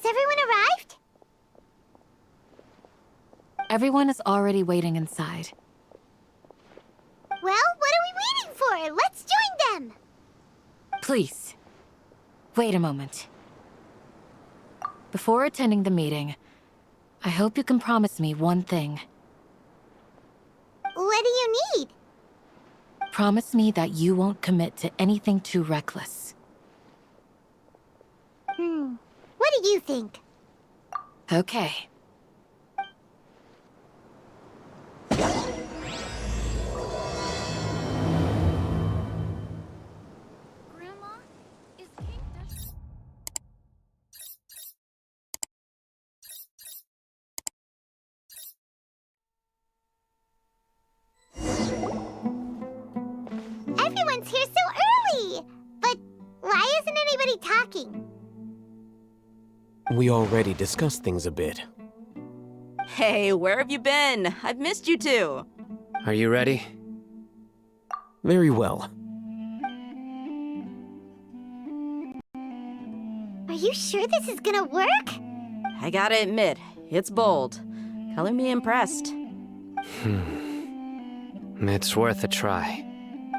everyone arrived? Everyone is already waiting inside. Well, what are we waiting for? Let's join them! Please, wait a moment. Before attending the meeting, I hope you can promise me one thing. What do you need? Promise me that you won't commit to anything too reckless. What do you think? Okay. Grandma, is King Dust... Everyone's here so early! But why isn't anybody talking? We already discussed things a bit. Hey, where have you been? I've missed you too. Are you ready? Very well. Are you sure this is gonna work? I gotta admit, it's bold. Color me impressed. It's worth a try.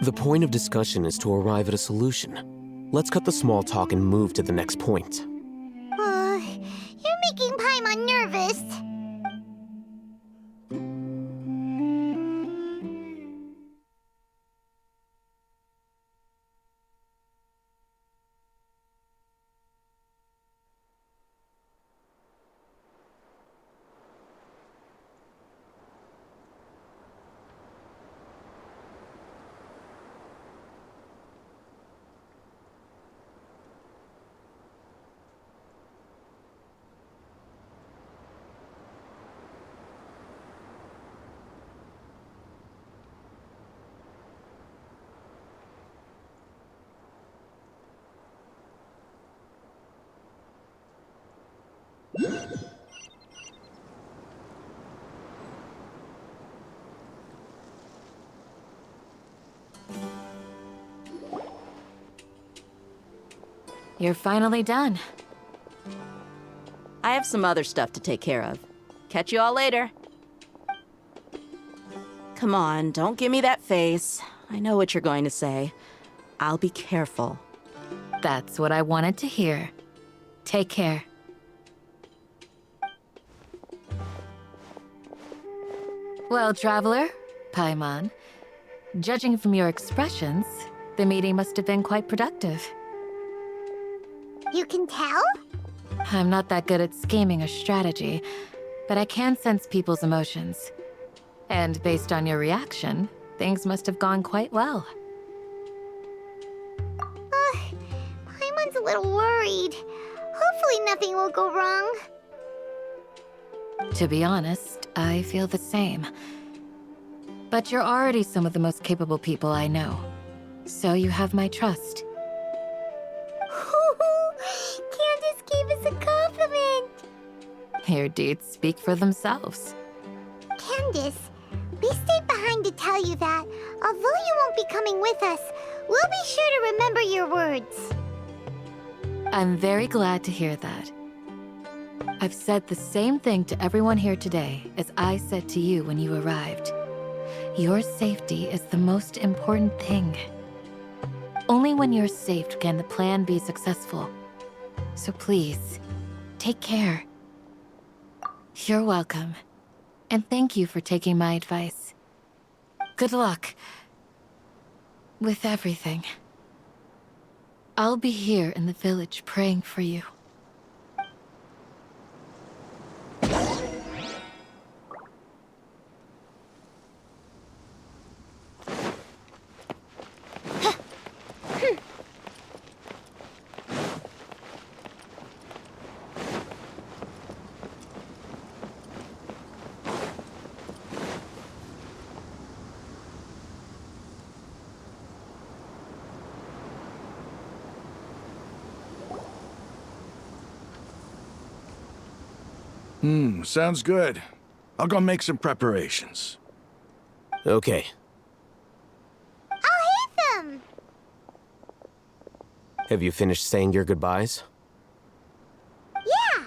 The point of discussion is to arrive at a solution. Let's cut the small talk and move to the next point. You're making Paimon nervous. You're finally done. I have some other stuff to take care of. Catch you all later. Come on, don't give me that face. I know what you're going to say. I'll be careful. That's what I wanted to hear. Take care. Well, traveler, Paimon, judging from your expressions, the meeting must have been quite productive. You can tell? I'm not that good at scheming or strategy, but I can sense people's emotions. And based on your reaction, things must have gone quite well. Paimon's a little worried. Hopefully nothing will go wrong. To be honest, I feel the same. But you're already some of the most capable people I know. So you have my trust. Candace gave us a compliment. Your deeds speak for themselves. Candace, we stayed behind to tell you that, although you won't be coming with us, we'll be sure to remember your words. I'm very glad to hear that. I've said the same thing to everyone here today as I said to you when you arrived. Your safety is the most important thing. Only when you're safe can the plan be successful. So please, take care. You're welcome. And thank you for taking my advice. Good luck with everything. I'll be here in the village praying for you. Sounds good. I'll go make some preparations. Okay. I'll hit them! Have you finished saying your goodbyes? Yeah,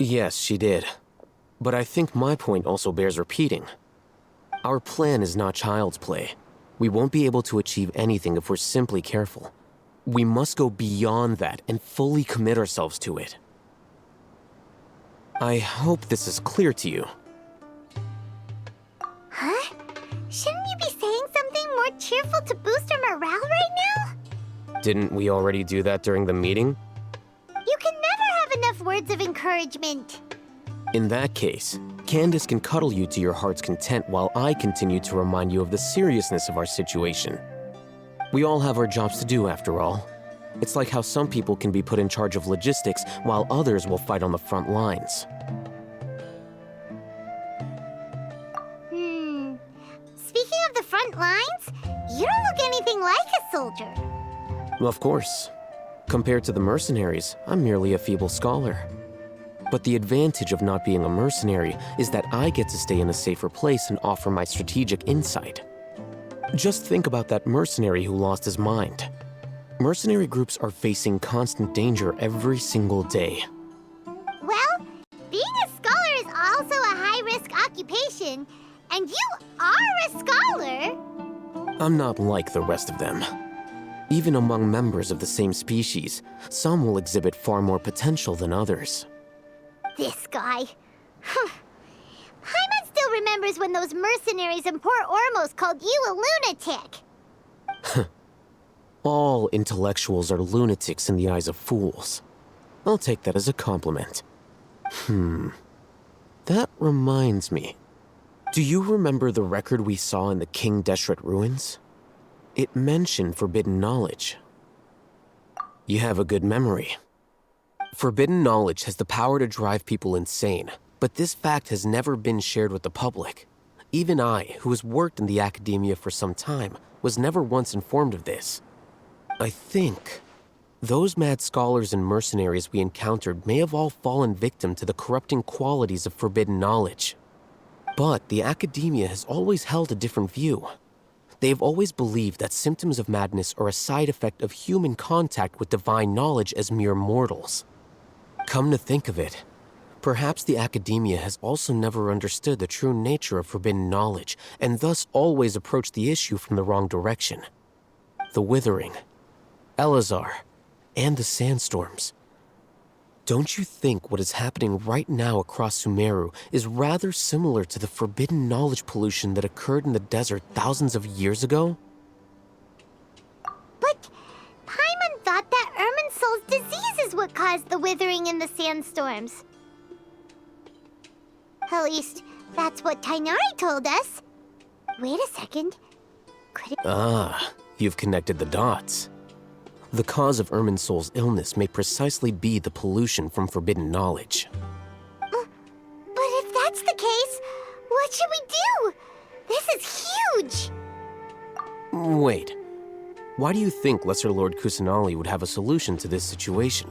Yes, she did. But I think my point also bears repeating. Our plan is not child's play. We won't be able to achieve anything if we're simply careful. We must go beyond that and fully commit ourselves to it. I hope this is clear to you. Huh? Shouldn't you be saying something more cheerful to boost our morale right now? Didn't we already do that during the meeting? You can never have enough words of encouragement. In that case, Candace can cuddle you to your heart's content while I continue to remind you of the seriousness of our situation. We all have our jobs to do, after all. It's like how some people can be put in charge of logistics while others will fight on the front lines. Speaking of the front lines, you don't look anything like a soldier. Of course. Compared to the mercenaries, I'm merely a feeble scholar. But the advantage of not being a mercenary is that I get to stay in a safer place and offer my strategic insight. Just think about that mercenary who lost his mind. Mercenary groups are facing constant danger every single day. Well, being a scholar is also a high-risk occupation, and you are a scholar. I'm not like the rest of them. Even among members of the same species, some will exhibit far more potential than others. This guy. Paimon still remembers when those mercenaries in Port Ormos called you a lunatic. All intellectuals are lunatics in the eyes of fools. I'll take that as a compliment. That reminds me. Do you remember the record we saw in the King Deshret ruins? It mentioned forbidden knowledge. You have a good memory. Forbidden knowledge has the power to drive people insane, but this fact has never been shared with the public. Even I, who has worked in the academia for some time, was never once informed of this. I think those mad scholars and mercenaries we encountered may have all fallen victim to the corrupting qualities of forbidden knowledge. But the academia has always held a different view. They have always believed that symptoms of madness are a side effect of human contact with divine knowledge as mere mortals. Come to think of it, perhaps the academia has also never understood the true nature of forbidden knowledge, and thus always approached the issue from the wrong direction. The Withering, Elazar, and the sandstorms. Don't you think what is happening right now across Sumeru is rather similar to the forbidden knowledge pollution that occurred in the desert thousands of years ago? But Paimon thought that Irminsul's disease is what caused the withering and the sandstorms. At least, that's what Tainari told us. Wait a second. Could it... You've connected the dots. The cause of Irminsul's illness may precisely be the pollution from forbidden knowledge. But if that's the case, what should we do? This is huge! Wait. Why do you think Lesser Lord Kusanali would have a solution to this situation?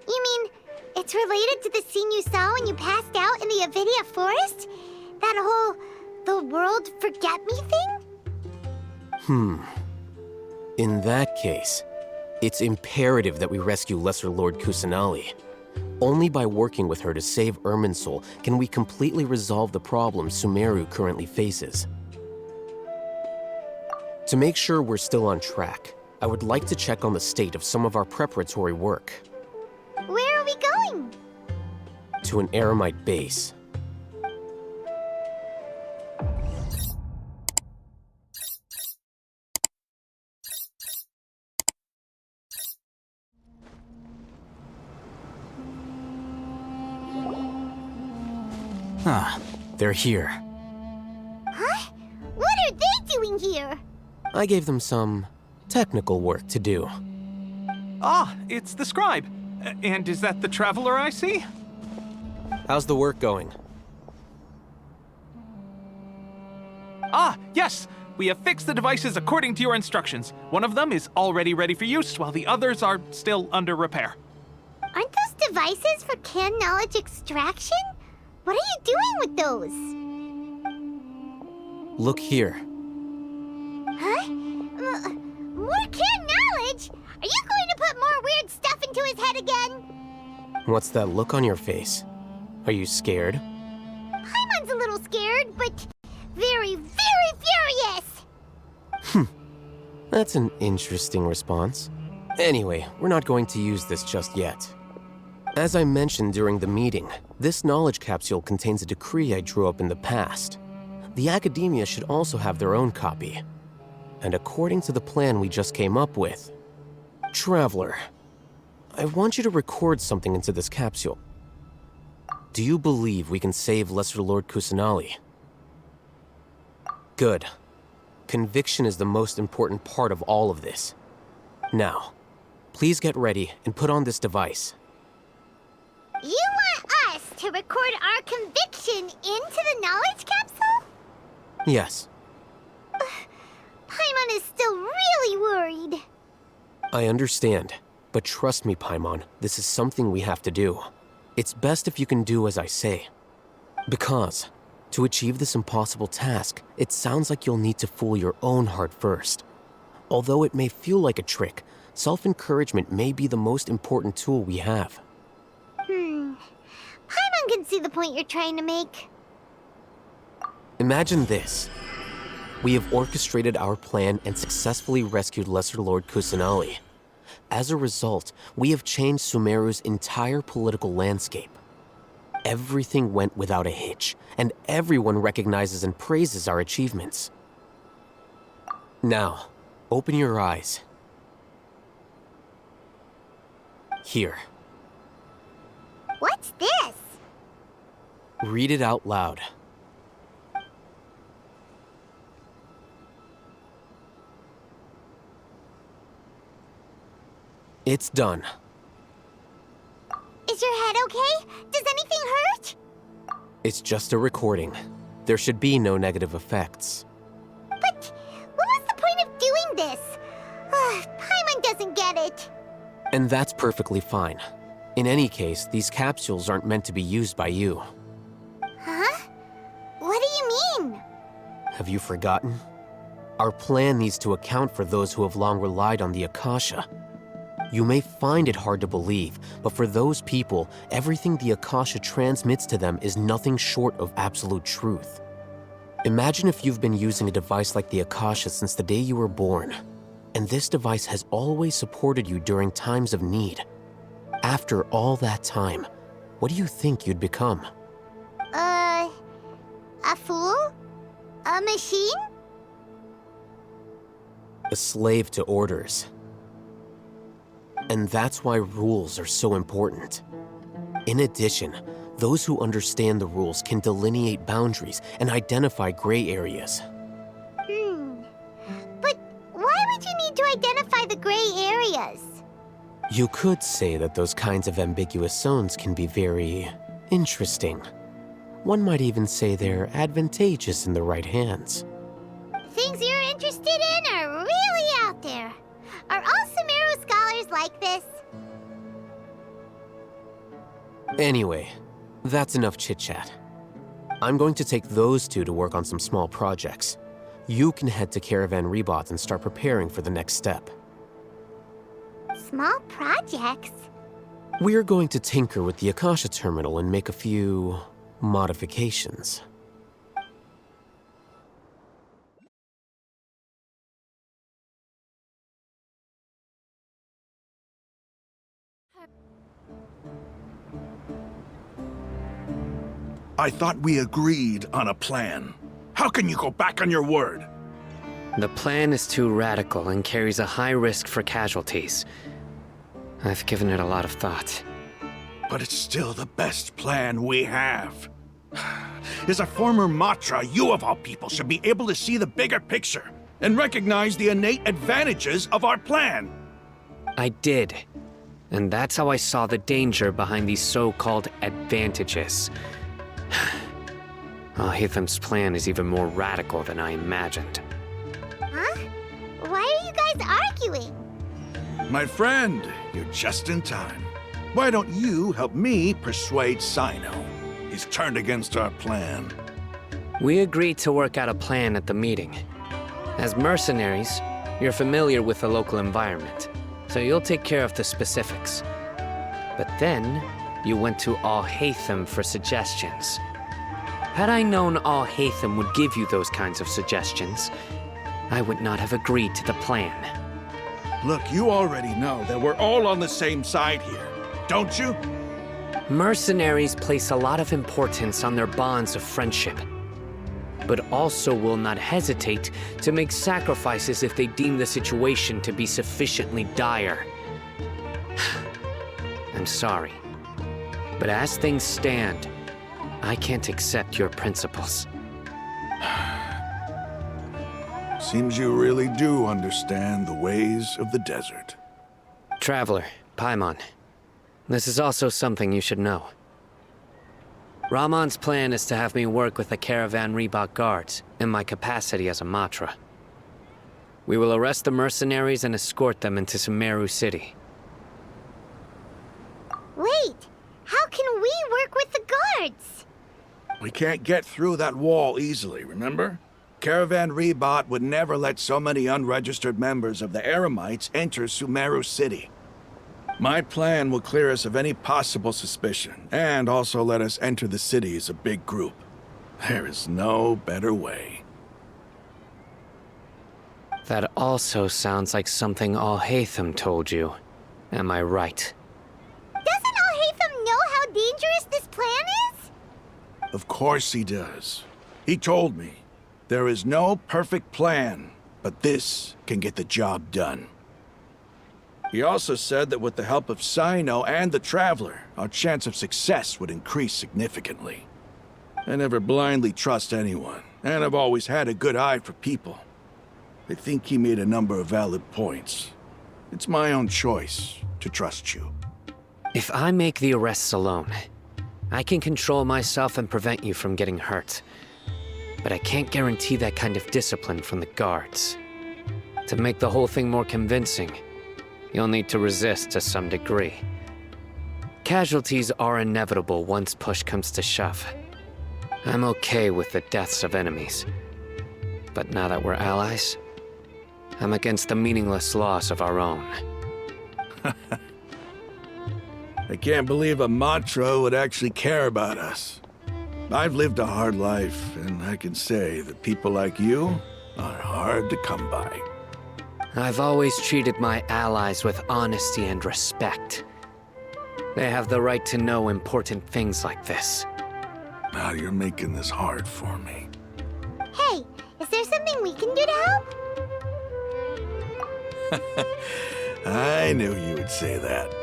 You mean, it's related to the scene you saw when you passed out in the Avidia forest? That whole, the world forget me thing? In that case, it's imperative that we rescue Lesser Lord Kusanali. Only by working with her to save Irminsul can we completely resolve the problems Sumeru currently faces. To make sure we're still on track, I would like to check on the state of some of our preparatory work. Where are we going? To an Eremite base. They're here. Huh? What are they doing here? I gave them some technical work to do. Ah, it's the scribe. And is that the traveler I see? How's the work going? Ah, yes! We have fixed the devices according to your instructions. One of them is already ready for use, while the others are still under repair. Aren't those devices for canned knowledge extraction? What are you doing with those? Look here. Huh? More canned knowledge? Are you going to put more weird stuff into his head again? What's that look on your face? Are you scared? Paimon's a little scared, but very, very furious! That's an interesting response. Anyway, we're not going to use this just yet. As I mentioned during the meeting, this knowledge capsule contains a decree I drew up in the past. The academia should also have their own copy. And according to the plan we just came up with, Traveler, I want you to record something into this capsule. Do you believe we can save Lesser Lord Kusanali? Good. Conviction is the most important part of all of this. Now, please get ready and put on this device. You want us to record our conviction into the knowledge capsule? Yes, Paimon is still really worried. I understand. But trust me, Paimon, this is something we have to do. It's best if you can do as I say. Because, to achieve this impossible task, it sounds like you'll need to fool your own heart first. Although it may feel like a trick, self-encouragement may be the most important tool we have. Paimon can see the point you're trying to make. Imagine this. We have orchestrated our plan and successfully rescued Lesser Lord Kusanali. As a result, we have changed Sumeru's entire political landscape. Everything went without a hitch, and everyone recognizes and praises our achievements. Now, open your eyes. Here. What's this? Read it out loud. It's done. Is your head okay? Does anything hurt? It's just a recording. There should be no negative effects. But what was the point of doing this? Paimon doesn't get it. And that's perfectly fine. In any case, these capsules aren't meant to be used by you. Huh? What do you mean? Have you forgotten? Our plan needs to account for those who have long relied on the Akasha. You may find it hard to believe, but for those people, everything the Akasha transmits to them is nothing short of absolute truth. Imagine if you've been using a device like the Akasha since the day you were born, and this device has always supported you during times of need. After all that time, what do you think you'd become? A fool? A machine? A slave to orders. And that's why rules are so important. In addition, those who understand the rules can delineate boundaries and identify gray areas. But why would you need to identify the gray areas? You could say that those kinds of ambiguous zones can be very interesting. One might even say they're advantageous in the right hands. Things you're interested in are really out there. Are all Sumeru scholars like this? Anyway, that's enough chit-chat. I'm going to take those two to work on some small projects. You can head to Caravan Rebot and start preparing for the next step. Small projects? We're going to tinker with the Akasha terminal and make a few modifications. I thought we agreed on a plan. How can you go back on your word? The plan is too radical and carries a high risk for casualties. I've given it a lot of thought. But it's still the best plan we have. As a former Matra, you of all people should be able to see the bigger picture and recognize the innate advantages of our plan. I did. And that's how I saw the danger behind these so-called advantages. Hitham's plan is even more radical than I imagined. Huh? Why are you guys arguing? My friend, you're just in time. Why don't you help me persuade Sino? He's turned against our plan. We agreed to work out a plan at the meeting. As mercenaries, you're familiar with the local environment, so you'll take care of the specifics. But then, you went to Al-Haytham for suggestions. Had I known Al-Haytham would give you those kinds of suggestions, I would not have agreed to the plan. Look, you already know that we're all on the same side here, don't you? Mercenaries place a lot of importance on their bonds of friendship, but also will not hesitate to make sacrifices if they deem the situation to be sufficiently dire. I'm sorry, but as things stand, I can't accept your principles. Seems you really do understand the ways of the desert. Traveler, Paimon, this is also something you should know. Rahman's plan is to have me work with the Caravan Reebok guards in my capacity as a Matra. We will arrest the mercenaries and escort them into Sumeru City. Wait, how can we work with the guards? We can't get through that wall easily, remember? Caravan Reebok would never let so many unregistered members of the Eremites enter Sumeru City. My plan will clear us of any possible suspicion, and also let us enter the city as a big group. There is no better way. That also sounds like something Al-Haytham told you. Am I right? Doesn't Al-Haytham know how dangerous this plan is? Of course he does. He told me, there is no perfect plan, but this can get the job done. He also said that with the help of Sino and the Traveler, our chance of success would increase significantly. I never blindly trust anyone, and I've always had a good eye for people. I think he made a number of valid points. It's my own choice to trust you. If I make the arrests alone, I can control myself and prevent you from getting hurt. But I can't guarantee that kind of discipline from the guards. To make the whole thing more convincing, you'll need to resist to some degree. Casualties are inevitable once push comes to shove. I'm okay with the deaths of enemies. But now that we're allies, I'm against the meaningless loss of our own. I can't believe a Matra would actually care about us. I've lived a hard life, and I can say that people like you are hard to come by. I've always treated my allies with honesty and respect. They have the right to know important things like this. Now you're making this hard for me. Hey, is there something we can do to help? I knew you would say that.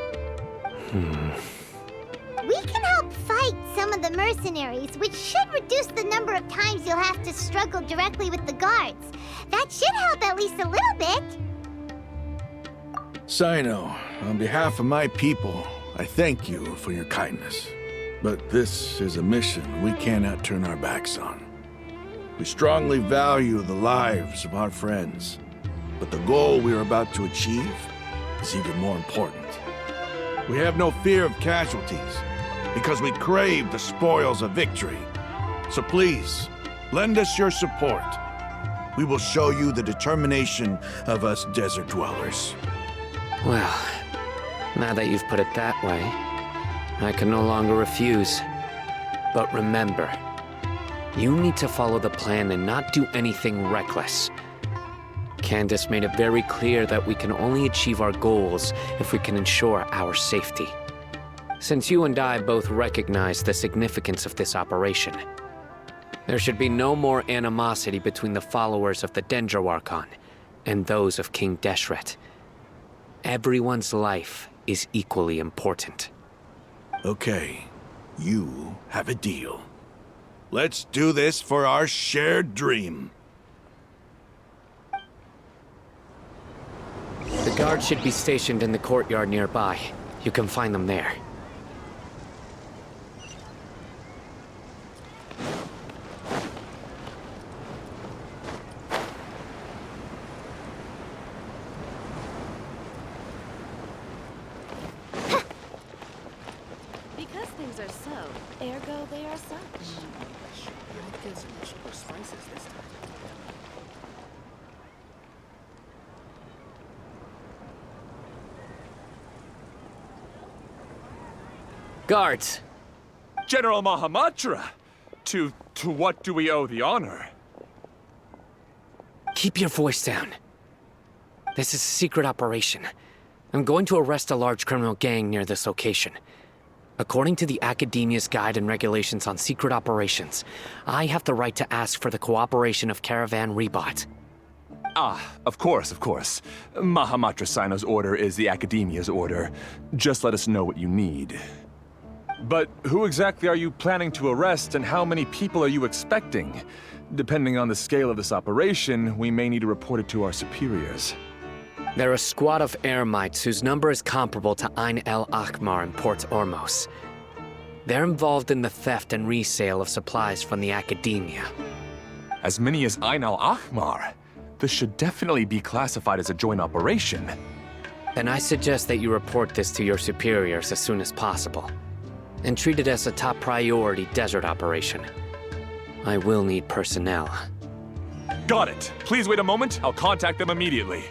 We can help fight some of the mercenaries, which should reduce the number of times you'll have to struggle directly with the guards. That should help at least a little bit. Sino, on behalf of my people, I thank you for your kindness. But this is a mission we cannot turn our backs on. We strongly value the lives of our friends, but the goal we are about to achieve is even more important. We have no fear of casualties, because we crave the spoils of victory. So please, lend us your support. We will show you the determination of us desert dwellers. Well, now that you've put it that way, I can no longer refuse. But remember, you need to follow the plan and not do anything reckless. Candace made it very clear that we can only achieve our goals if we can ensure our safety. Since you and I both recognize the significance of this operation, there should be no more animosity between the followers of the Dendroarchon and those of King Deshret. Everyone's life is equally important. Okay, you have a deal. Let's do this for our shared dream. The guards should be stationed in the courtyard nearby. You can find them there. Because things are so, ergo they are such. Guards! General Mahamatra! To what do we owe the honor? Keep your voice down. This is a secret operation. I'm going to arrest a large criminal gang near this location. According to the Academia's Guide and Regulations on Secret Operations, I have the right to ask for the cooperation of Caravan Rebot. Ah, of course, of course. Mahamatra Sino's order is the Academia's order. Just let us know what you need. But who exactly are you planning to arrest, and how many people are you expecting? Depending on the scale of this operation, we may need to report it to our superiors. They're a squad of Eremites whose number is comparable to Ain el Ahmar in Port Ormos. They're involved in the theft and resale of supplies from the Academia. As many as Ain el Ahmar? This should definitely be classified as a joint operation. Then I suggest that you report this to your superiors as soon as possible, and treat it as a top priority desert operation. I will need personnel. Got it. Please wait a moment. I'll contact them immediately.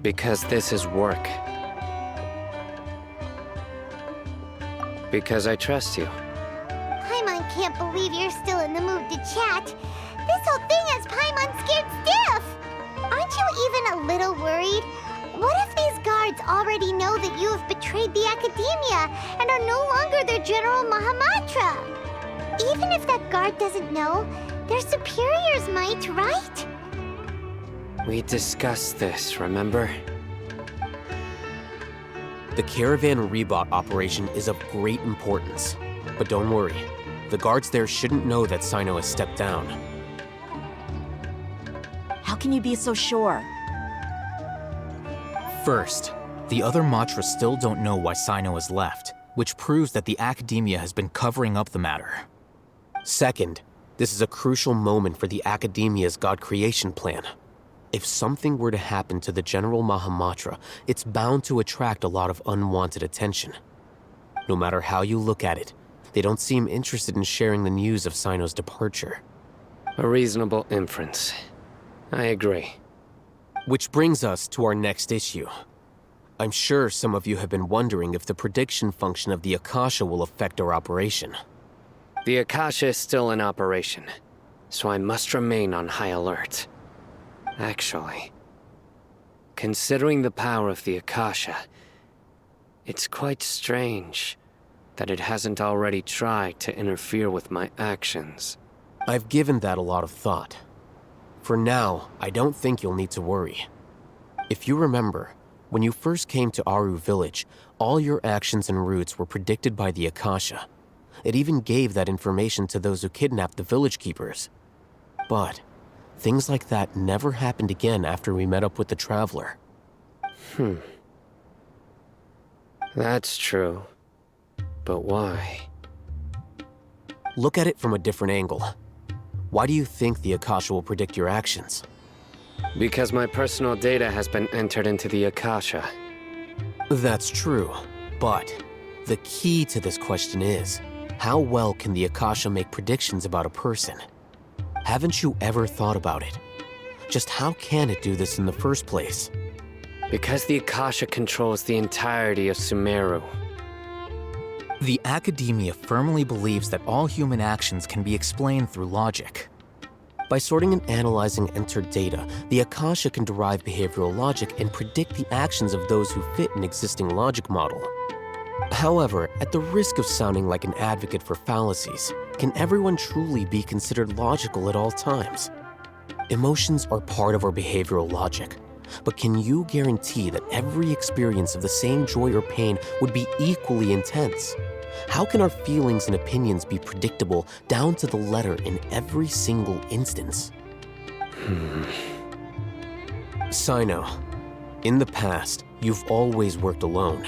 Because this is work. Because I trust you. Paimon can't believe you're still in the mood to chat. This whole thing has Paimon scared stiff. Aren't you even a little worried? What if these guards already know that you have betrayed the Academia and are no longer their General Mahamatra? Even if that guard doesn't know, their superiors might, right? We discussed this, remember? The Caravan Rebot operation is of great importance. But don't worry, the guards there shouldn't know that Sino has stepped down. How can you be so sure? First, the other Matras still don't know why Sino has left, which proves that the Academia has been covering up the matter. Second, this is a crucial moment for the Academia's God creation plan. If something were to happen to the General Mahamatra, it's bound to attract a lot of unwanted attention. No matter how you look at it, they don't seem interested in sharing the news of Sino's departure. A reasonable inference. I agree. Which brings us to our next issue. I'm sure some of you have been wondering if the prediction function of the Akasha will affect our operation. The Akasha is still in operation, so I must remain on high alert. Actually, considering the power of the Akasha, it's quite strange that it hasn't already tried to interfere with my actions. I've given that a lot of thought. For now, I don't think you'll need to worry. If you remember, when you first came to Aru Village, all your actions and routes were predicted by the Akasha. It even gave that information to those who kidnapped the village keepers. But things like that never happened again after we met up with the Traveler. That's true. But why? Look at it from a different angle. Why do you think the Akasha will predict your actions? Because my personal data has been entered into the Akasha. That's true, but the key to this question is, how well can the Akasha make predictions about a person? Haven't you ever thought about it? Just how can it do this in the first place? Because the Akasha controls the entirety of Sumeru. The Academia firmly believes that all human actions can be explained through logic. By sorting and analyzing entered data, the Akasha can derive behavioral logic and predict the actions of those who fit an existing logic model. However, at the risk of sounding like an advocate for fallacies, can everyone truly be considered logical at all times? Emotions are part of our behavioral logic, but can you guarantee that every experience of the same joy or pain would be equally intense? How can our feelings and opinions be predictable down to the letter in every single instance? Sino, in the past, you've always worked alone.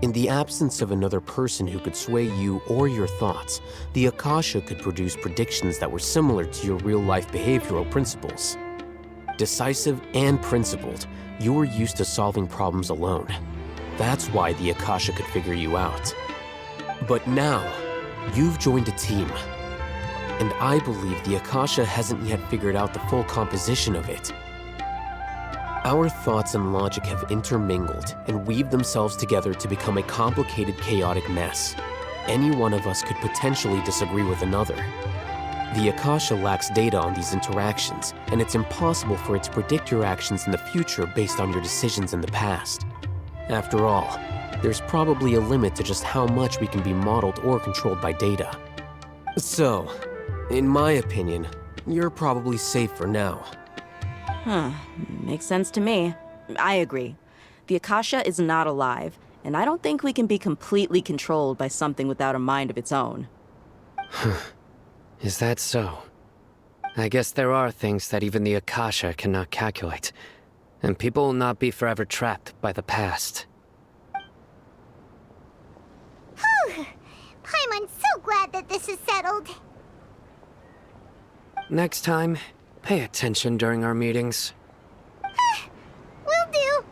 In the absence of another person who could sway you or your thoughts, the Akasha could produce predictions that were similar to your real-life behavioral principles. Decisive and principled, you were used to solving problems alone. That's why the Akasha could figure you out. But now, you've joined a team. And I believe the Akasha hasn't yet figured out the full composition of it. Our thoughts and logic have intermingled and weaved themselves together to become a complicated, chaotic mess. Any one of us could potentially disagree with another. The Akasha lacks data on these interactions, and it's impossible for it to predict your actions in the future based on your decisions in the past. After all, there's probably a limit to just how much we can be modeled or controlled by data. So, in my opinion, you're probably safe for now. Huh. Makes sense to me. I agree. The Akasha is not alive, and I don't think we can be completely controlled by something without a mind of its own. Is that so? I guess there are things that even the Akasha cannot calculate, and people will not be forever trapped by the past. Whew! Paimon's so glad that this is settled. Next time, pay attention during our meetings. Will do.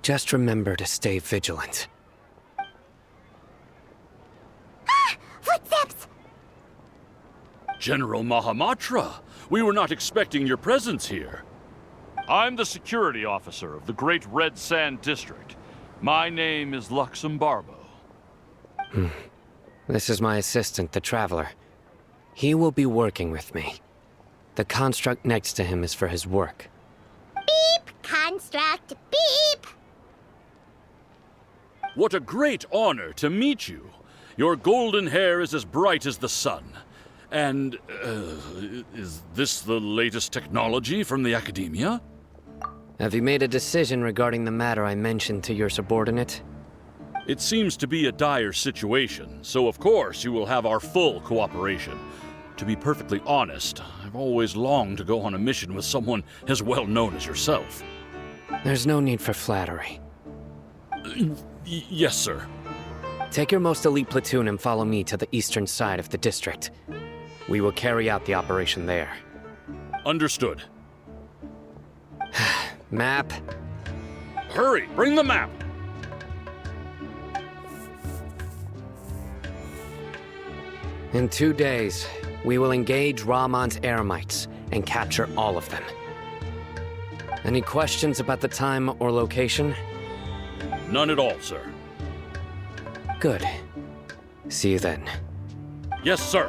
Just remember to stay vigilant. Footsteps! General Mahamatra, we were not expecting your presence here. I'm the security officer of the Great Red Sand District. My name is Luxembarbo. This is my assistant, the Traveler. He will be working with me. The construct next to him is for his work. Beep! Construct! Beep! What a great honor to meet you. Your golden hair is as bright as the sun. And, is this the latest technology from the Academia? Have you made a decision regarding the matter I mentioned to your subordinate? It seems to be a dire situation, so of course you will have our full cooperation. To be perfectly honest, I've always longed to go on a mission with someone as well known as yourself. There's no need for flattery. Yes, sir. Take your most elite platoon and follow me to the eastern side of the district. We will carry out the operation there. Understood. Map. Hurry, bring the map! In 2 days, we will engage Rahman's Eremites and capture all of them. Any questions about the time or location? None at all, sir. Good. See you then. Yes, sir.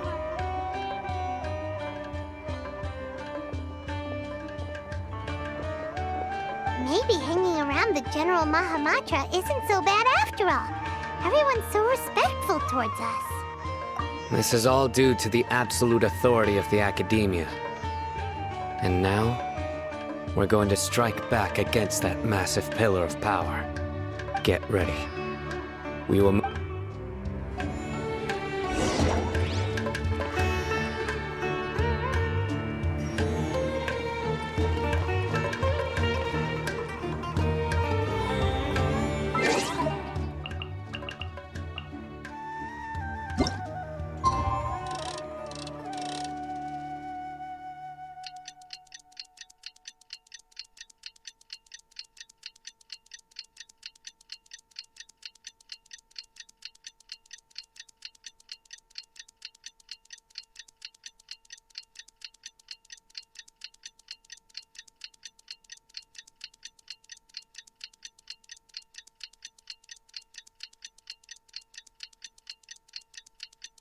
Maybe hanging around the General Mahamatra isn't so bad after all. Everyone's so respectful towards us. This is all due to the absolute authority of the Academia. And now, we're going to strike back against that massive pillar of power. Get ready. We will...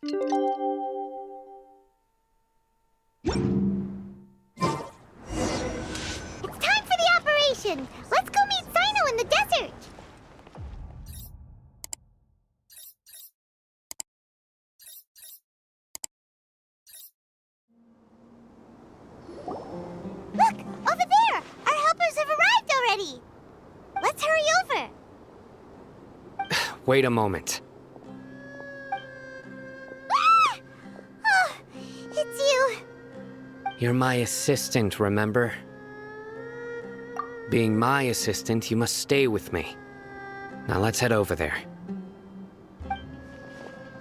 It's time for the operation! Let's go meet Sino in the desert! Look! Over there! Our helpers have arrived already! Let's hurry over! Wait a moment. Ah! Oh, it's you! You're my assistant, remember? Being my assistant, you must stay with me. Now let's head over there.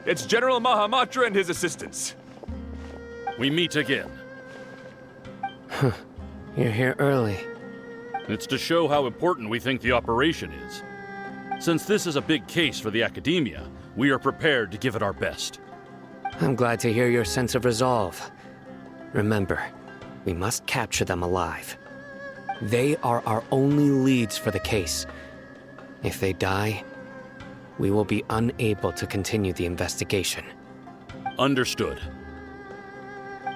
It's General Mahamatra and his assistants. We meet again. You're here early. It's to show how important we think the operation is. Since this is a big case for the Academia, we are prepared to give it our best. I'm glad to hear your sense of resolve. Remember, We must capture them alive. They are our only leads for the case. If they die, we will be unable to continue the investigation. Understood.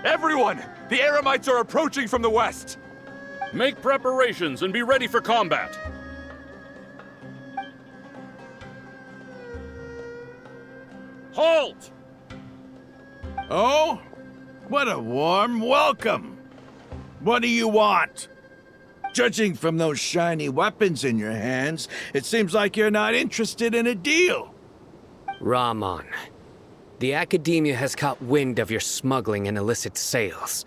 Everyone! The Eremites are approaching from the west! Make preparations and be ready for combat. Halt! Oh? What a warm welcome! What do you want? Judging from those shiny weapons in your hands, it seems like you're not interested in a deal. Rahman, the Academia has caught wind of your smuggling and illicit sales.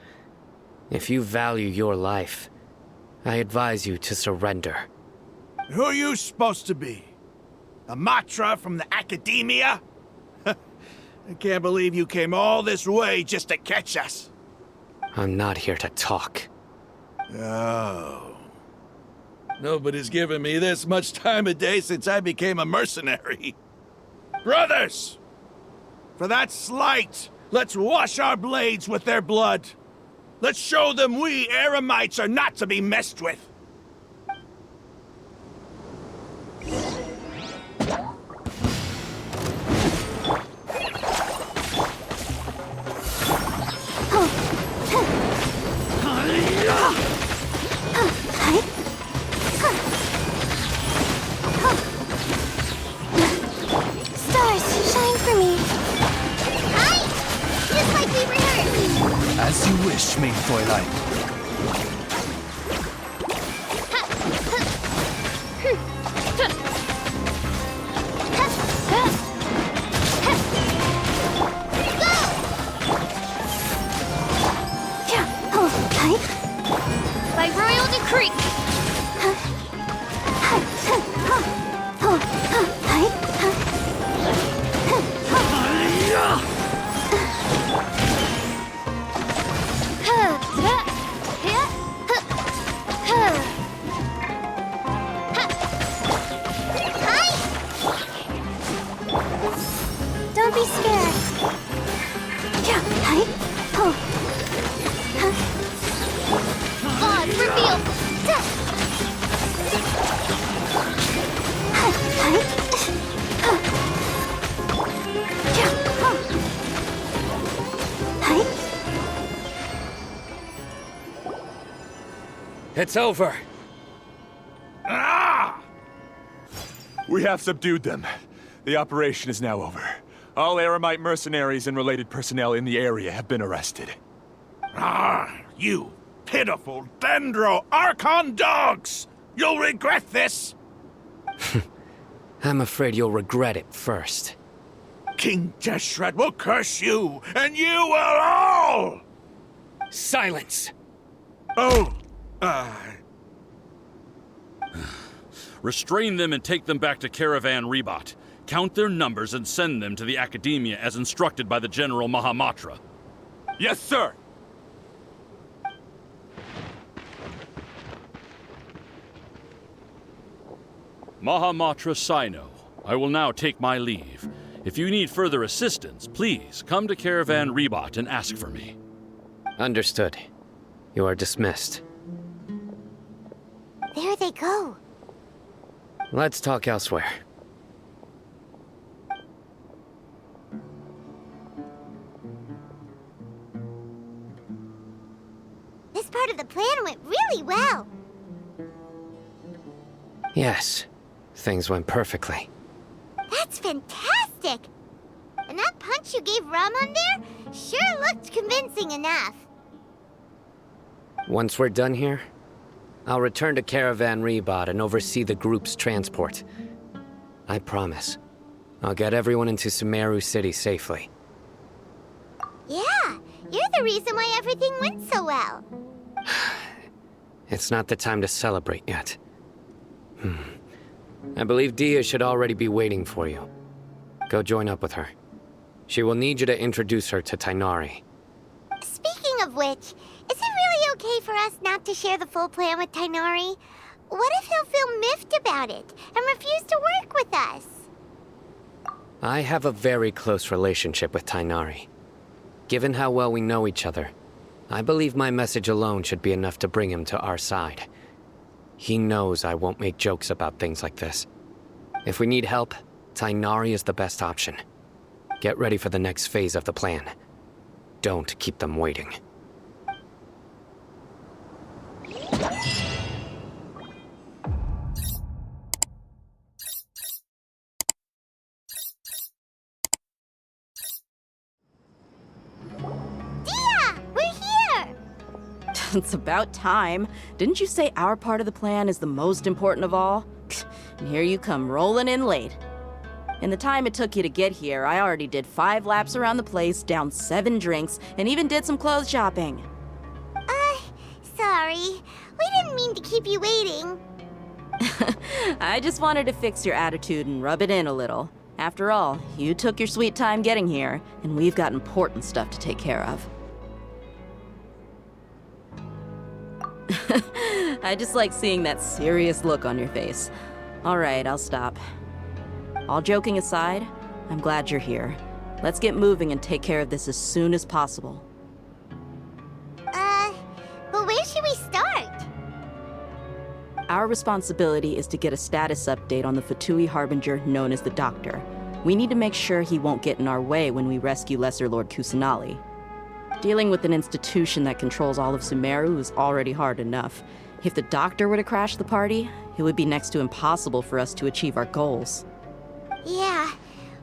If you value your life, I advise you to surrender. Who are you supposed to be? A Matra from the Academia? I can't believe you came all this way just to catch us. I'm not here to talk. Oh. Nobody's given me this much time of day since I became a mercenary. Brothers! For that slight, let's wash our blades with their blood. Let's show them we Eremites are not to be messed with. Stars, shine for me. Hi! Just like we rehearsed. As you wish, main Fräulein. By royal decree. Don't be scared. God, reveal. It's over. Ah! We have subdued them. The operation is now over. All Eremite mercenaries and related personnel in the area have been arrested. Ah, you pitiful Dendro Archon dogs! You'll regret this! I'm afraid you'll regret it first. King Deshret will curse you, and you will all! Silence! Oh, Restrain them and take them back to Caravan Rebot. Count their numbers and send them to the Academia as instructed by the General Mahamatra. Yes, sir! Mahamatra Sino, I will now take my leave. If you need further assistance, please come to Caravan Rebot and ask for me. Understood. You are dismissed. There they go. Let's talk elsewhere. This part of the plan went really well. Yes, things went perfectly. That's fantastic! And that punch you gave Ramon there sure looked convincing enough. Once we're done here, I'll return to Caravan Rebot and oversee the group's transport. I promise. I'll get everyone into Sumeru City safely. Yeah, you're the reason why everything went so well. It's not the time to celebrate yet. I believe Dia should already be waiting for you. Go join up with her. She will need you to introduce her to Tighnari. Speaking of which, is it really okay for us not to share the full plan with Tighnari? What if he'll feel miffed about it and refuse to work with us? I have a very close relationship with Tighnari. Given how well we know each other, I believe my message alone should be enough to bring him to our side. He knows I won't make jokes about things like this. If we need help, Tighnari is the best option. Get ready for the next phase of the plan. Don't keep them waiting. It's about time. Didn't you say our part of the plan is the most important of all? And here you come rolling in late. In the time it took you to get here, I already did 5 laps around the place, downed 7 drinks, and even did some clothes shopping. Sorry. We didn't mean to keep you waiting. I just wanted to fix your attitude and rub it in a little. After all, you took your sweet time getting here, and we've got important stuff to take care of. I just like seeing that serious look on your face. All right, I'll stop. All joking aside, I'm glad you're here. Let's get moving and take care of this as soon as possible. But where should we start? Our responsibility is to get a status update on the Fatui Harbinger known as the Doctor. We need to make sure he won't get in our way when we rescue Lesser Lord Kusanali. Dealing with an institution that controls all of Sumeru is already hard enough. If the Doctor were to crash the party, it would be next to impossible for us to achieve our goals. Yeah,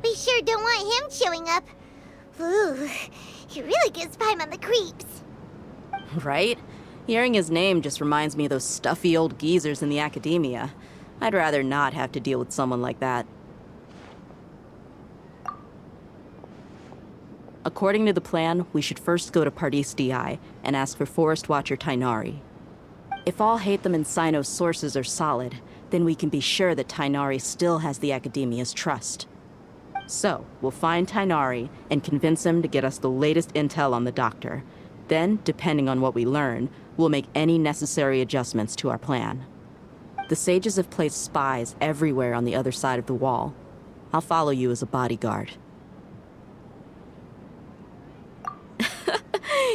we sure don't want him showing up. Ooh, he really gives Paimon the creeps. Right? Hearing his name just reminds me of those stuffy old geezers in the academia. I'd rather not have to deal with someone like that. According to the plan, we should first go to Pardis Di and ask for Forest Watcher Tighnari. If all Hatham and Sino's sources are solid, then we can be sure that Tighnari still has the Academia's trust. So, we'll find Tighnari and convince him to get us the latest intel on the Doctor. Then, depending on what we learn, we'll make any necessary adjustments to our plan. The sages have placed spies everywhere on the other side of the wall. I'll follow you as a bodyguard.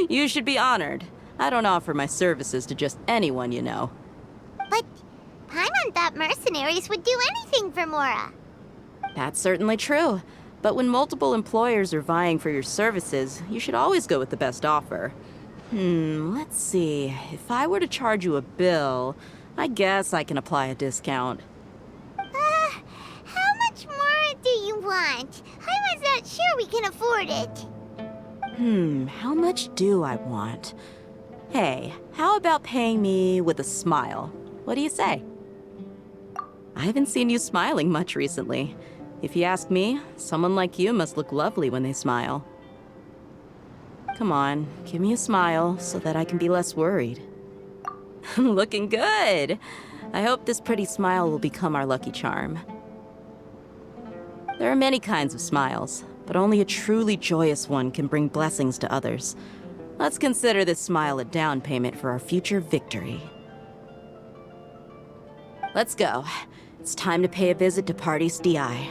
You should be honored. I don't offer my services to just anyone you know. But Paimon thought mercenaries would do anything for Mora. That's certainly true. But when multiple employers are vying for your services, you should always go with the best offer. Let's see. If I were to charge you a bill, I guess I can apply a discount. How much more do you want? Paimon's not sure we can afford it. How much do I want? Hey, how about paying me with a smile? What do you say? I haven't seen you smiling much recently. If you ask me, someone like you must look lovely when they smile. Come on, give me a smile so that I can be less worried. Looking good! I hope this pretty smile will become our lucky charm. There are many kinds of smiles, but only a truly joyous one can bring blessings to others. Let's consider this smile a down payment for our future victory. Let's go. It's time to pay a visit to Pardis Di.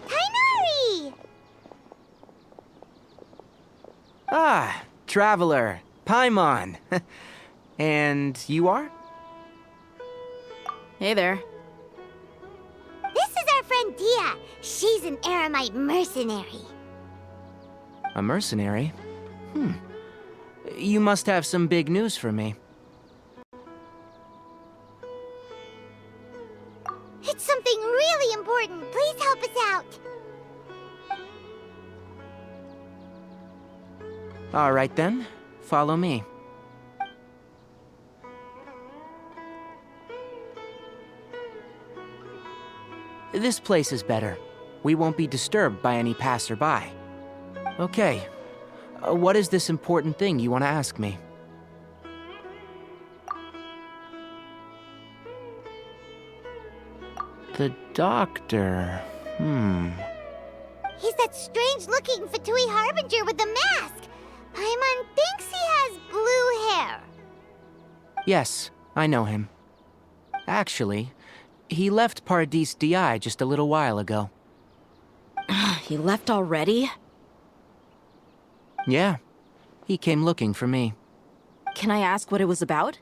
Tighnari! Ah, traveler, Paimon. And you are? Hey there. This is our friend Dia. She's an Aramite mercenary. A mercenary? You must have some big news for me. It's something really important. Please help us out. All right then, follow me. This place is better. We won't be disturbed by any passerby. Okay, what is this important thing you want to ask me? The Doctor. He's that strange-looking Fatui Harbinger with the mask. Paimon thinks he has blue hair. Yes, I know him. Actually, he left Paradis Di just a little while ago. He left already? Yeah, he came looking for me. Can I ask what it was about?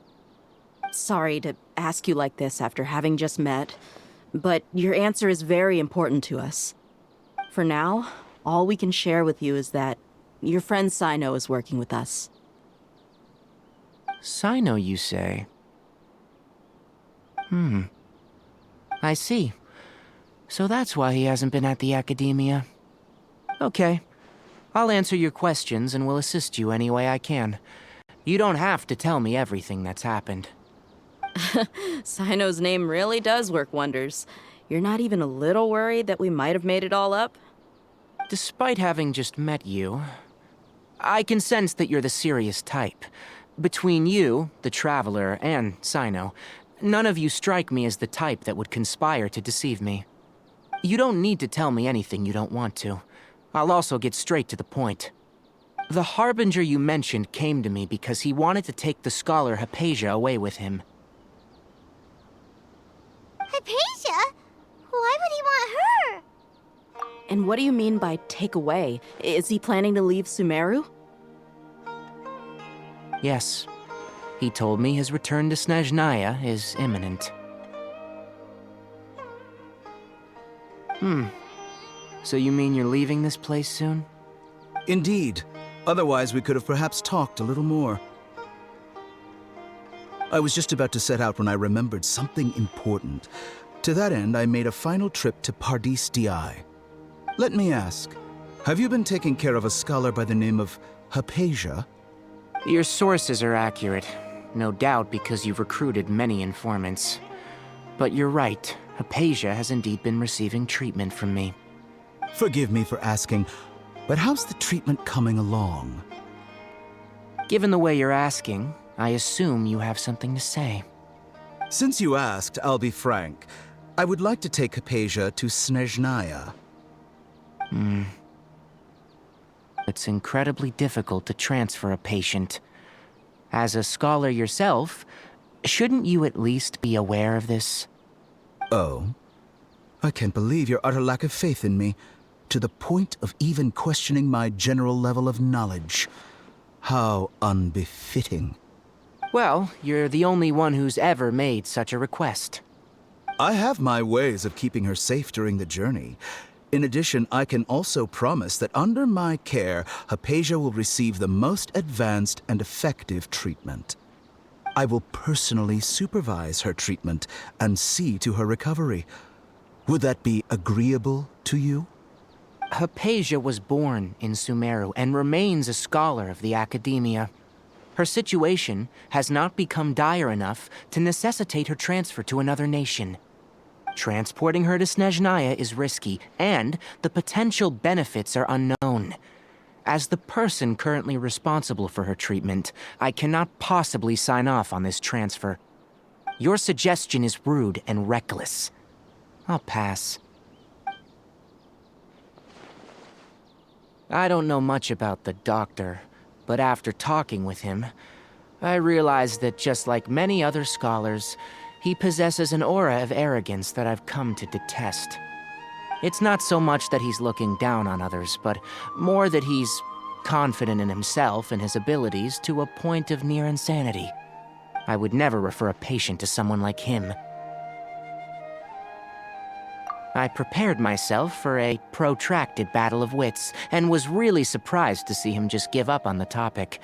Sorry to ask you like this after having just met, but your answer is very important to us. For now, all we can share with you is that your friend Sino is working with us. Sino, you say? I see. So that's why he hasn't been at the Academia. Okay. I'll answer your questions and will assist you any way I can. You don't have to tell me everything that's happened. Sino's name really does work wonders. You're not even a little worried that we might have made it all up? Despite having just met you, I can sense that you're the serious type. Between you, the Traveler, and Sino, none of you strike me as the type that would conspire to deceive me. You don't need to tell me anything you don't want to. I'll also get straight to the point. The Harbinger you mentioned came to me because he wanted to take the scholar Hypatia away with him. Hypatia? Why would he want her? And what do you mean by take away? Is he planning to leave Sumeru? Yes. He told me his return to Snezhnaya is imminent. So you mean you're leaving this place soon? Indeed. Otherwise, we could have perhaps talked a little more. I was just about to set out when I remembered something important. To that end, I made a final trip to Paradis Di. Let me ask, have you been taking care of a scholar by the name of Hypatia? Your sources are accurate. No doubt because you've recruited many informants. But you're right, Hypatia has indeed been receiving treatment from me. Forgive me for asking, but how's the treatment coming along? Given the way you're asking, I assume you have something to say. Since you asked, I'll be frank. I would like to take Hypatia to Snezhnaya. It's incredibly difficult to transfer a patient. As a scholar yourself, shouldn't you at least be aware of this? Oh? I can't believe your utter lack of faith in me, to the point of even questioning my general level of knowledge. How unbefitting. Well, you're the only one who's ever made such a request. I have my ways of keeping her safe during the journey. In addition, I can also promise that under my care, Hypatia will receive the most advanced and effective treatment. I will personally supervise her treatment and see to her recovery. Would that be agreeable to you? Hypatia was born in Sumeru and remains a scholar of the Academia. Her situation has not become dire enough to necessitate her transfer to another nation. Transporting her to Snezhnaya is risky, and the potential benefits are unknown. As the person currently responsible for her treatment, I cannot possibly sign off on this transfer. Your suggestion is rude and reckless. I'll pass. I don't know much about the doctor, but after talking with him, I realized that just like many other scholars, he possesses an aura of arrogance that I've come to detest. It's not so much that he's looking down on others, but more that he's confident in himself and his abilities to a point of near insanity. I would never refer a patient to someone like him. I prepared myself for a protracted battle of wits, and was really surprised to see him just give up on the topic.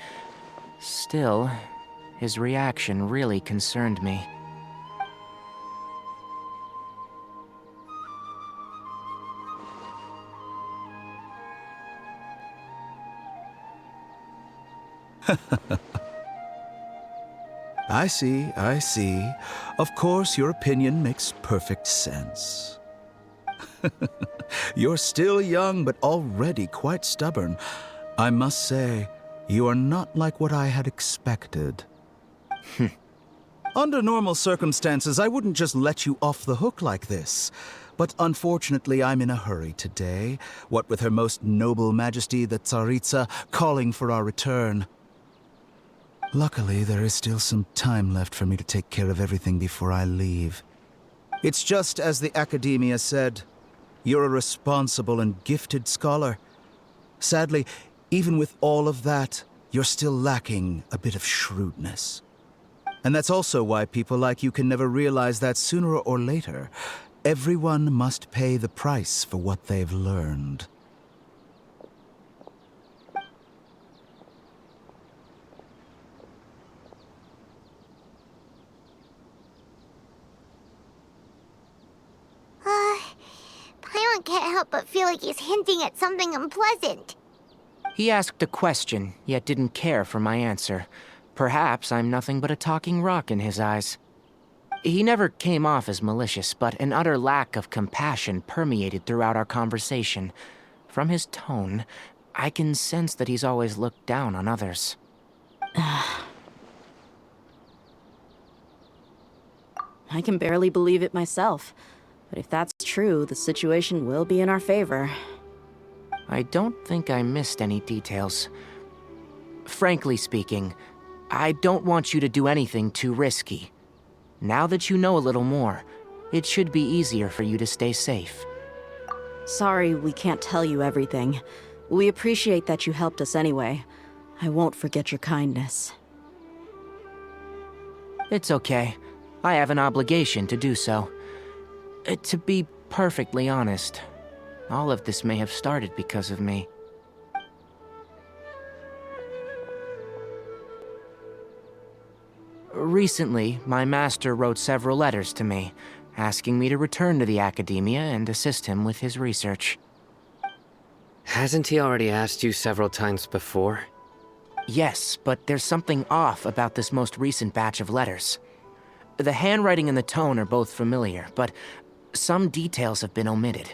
Still, his reaction really concerned me. I see. Of course, your opinion makes perfect sense. You're still young, but already quite stubborn. I must say, you are not like what I had expected. Under normal circumstances, I wouldn't just let you off the hook like this. But unfortunately, I'm in a hurry today, what with Her Most Noble Majesty the Tsaritsa calling for our return. Luckily, there is still some time left for me to take care of everything before I leave. It's just as the Academia said. You're a responsible and gifted scholar. Sadly, even with all of that, you're still lacking a bit of shrewdness. And that's also why people like you can never realize that sooner or later, everyone must pay the price for what they've learned. Paimon can't help but feel like he's hinting at something unpleasant. He asked a question, yet didn't care for my answer. Perhaps I'm nothing but a talking rock in his eyes. He never came off as malicious, but an utter lack of compassion permeated throughout our conversation. From his tone, I can sense that he's always looked down on others. I can barely believe it myself. But if that's true, the situation will be in our favor. I don't think I missed any details. Frankly speaking, I don't want you to do anything too risky. Now that you know a little more, it should be easier for you to stay safe. Sorry we can't tell you everything. We appreciate that you helped us anyway. I won't forget your kindness. It's okay. I have an obligation to do so. To be perfectly honest, all of this may have started because of me. Recently, my master wrote several letters to me, asking me to return to the Academia and assist him with his research. Hasn't he already asked you several times before? Yes, but there's something off about this most recent batch of letters. The handwriting and the tone are both familiar, but some details have been omitted.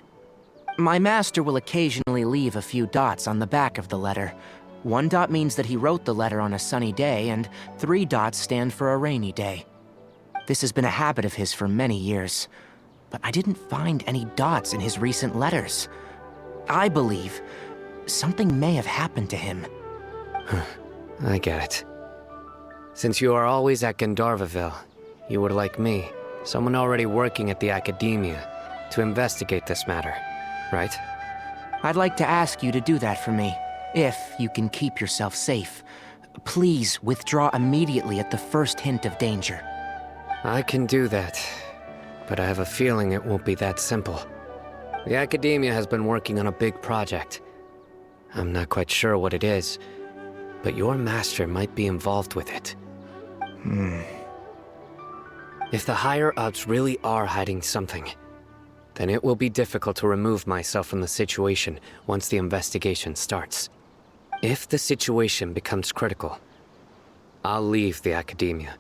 My master will occasionally leave a few dots on the back of the letter. 1 dot means that he wrote the letter on a sunny day, and 3 dots stand for a rainy day. This has been a habit of his for many years, but I didn't find any dots in his recent letters. I believe something may have happened to him. I get it. Since you are always at Gandharvaville, you would like me, someone already working at the Academia, to investigate this matter, right? I'd like to ask you to do that for me, if you can keep yourself safe. Please withdraw immediately at the first hint of danger. I can do that, but I have a feeling it won't be that simple. The Academia has been working on a big project. I'm not quite sure what it is, but your master might be involved with it. If the higher-ups really are hiding something, then it will be difficult to remove myself from the situation once the investigation starts. If the situation becomes critical, I'll leave the Academia.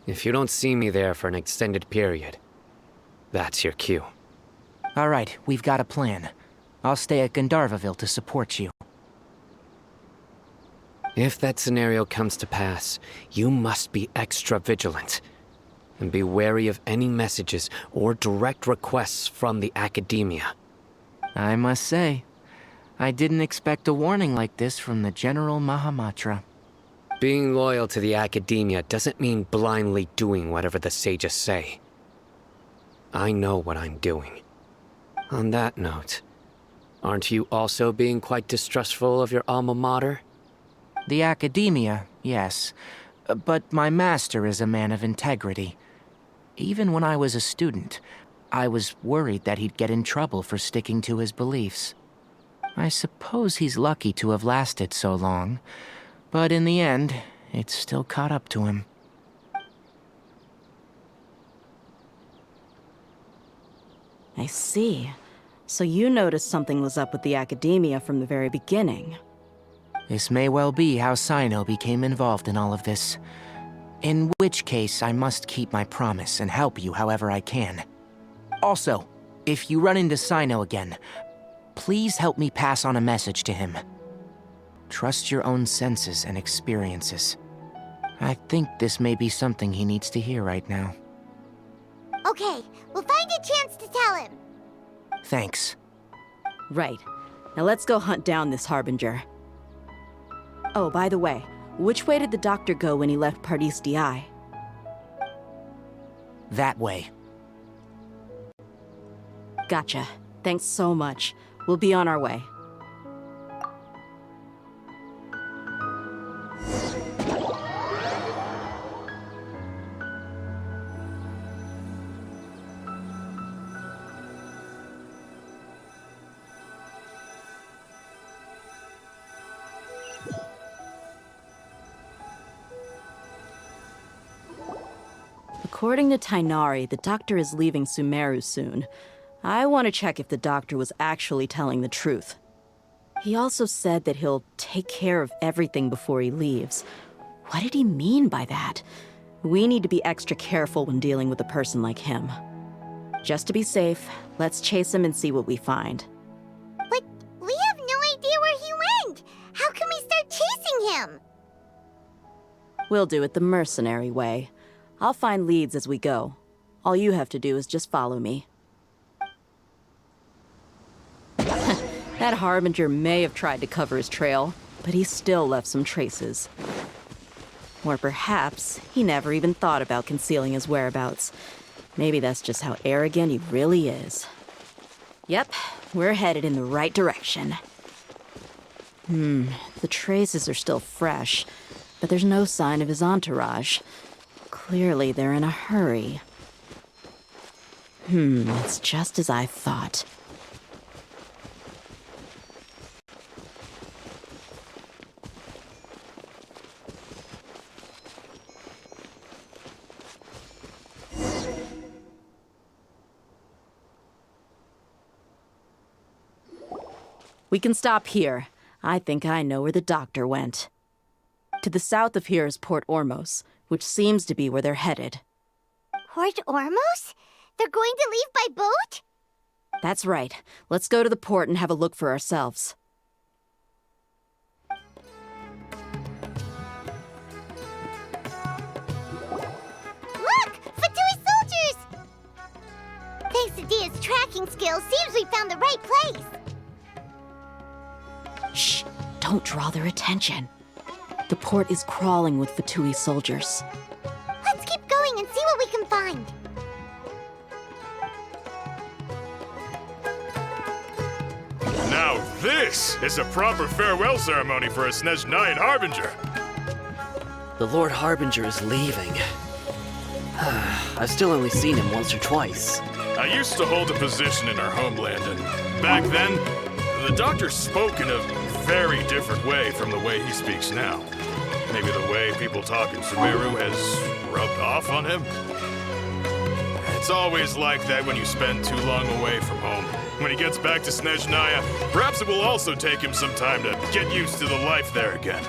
If you don't see me there for an extended period, that's your cue. All right, we've got a plan. I'll stay at Gandharvaville to support you. If that scenario comes to pass, you must be extra vigilant. And be wary of any messages or direct requests from the Academia. I must say, I didn't expect a warning like this from the General Mahamatra. Being loyal to the Academia doesn't mean blindly doing whatever the sages say. I know what I'm doing. On that note, aren't you also being quite distrustful of your alma mater? The Academia, yes. But my master is a man of integrity. Even when I was a student, I was worried that he'd get in trouble for sticking to his beliefs. I suppose he's lucky to have lasted so long, but in the end, it's still caught up to him. I see. So you noticed something was up with the Academia from the very beginning. This may well be how Sino became involved in all of this. In which case, I must keep my promise and help you however I can. Also, if you run into Sino again, please help me pass on a message to him. Trust your own senses and experiences. I think this may be something he needs to hear right now. Okay, we'll find a chance to tell him. Thanks. Right. Now let's go hunt down this Harbinger. Oh, by the way, which way did the doctor go when he left Paradis DI? That way. Gotcha. Thanks so much. We'll be on our way. According to Tighnari, the doctor is leaving Sumeru soon. I want to check if the doctor was actually telling the truth. He also said that he'll take care of everything before he leaves. What did he mean by that? We need to be extra careful when dealing with a person like him. Just to be safe, let's chase him and see what we find. But we have no idea where he went! How can we start chasing him? We'll do it the mercenary way. I'll find leads as we go. All you have to do is just follow me. That Harbinger may have tried to cover his trail, but he still left some traces. Or perhaps he never even thought about concealing his whereabouts. Maybe that's just how arrogant he really is. Yep, we're headed in the right direction. The traces are still fresh, but there's no sign of his entourage. Clearly they're in a hurry. It's just as I thought. We can stop here. I think I know where the doctor went. To the south of here is Port Ormos, which seems to be where they're headed. Port Ormos? They're going to leave by boat? That's right. Let's go to the port and have a look for ourselves. Look! Fatui soldiers! Thanks to Dia's tracking skills, seems we found the right place. Shh! Don't draw their attention. The port is crawling with Fatui soldiers. Let's keep going and see what we can find. Now this is a proper farewell ceremony for a Snezhnayan Harbinger. The Lord Harbinger is leaving. I've still only seen him once or twice. I used to hold a position in our homeland, and back then, the doctor spoke in a very different way from the way he speaks now. Maybe the way people talk in Sumeru has rubbed off on him? It's always like that when you spend too long away from home. When he gets back to Snezhnaya, perhaps it will also take him some time to get used to the life there again.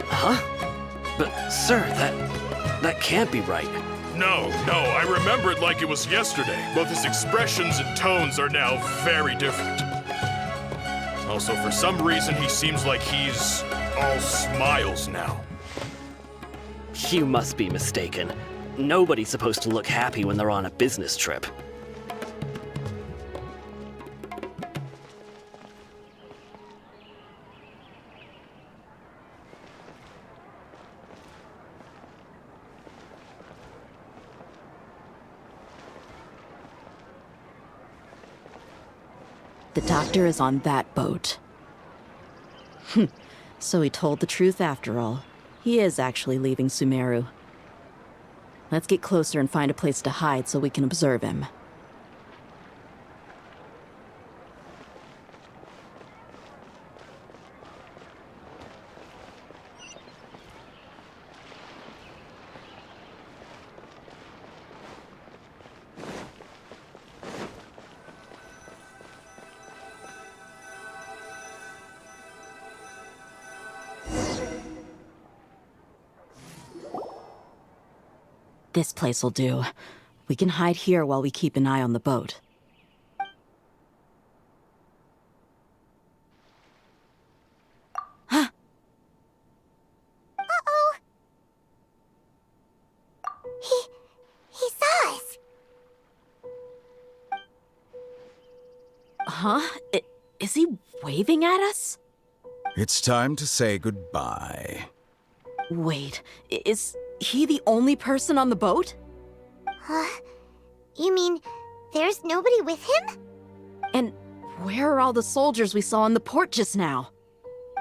Huh? But, sir, that can't be right. No, I remember it like it was yesterday. Both his expressions and tones are now very different. Also, for some reason, he seems like he's all smiles now. You must be mistaken. Nobody's supposed to look happy when they're on a business trip. The doctor is on that boat. So he told the truth after all. He is actually leaving Sumeru. Let's get closer and find a place to hide so we can observe him. This place'll do. We can hide here while we keep an eye on the boat. Huh? Uh-oh! He saw us! Huh? Is he waving at us? It's time to say goodbye. Wait, is he the only person on the boat? You mean there's nobody with him? And where are all the soldiers we saw in the port just now?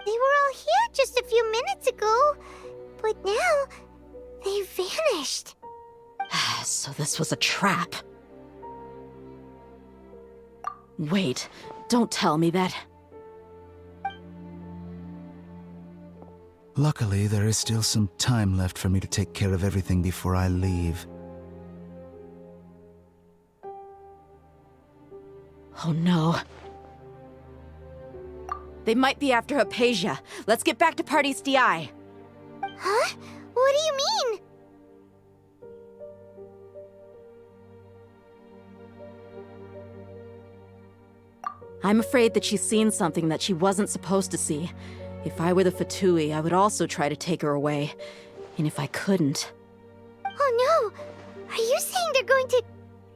They were all here just a few minutes ago, but now they vanished. So this was a trap. Wait, don't tell me that. Luckily, there is still some time left for me to take care of everything before I leave. Oh no. They might be after Hypatia. Let's get back to Party's DI. Huh? What do you mean? I'm afraid that she's seen something that she wasn't supposed to see. If I were the Fatui, I would also try to take her away. And if I couldn't... Oh no! Are you saying they're going to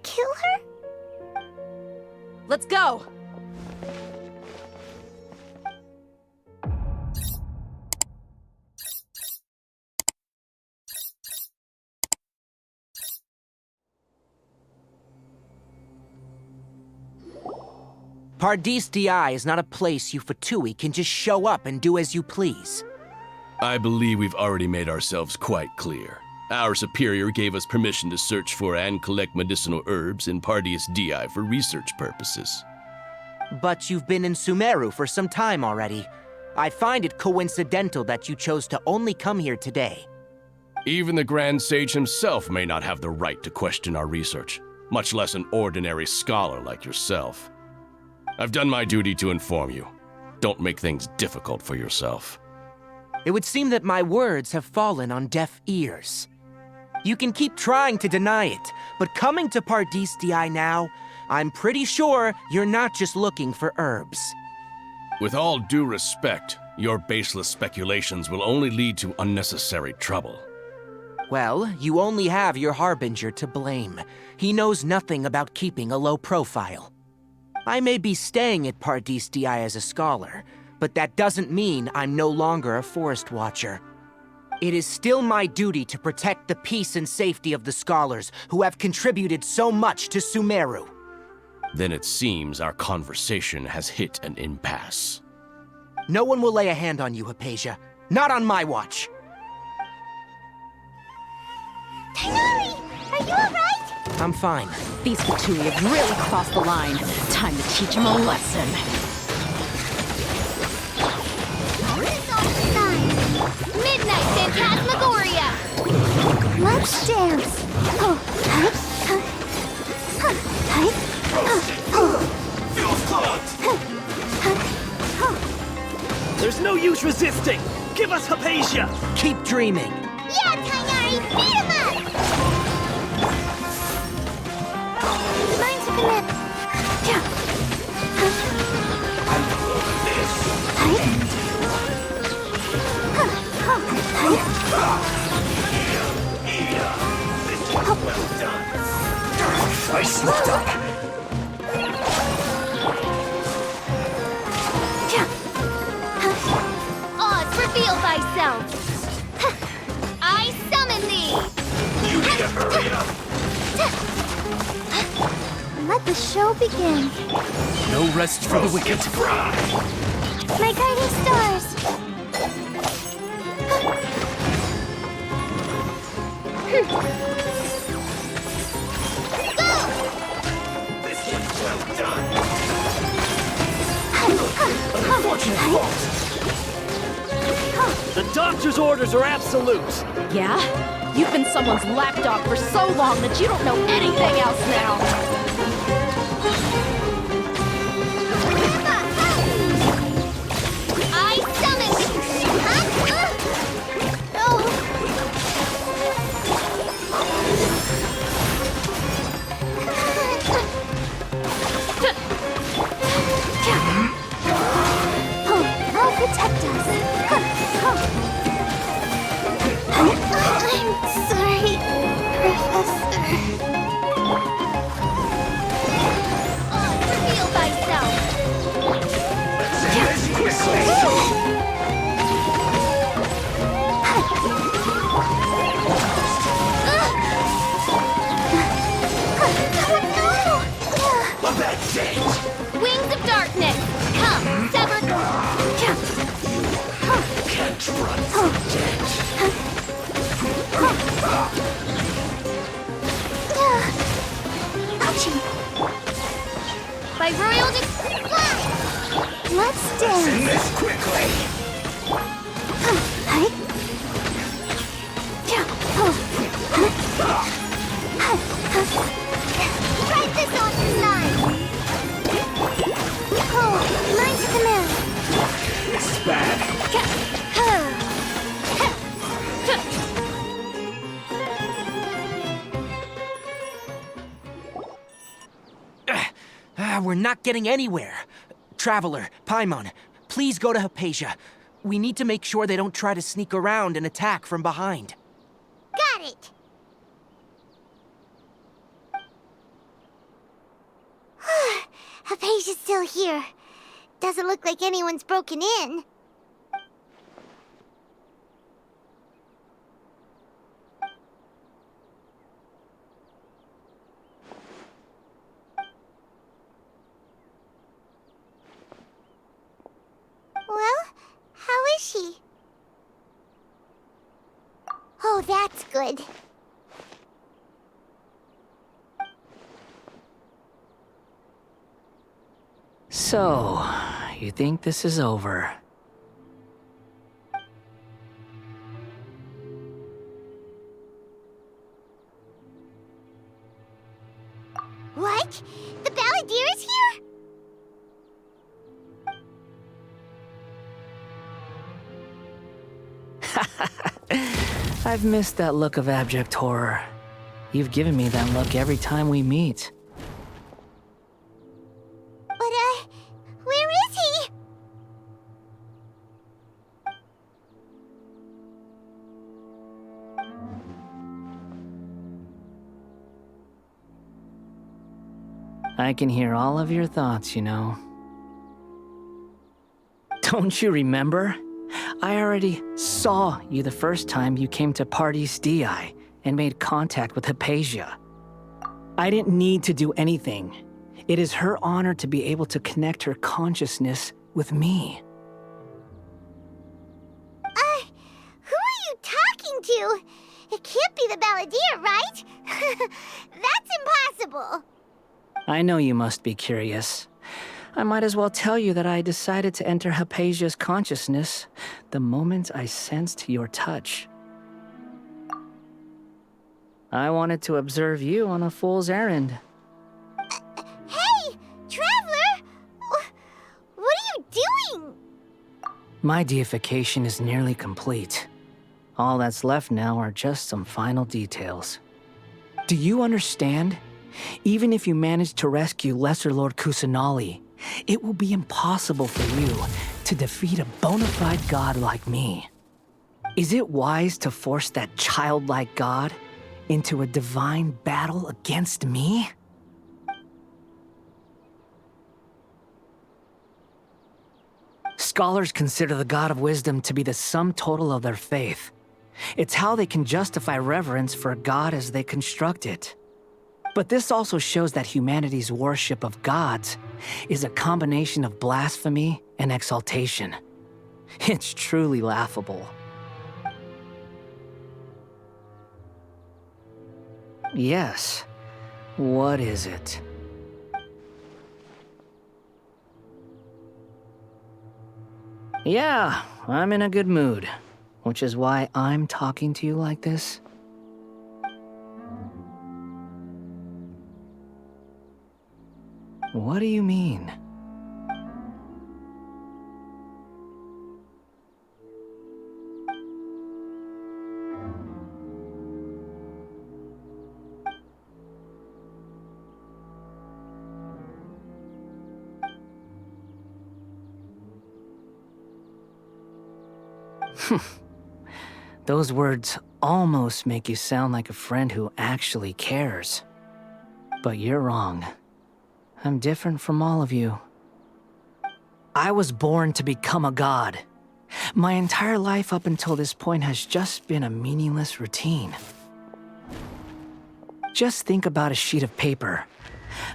kill her? Let's go! Paradis DI is not a place you Fatui can just show up and do as you please. I believe we've already made ourselves quite clear. Our superior gave us permission to search for and collect medicinal herbs in Paradis DI for research purposes. But you've been in Sumeru for some time already. I find it coincidental that you chose to only come here today. Even the Grand Sage himself may not have the right to question our research, much less an ordinary scholar like yourself. I've done my duty to inform you. Don't make things difficult for yourself. It would seem that my words have fallen on deaf ears. You can keep trying to deny it, but coming to Paradis DI now, I'm pretty sure you're not just looking for herbs. With all due respect, your baseless speculations will only lead to unnecessary trouble. Well, you only have your Harbinger to blame. He knows nothing about keeping a low profile. I may be staying at Paradis DI as a scholar, but that doesn't mean I'm no longer a forest watcher. It is still my duty to protect the peace and safety of the scholars who have contributed so much to Sumeru. Then it seems our conversation has hit an impasse. No one will lay a hand on you, Hypatia. Not on my watch. Tighnari! Are you alright? I'm fine. These Fatui have really crossed the line. Time to teach them a lesson. Midnight Phantasmagoria! Let's dance! There's no use resisting! Give us Hypatia! Keep dreaming! Yeah, Tighnari! Beat him up! Mine to commit. I slipped up. Oz, reveal thyself! I summon thee! You need to hurry up! Let the show begin. No rest for the wicked. My guiding stars! This is well done. Unfortunate fault. The doctor's orders are absolute. Yeah? You've been someone's lapdog for so long that you don't know anything else now. I summon thee! Oh! I'll protect us. I'm sorry, Professor. We're not getting anywhere. Traveler, Paimon, please go to Hypatia. We need to make sure they don't try to sneak around and attack from behind. Got it! Hypatia's still here. Doesn't look like anyone's broken in. Well, how is she? Oh, that's good. So, you think this is over? What? The Balladeer is here? I've missed that look of abject horror. You've given me that look every time we meet. But, where is he? I can hear all of your thoughts, you know. Don't you remember? I already saw you the first time you came to Parties DI and made contact with Hypatia. I didn't need to do anything. It is her honor to be able to connect her consciousness with me. Who are you talking to? It can't be the Balladeer, right? That's impossible. I know you must be curious. I might as well tell you that I decided to enter Hypatia's consciousness the moment I sensed your touch. I wanted to observe you on a fool's errand. Hey, Traveler! What are you doing? My deification is nearly complete. All that's left now are just some final details. Do you understand? Even if you manage to rescue Lesser Lord Kusanali, it will be impossible for you to defeat a bona fide god like me. Is it wise to force that childlike god into a divine battle against me? Scholars consider the god of wisdom to be the sum total of their faith. It's how they can justify reverence for a god as they construct it. But this also shows that humanity's worship of gods is a combination of blasphemy and exaltation. It's truly laughable. Yes. What is it? Yeah, I'm in a good mood, which is why I'm talking to you like this. What do you mean? Those words almost make you sound like a friend who actually cares. But you're wrong. I'm different from all of you. I was born to become a god. My entire life up until this point has just been a meaningless routine. Just think about a sheet of paper.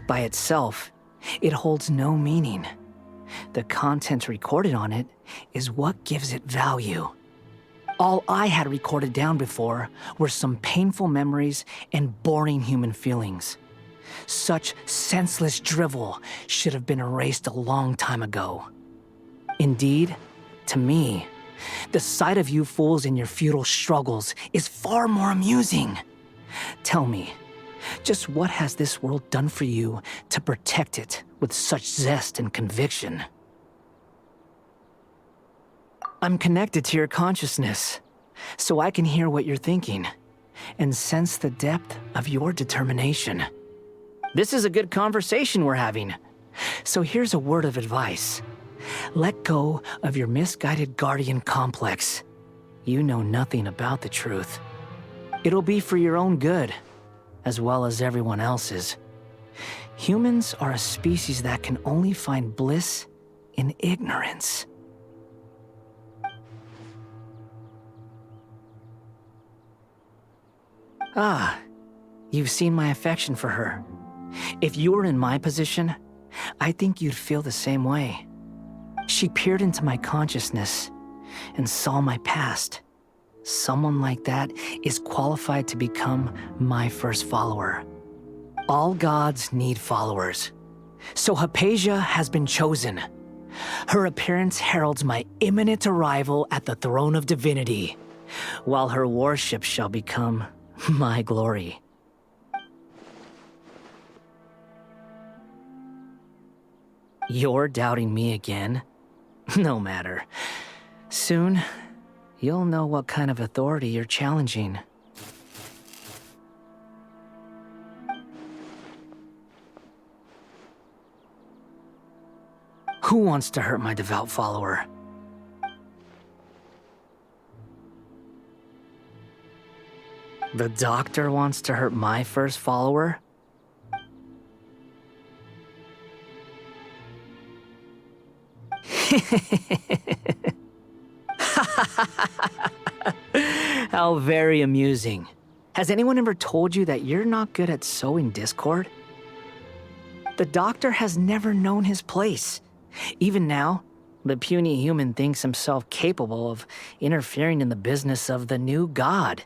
By itself, it holds no meaning. The content recorded on it is what gives it value. All I had recorded down before were some painful memories and boring human feelings. Such senseless drivel should have been erased a long time ago. Indeed, to me, the sight of you fools in your futile struggles is far more amusing. Tell me, just what has this world done for you to protect it with such zest and conviction? I'm connected to your consciousness, so I can hear what you're thinking and sense the depth of your determination. This is a good conversation we're having. So here's a word of advice. Let go of your misguided guardian complex. You know nothing about the truth. It'll be for your own good, as well as everyone else's. Humans are a species that can only find bliss in ignorance. Ah, you've seen my affection for her. If you were in my position, I think you'd feel the same way. She peered into my consciousness and saw my past. Someone like that is qualified to become my first follower. All gods need followers. So Hypatia has been chosen. Her appearance heralds my imminent arrival at the throne of divinity, while her worship shall become my glory. You're doubting me again? No matter. Soon, you'll know what kind of authority you're challenging. Who wants to hurt my devout follower? The doctor wants to hurt my first follower? How very amusing. Has anyone ever told you that you're not good at sowing discord? The doctor has never known his place. Even now, the puny human thinks himself capable of interfering in the business of the new god.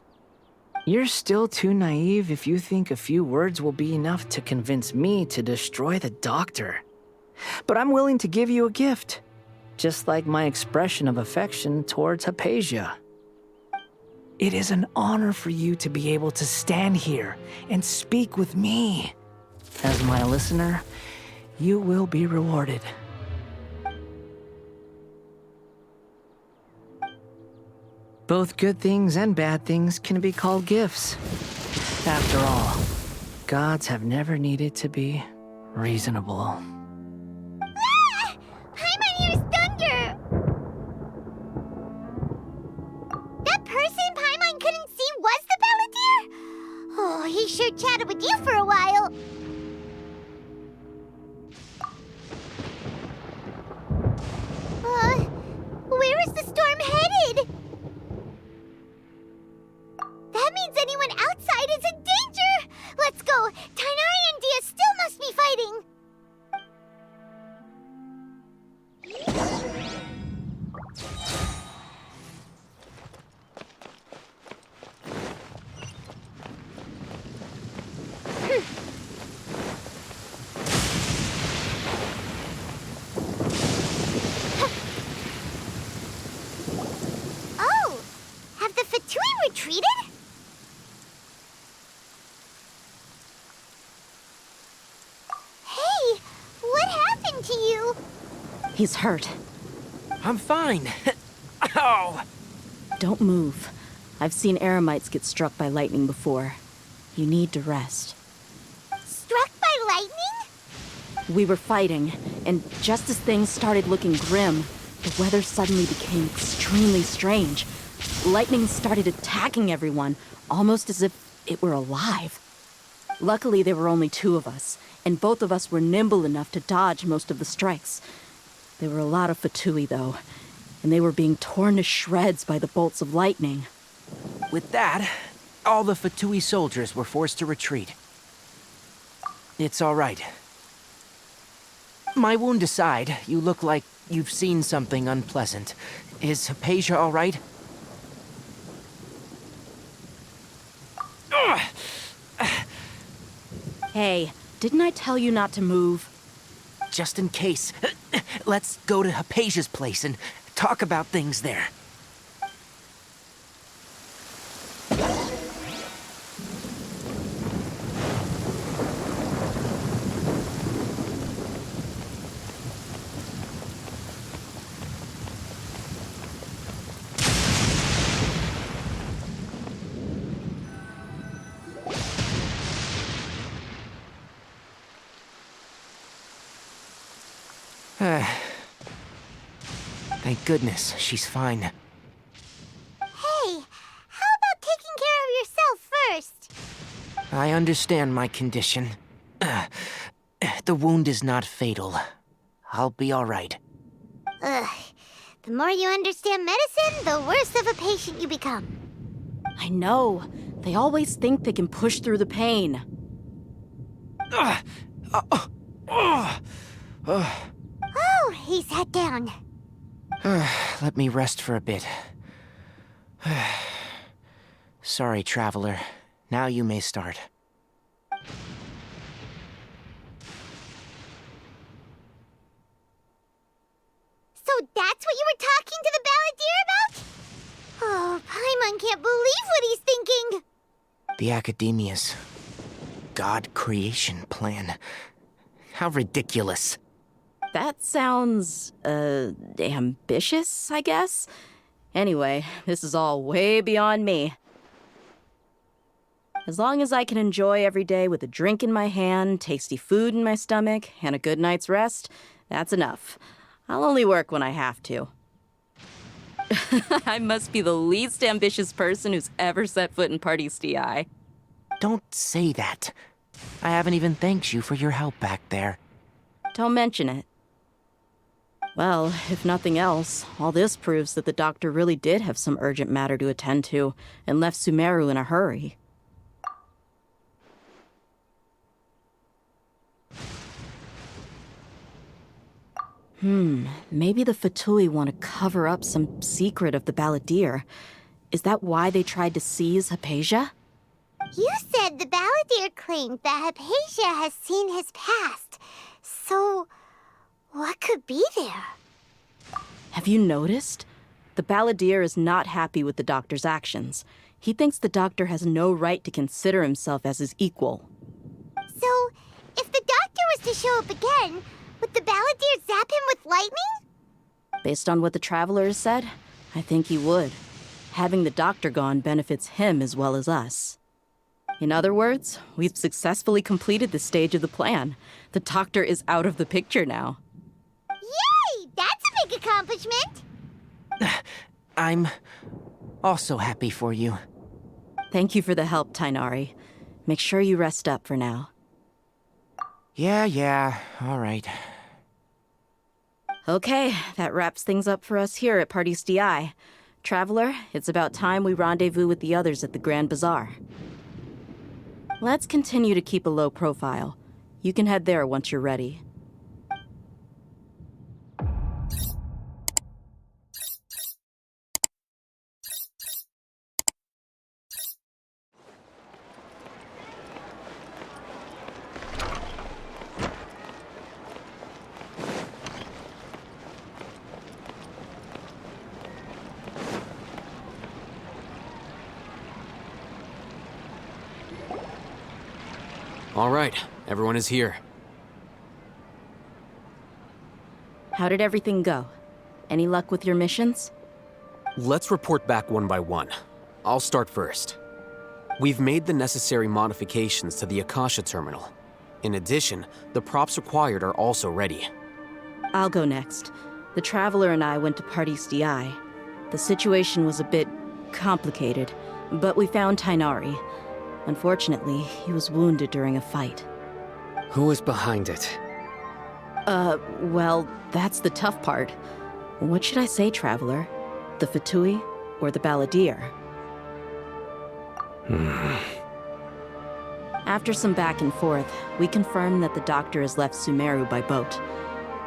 You're still too naive if you think a few words will be enough to convince me to destroy the doctor. But I'm willing to give you a gift, just like my expression of affection towards Hypatia. It is an honor for you to be able to stand here and speak with me. As my listener, you will be rewarded. Both good things and bad things can be called gifts. After all, gods have never needed to be reasonable. Ah! Paimon hears thunder! That person Paimon couldn't see was the Palantir? Oh, he sure chatted with you for a while. Where is the storm headed? That means anyone outside is in danger! Let's go! Tighnari and Dia still must be fighting! Oh! Have the Fatui retreated? Hey! What happened to you? He's hurt. I'm fine. Ow! Don't move. I've seen eremites get struck by lightning before. You need to rest. Struck by lightning? We were fighting, and just as things started looking grim, the weather suddenly became extremely strange. Lightning started attacking everyone, almost as if it were alive. Luckily, there were only two of us, and both of us were nimble enough to dodge most of the strikes. There were a lot of Fatui, though, and they were being torn to shreds by the bolts of lightning. With that, all the Fatui soldiers were forced to retreat. It's all right. My wound aside, you look like you've seen something unpleasant. Is Hypatia all right? Hey, didn't I tell you not to move? Just in case. Let's go to Hypatia's place and talk about things there. Thank goodness, she's fine. Hey, how about taking care of yourself first? I understand my condition. The wound is not fatal. I'll be all right. Ugh. The more you understand medicine, the worse of a patient you become. I know. They always think they can push through the pain. Oh, he sat down. Let me rest for a bit. Sorry, traveler. Now you may start. So that's what you were talking to the balladeer about? Oh, Paimon can't believe what he's thinking. The Academia's God creation plan. How ridiculous. That sounds, ambitious, I guess? Anyway, this is all way beyond me. As long as I can enjoy every day with a drink in my hand, tasty food in my stomach, and a good night's rest, that's enough. I'll only work when I have to. I must be the least ambitious person who's ever set foot in Parties DI. Don't say that. I haven't even thanked you for your help back there. Don't mention it. Well, if nothing else, all this proves that the doctor really did have some urgent matter to attend to and left Sumeru in a hurry. Maybe the Fatui want to cover up some secret of the balladeer. Is that why they tried to seize Hypatia? You said the balladeer claimed that Hypatia has seen his past. So, what could be there? Have you noticed? The balladeer is not happy with the doctor's actions. He thinks the doctor has no right to consider himself as his equal. So, if the doctor was to show up again, would the balladeer zap him with lightning? Based on what the traveler has said, I think he would. Having the doctor gone benefits him as well as us. In other words, we've successfully completed this stage of the plan. The doctor is out of the picture now. Yay! That's a big accomplishment! I'm also happy for you. Thank you for the help, Tainari. Make sure you rest up for now. Yeah, all right. Okay, that wraps things up for us here at Parties DI. Traveler, it's about time we rendezvous with the others at the Grand Bazaar. Let's continue to keep a low profile. You can head there once you're ready. All right, everyone is here. How did everything go? Any luck with your missions? Let's report back one by one. I'll start first. We've made the necessary modifications to the Akasha terminal. In addition, the props required are also ready. I'll go next. The Traveler and I went to Parties DI. The situation was a bit complicated, but we found Tainari. Unfortunately, he was wounded during a fight. Who was behind it? Well, that's the tough part. What should I say, Traveler? The Fatui or the balladeer? After some back and forth, we confirmed that the doctor has left Sumeru by boat.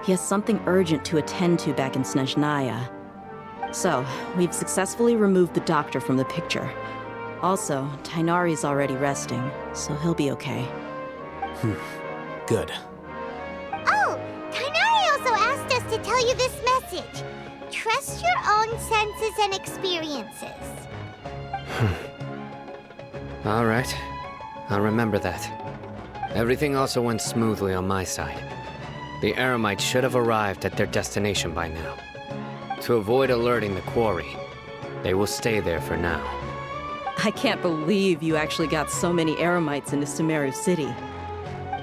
He has something urgent to attend to back in Snezhnaya. So, we've successfully removed the doctor from the picture. Also, Tainari's already resting, so he'll be okay. Good. Oh, Tainari also asked us to tell you this message. Trust your own senses and experiences. All right. I'll remember that. Everything also went smoothly on my side. The Eremites should have arrived at their destination by now. To avoid alerting the quarry, they will stay there for now. I can't believe you actually got so many Eremites into Sumeru City.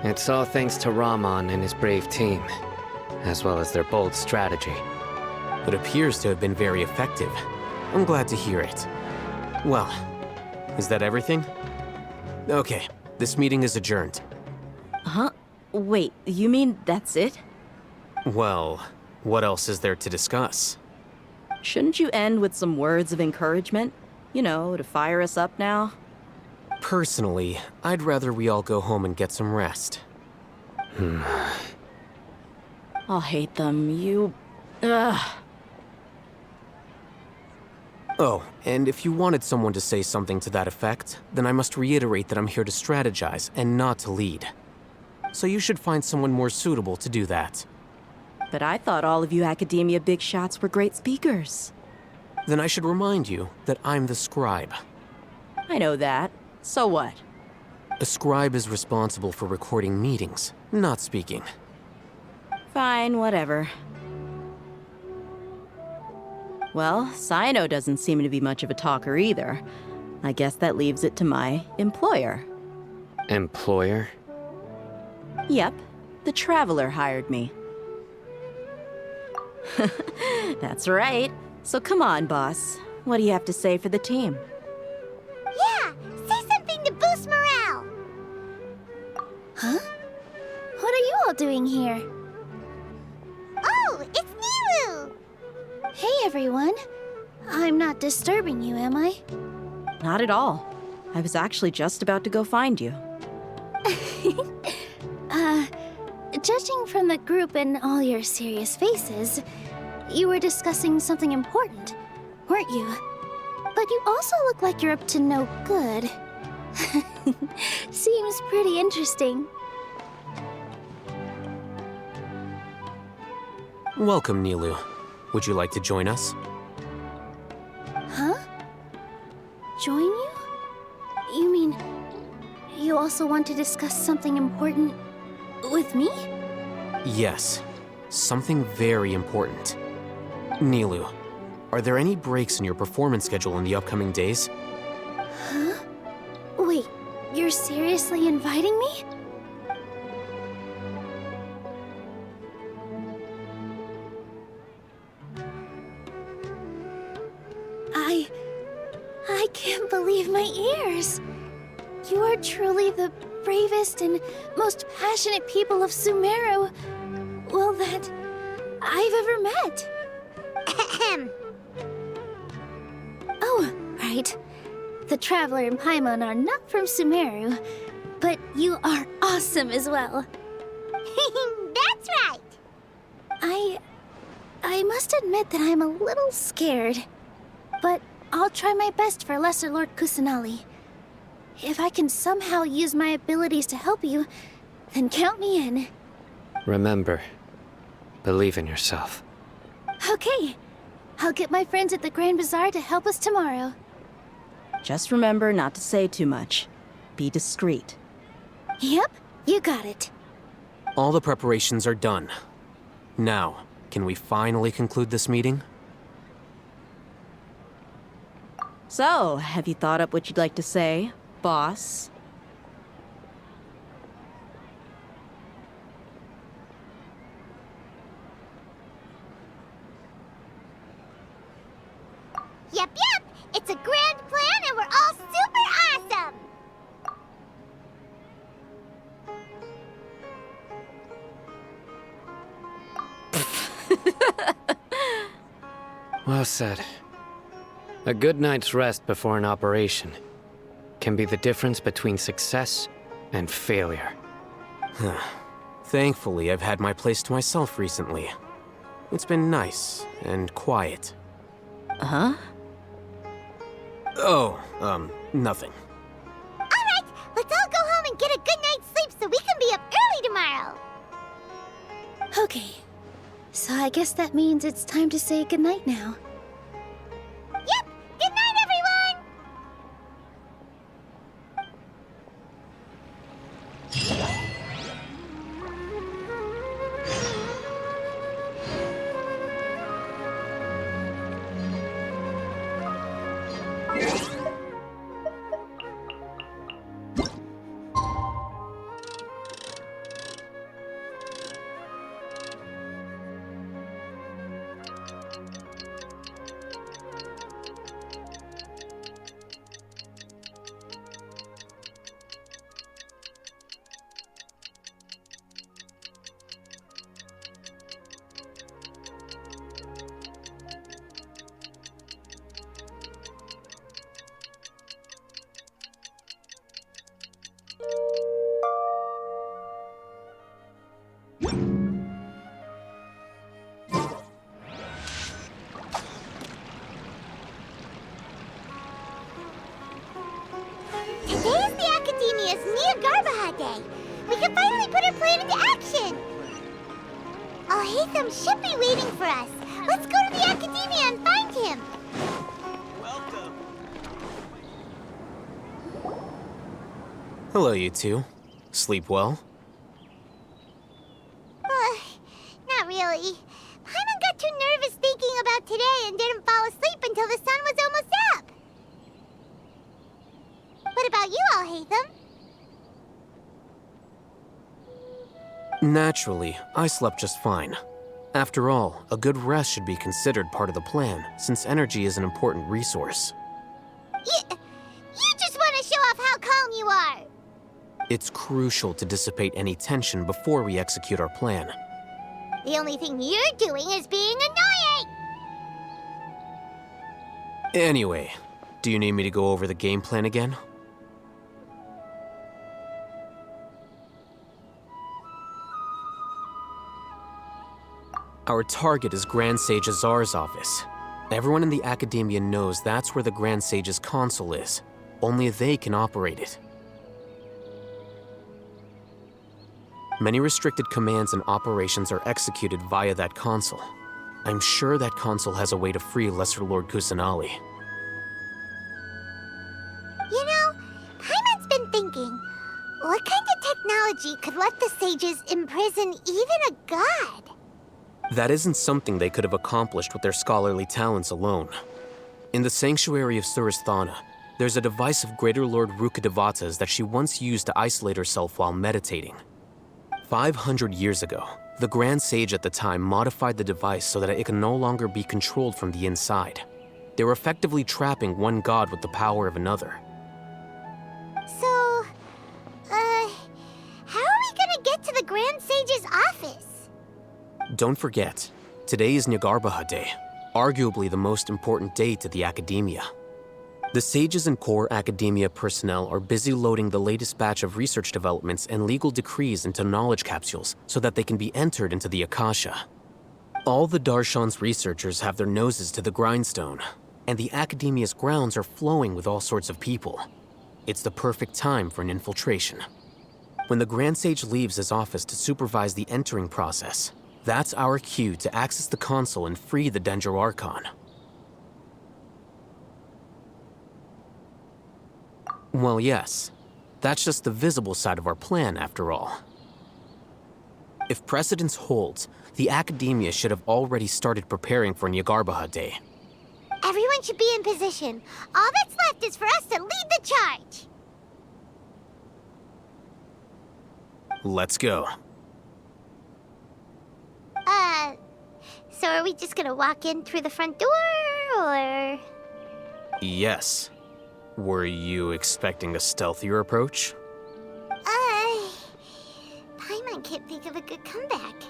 It's all thanks to Rahman and his brave team. as well as their bold strategy. It appears to have been very effective. I'm glad to hear it. Well, is that everything? Okay, this meeting is adjourned. Huh? Wait, you mean that's it? Well, what else is there to discuss? Shouldn't you end with some words of encouragement? You know, to fire us up now? Personally, I'd rather we all go home and get some rest. I'll hate them. Ugh. Oh, and if you wanted someone to say something to that effect, then I must reiterate that I'm here to strategize and not to lead. So you should find someone more suitable to do that. But I thought all of you academia big shots were great speakers. Then I should remind you that I'm the scribe. I know that. So what? A scribe is responsible for recording meetings, not speaking. Fine, whatever. Well, Sino doesn't seem to be much of a talker either. I guess that leaves it to my employer. Employer? Yep, the Traveler hired me. That's right. So come on, boss. What do you have to say for the team? Yeah, say something to boost morale. Huh? What are you all doing here? Oh, it's Nilu! Hey, everyone. I'm not disturbing you, am I? Not at all. I was actually just about to go find you. Judging from the group and all your serious faces, you were discussing something important, weren't you? But you also look like you're up to no good. Seems pretty interesting. Welcome, Nilu. Would you like to join us? Huh? Join you? You mean, you also want to discuss something important with me? Yes, something very important. Nilu, are there any breaks in your performance schedule in the upcoming days? Huh? Wait, you're seriously inviting me? I can't believe my ears. You are truly the bravest and most passionate people of Sumeru, well, that I've ever met. Ahem. Oh, right. The Traveler and Paimon are not from Sumeru, but you are awesome as well. That's right. I must admit that I'm a little scared, but I'll try my best for Lesser Lord Kusanali. If I can somehow use my abilities to help you, then count me in. Remember, believe in yourself. Okay. I'll get my friends at the Grand Bazaar to help us tomorrow. Just remember not to say too much. Be discreet. Yep, you got it. All the preparations are done. Now, can we finally conclude this meeting? So, have you thought up what you'd like to say, boss? Yep, it's a grand plan and we're all super awesome! Well said. A good night's rest before an operation can be the difference between success and failure. Thankfully, I've had my place to myself recently. It's been nice and quiet. Huh? Oh, nothing. Alright, let's all go home and get a good night's sleep so we can be up early tomorrow. Okay, so I guess that means it's time to say goodnight now. Yep, good night, everyone! is Jñagarbha Day. We can finally put our plan into action. Alhaitham should be waiting for us. Let's go to the Academia and find him. Hello, you two. Sleep well? Not really. Paimon got too nervous thinking about today and didn't fall asleep until the sun was almost up. What about you, Alhaitham? Naturally, I slept just fine. After all, a good rest should be considered part of the plan, since energy is an important resource. You just want to show off how calm you are. It's crucial to dissipate any tension before we execute our plan. The only thing you're doing is being annoying. Anyway, do you need me to go over the game plan again? Our target is Grand Sage Azar's office. Everyone in the Academia knows that's where the Grand Sage's console is. Only they can operate it. Many restricted commands and operations are executed via that console. I'm sure that console has a way to free Lesser Lord Kusanali. You know, Paimon's been thinking, what kind of technology could let the sages imprison even a god? That isn't something they could have accomplished with their scholarly talents alone. In the sanctuary of Surasthana, there's a device of Greater Lord Rukkhadevata's that she once used to isolate herself while meditating. 500 years ago, the Grand Sage at the time modified the device so that it can no longer be controlled from the inside. They were effectively trapping one god with the power of another. So, how are we gonna get to the Grand Sage's office? Don't forget, today is Jñagarbha Day, arguably the most important day to the Academia. The sages and core Academia personnel are busy loading the latest batch of research developments and legal decrees into knowledge capsules so that they can be entered into the Akasha. All the Darshan's researchers have their noses to the grindstone, and the Academia's grounds are flowing with all sorts of people. It's the perfect time for an infiltration. When the Grand Sage leaves his office to supervise the entering process, that's our cue to access the console and free the Dendro Archon. Well, yes. That's just the visible side of our plan, after all. If precedence holds, the Academia should have already started preparing for Jñagarbha Day. Everyone should be in position. All that's left is for us to lead the charge. Let's go. So are we just gonna walk in through the front door, or...? Yes. Were you expecting a stealthier approach? Paimon can't think of a good comeback.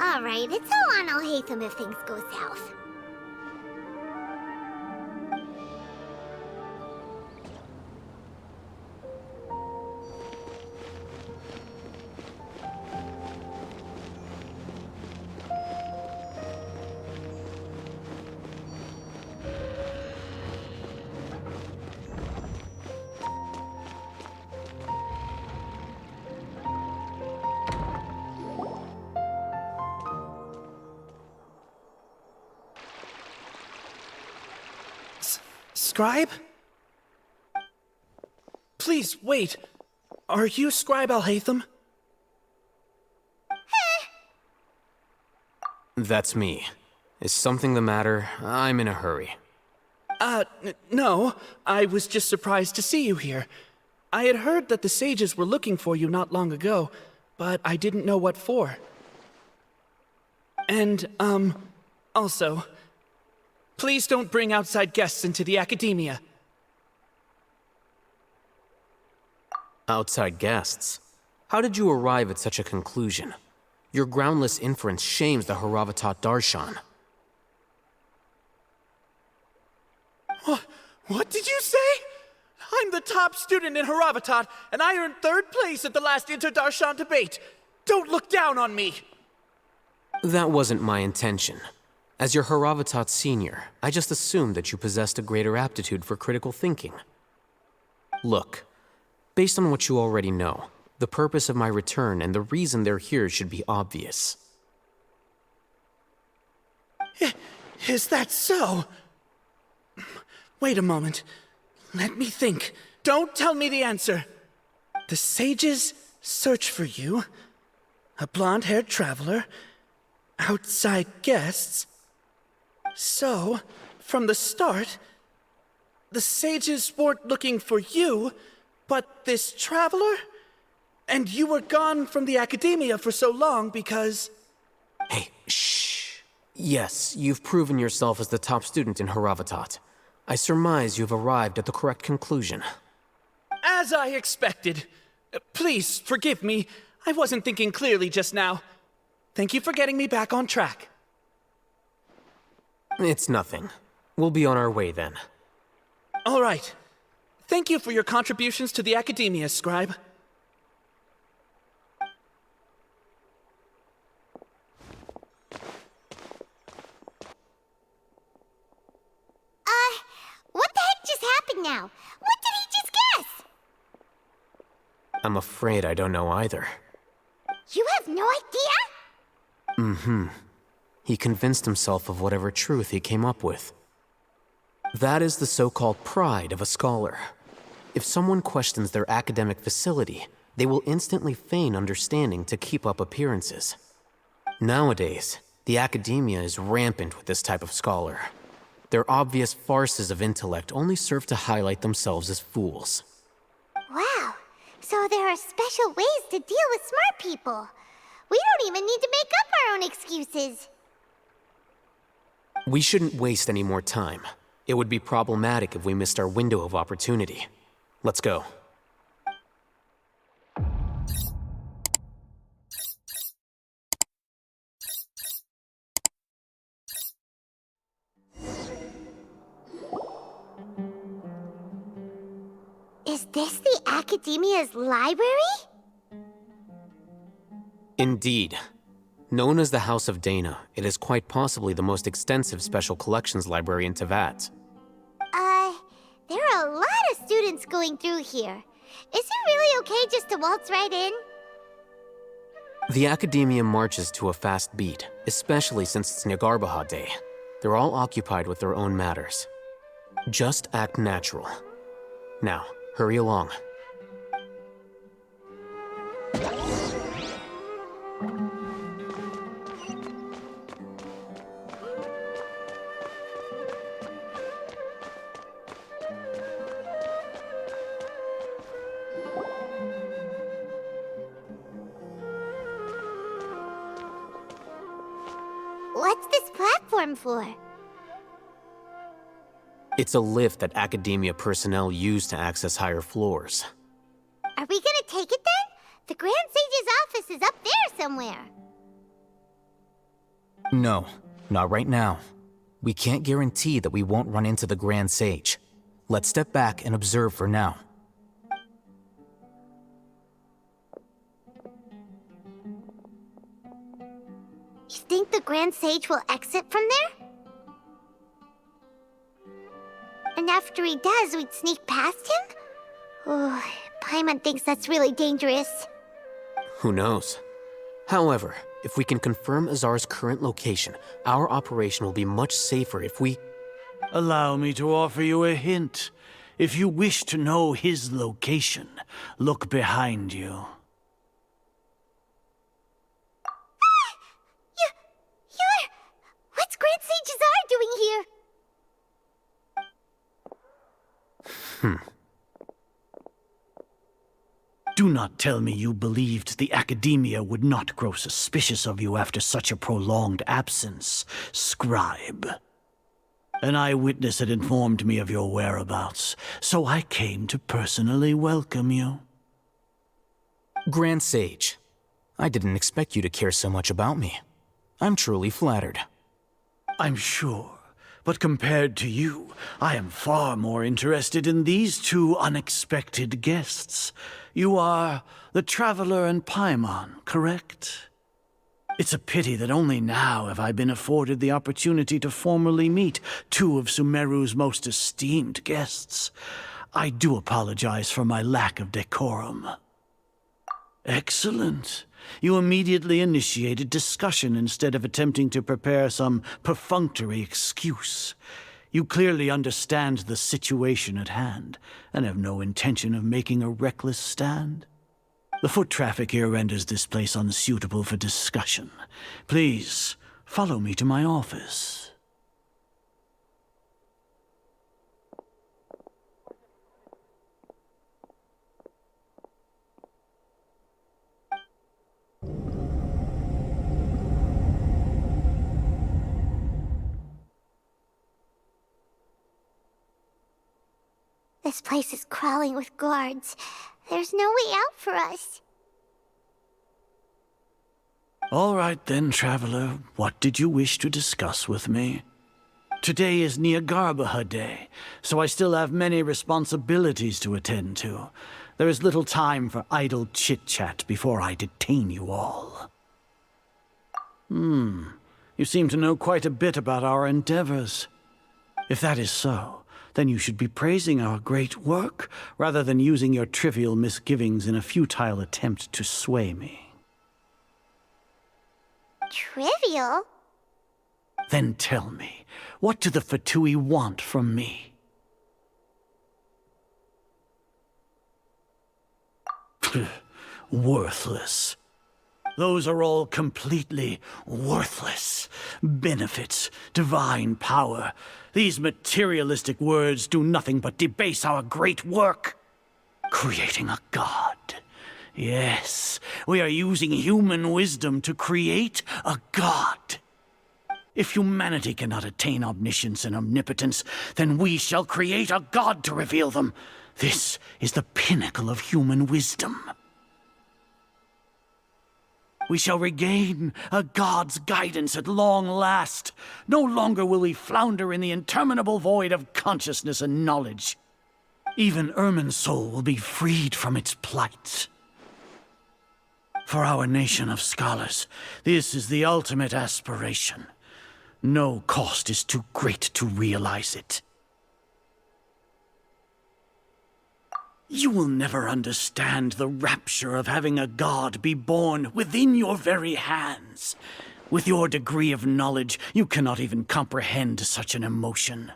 Alright, it's all on Alhaitham if things go south. Scribe? Please, wait. Are you Scribe Alhaitham? That's me. Is something the matter? I'm in a hurry. No. I was just surprised to see you here. I had heard that the sages were looking for you not long ago, but I didn't know what for. And, also, please don't bring outside guests into the Academia. Outside guests? How did you arrive at such a conclusion? Your groundless inference shames the Haravatat Darshan. What did you say? I'm the top student in Haravatat, and I earned 3rd place at the last Inter-Darshan debate. Don't look down on me! That wasn't my intention. As your Haravatat senior, I just assumed that you possessed a greater aptitude for critical thinking. Look, Based on what you already know, the purpose of my return and the reason they're here should be obvious. Is that so? Wait a moment. Let me think. Don't tell me the answer. The sages search for you. A blonde-haired traveler. Outside guests. So, from the start, the sages weren't looking for you, but this traveler? And you were gone from the academia for so long because... Hey, shh. Yes, you've proven yourself as the top student in Haravatat. I surmise you've arrived at the correct conclusion. As I expected. Please, forgive me. I wasn't thinking clearly just now. Thank you for getting me back on track. It's nothing. We'll be on our way then. All right. Thank you for your contributions to the academia, Scribe. What the heck just happened now? What did he just guess? I'm afraid I don't know either. You have no idea? Mm-hmm. He convinced himself of whatever truth he came up with. That is the so-called pride of a scholar. If someone questions their academic facility, they will instantly feign understanding to keep up appearances. Nowadays, the academia is rampant with this type of scholar. Their obvious farces of intellect only serve to highlight themselves as fools. Wow, so there are special ways to deal with smart people. We don't even need to make up our own excuses. We shouldn't waste any more time. It would be problematic if we missed our window of opportunity. Let's go. Is this the Academia's library? Indeed. Known as the House of Dana, it is quite possibly the most extensive special collections library in Teyvat. There are a lot of students going through here. Is it really okay just to waltz right in? The Academia marches to a fast beat, especially since it's Jñagarbha Day. They're all occupied with their own matters. Just act natural. Now, hurry along. What's this platform for? It's a lift that Academia personnel use to access higher floors. Are we gonna take it then? The Grand Sage's office is up there somewhere. No, not right now. We can't guarantee that we won't run into the Grand Sage. Let's step back and observe for now. You think the Grand Sage will exit from there? And after he does, we'd sneak past him? Oh, Paimon thinks that's really dangerous. Who knows? However, if we can confirm Azar's current location, our operation will be much safer if we... Allow me to offer you a hint. If you wish to know his location, look behind you. What's Grand Sage Azar doing here? Do not tell me you believed the Academia would not grow suspicious of you after such a prolonged absence, Scribe. An eyewitness had informed me of your whereabouts, so I came to personally welcome you. Grand Sage, I didn't expect you to care so much about me. I'm truly flattered. I'm sure, but compared to you, I am far more interested in these two unexpected guests. You are the Traveler and Paimon, correct? It's a pity that only now have I been afforded the opportunity to formally meet two of Sumeru's most esteemed guests. I do apologize for my lack of decorum. Excellent. You immediately initiated discussion instead of attempting to prepare some perfunctory excuse. You clearly understand the situation at hand, and have no intention of making a reckless stand. The foot traffic here renders this place unsuitable for discussion. Please, follow me to my office. This place is crawling with guards. There's no way out for us. All right then, traveler. What did you wish to discuss with me? Today is Jñagarbha Day, so I still have many responsibilities to attend to. There is little time for idle chit-chat before I detain you all. You seem to know quite a bit about our endeavors. If that is so, then you should be praising our great work, rather than using your trivial misgivings in a futile attempt to sway me. Trivial? Then tell me, what do the Fatui want from me? Worthless. Those are all completely worthless. Benefits, divine power. These materialistic words do nothing but debase our great work. Creating a god. Yes, we are using human wisdom to create a god. If humanity cannot attain omniscience and omnipotence, then we shall create a god to reveal them. This is the pinnacle of human wisdom. We shall regain a god's guidance at long last. No longer will we flounder in the interminable void of consciousness and knowledge. Even Ermin's soul will be freed from its plight. For our nation of scholars, this is the ultimate aspiration. No cost is too great to realize it. You will never understand the rapture of having a god be born within your very hands. With your degree of knowledge, you cannot even comprehend such an emotion.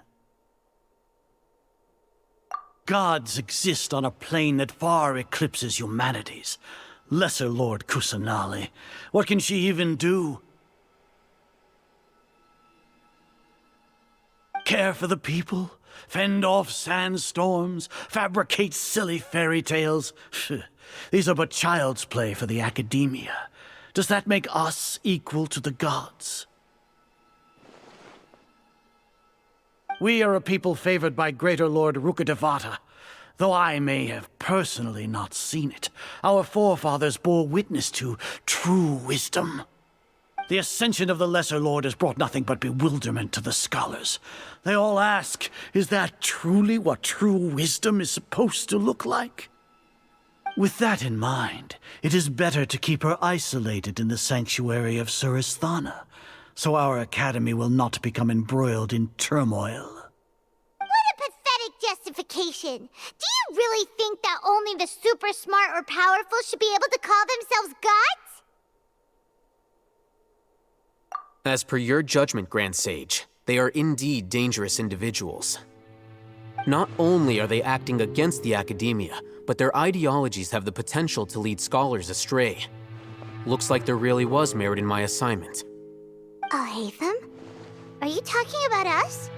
Gods exist on a plane that far eclipses humanity's. Lesser Lord Kusanali, what can she even do? Care for the people? Fend off sandstorms? Fabricate silly fairy tales? These are but child's play for the academia. Does that make us equal to the gods? We are a people favored by Greater Lord Rukadevata. Though I may have personally not seen it, our forefathers bore witness to true wisdom. The ascension of the Lesser Lord has brought nothing but bewilderment to the scholars. They all ask, is that truly what true wisdom is supposed to look like? With that in mind, it is better to keep her isolated in the sanctuary of Suristhana, so our academy will not become embroiled in turmoil. Justification. Do you really think that only the super smart or powerful should be able to call themselves gods? As per your judgment, Grand Sage, they are indeed dangerous individuals. Not only are they acting against the academia, but their ideologies have the potential to lead scholars astray. Looks like there really was merit in my assignment. Hatham? Are you talking about us?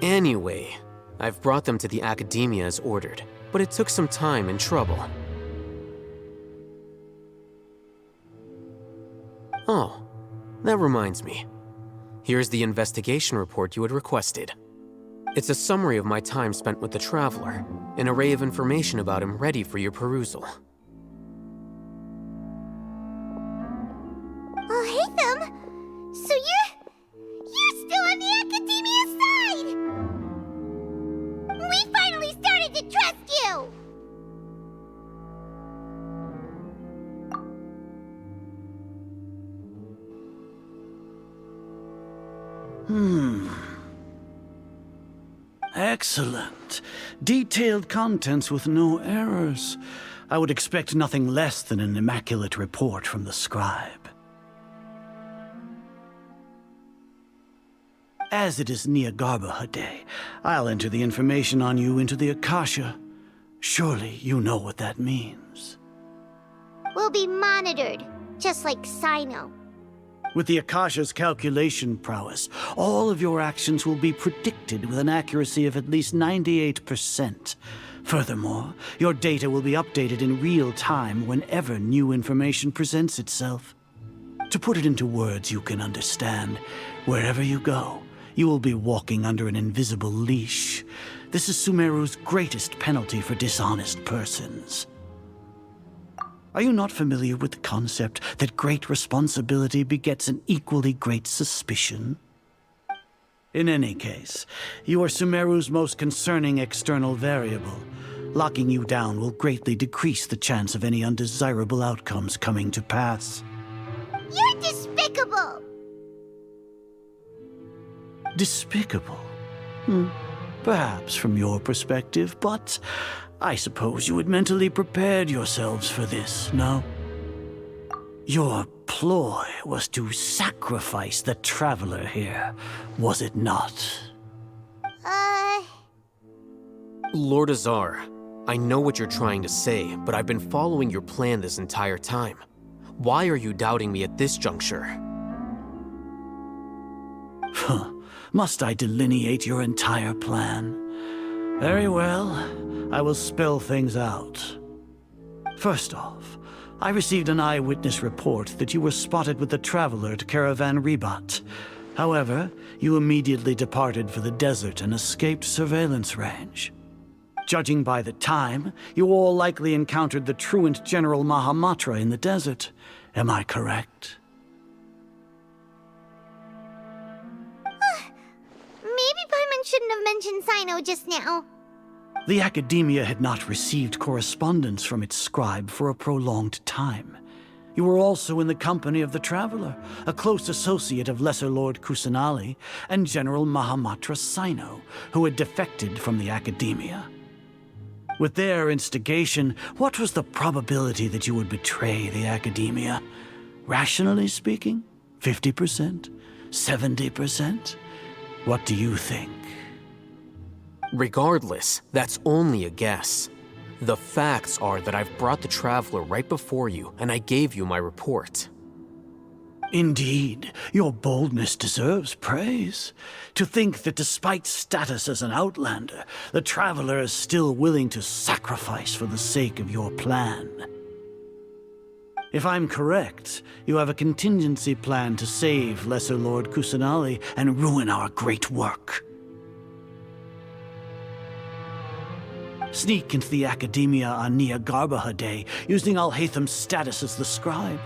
Anyway, I've brought them to the academia as ordered, but it took some time and trouble. Oh, that reminds me. Here's the investigation report you had requested. It's a summary of my time spent with the Traveler, an array of information about him ready for your perusal. Hatham! So you're still on the academia side! We finally started to trust you! Excellent. Detailed contents with no errors. I would expect nothing less than an immaculate report from the scribe. As it is Jñagarbha Day, I'll enter the information on you into the Akasha. Surely you know what that means. We'll be monitored, just like Sino. With the Akasha's calculation prowess, all of your actions will be predicted with an accuracy of at least 98%. Furthermore, your data will be updated in real time whenever new information presents itself. To put it into words you can understand, wherever you go, you will be walking under an invisible leash. This is Sumeru's greatest penalty for dishonest persons. Are you not familiar with the concept that great responsibility begets an equally great suspicion? In any case, you are Sumeru's most concerning external variable. Locking you down will greatly decrease the chance of any undesirable outcomes coming to pass. You're despicable! Despicable? Perhaps from your perspective, but I suppose you had mentally prepared yourselves for this, no? Your ploy was to sacrifice the traveler here, was it not? Lord Azar, I know what you're trying to say, but I've been following your plan this entire time. Why are you doubting me at this juncture? Must I delineate your entire plan? Very well, I will spell things out. First off, I received an eyewitness report that you were spotted with the traveler at Caravan Ribat. However, you immediately departed for the desert and escaped surveillance range. Judging by the time, you all likely encountered the truant General Mahamatra in the desert. Am I correct? Maybe Paimon shouldn't have mentioned Sino just now. The Academia had not received correspondence from its scribe for a prolonged time. You were also in the company of the Traveler, a close associate of Lesser Lord Kusanali and General Mahamatra Sino, who had defected from the Academia. With their instigation, what was the probability that you would betray the Academia? Rationally speaking, 50%? 70%? What do you think? Regardless, that's only a guess. The facts are that I've brought the Traveler right before you, and I gave you my report. Indeed, your boldness deserves praise. To think that despite status as an outlander, the Traveler is still willing to sacrifice for the sake of your plan. If I'm correct, you have a contingency plan to save Lesser Lord Kusanali and ruin our great work. Sneak into the Academia on Jñagarbha Day, using Alhaitham's status as the scribe.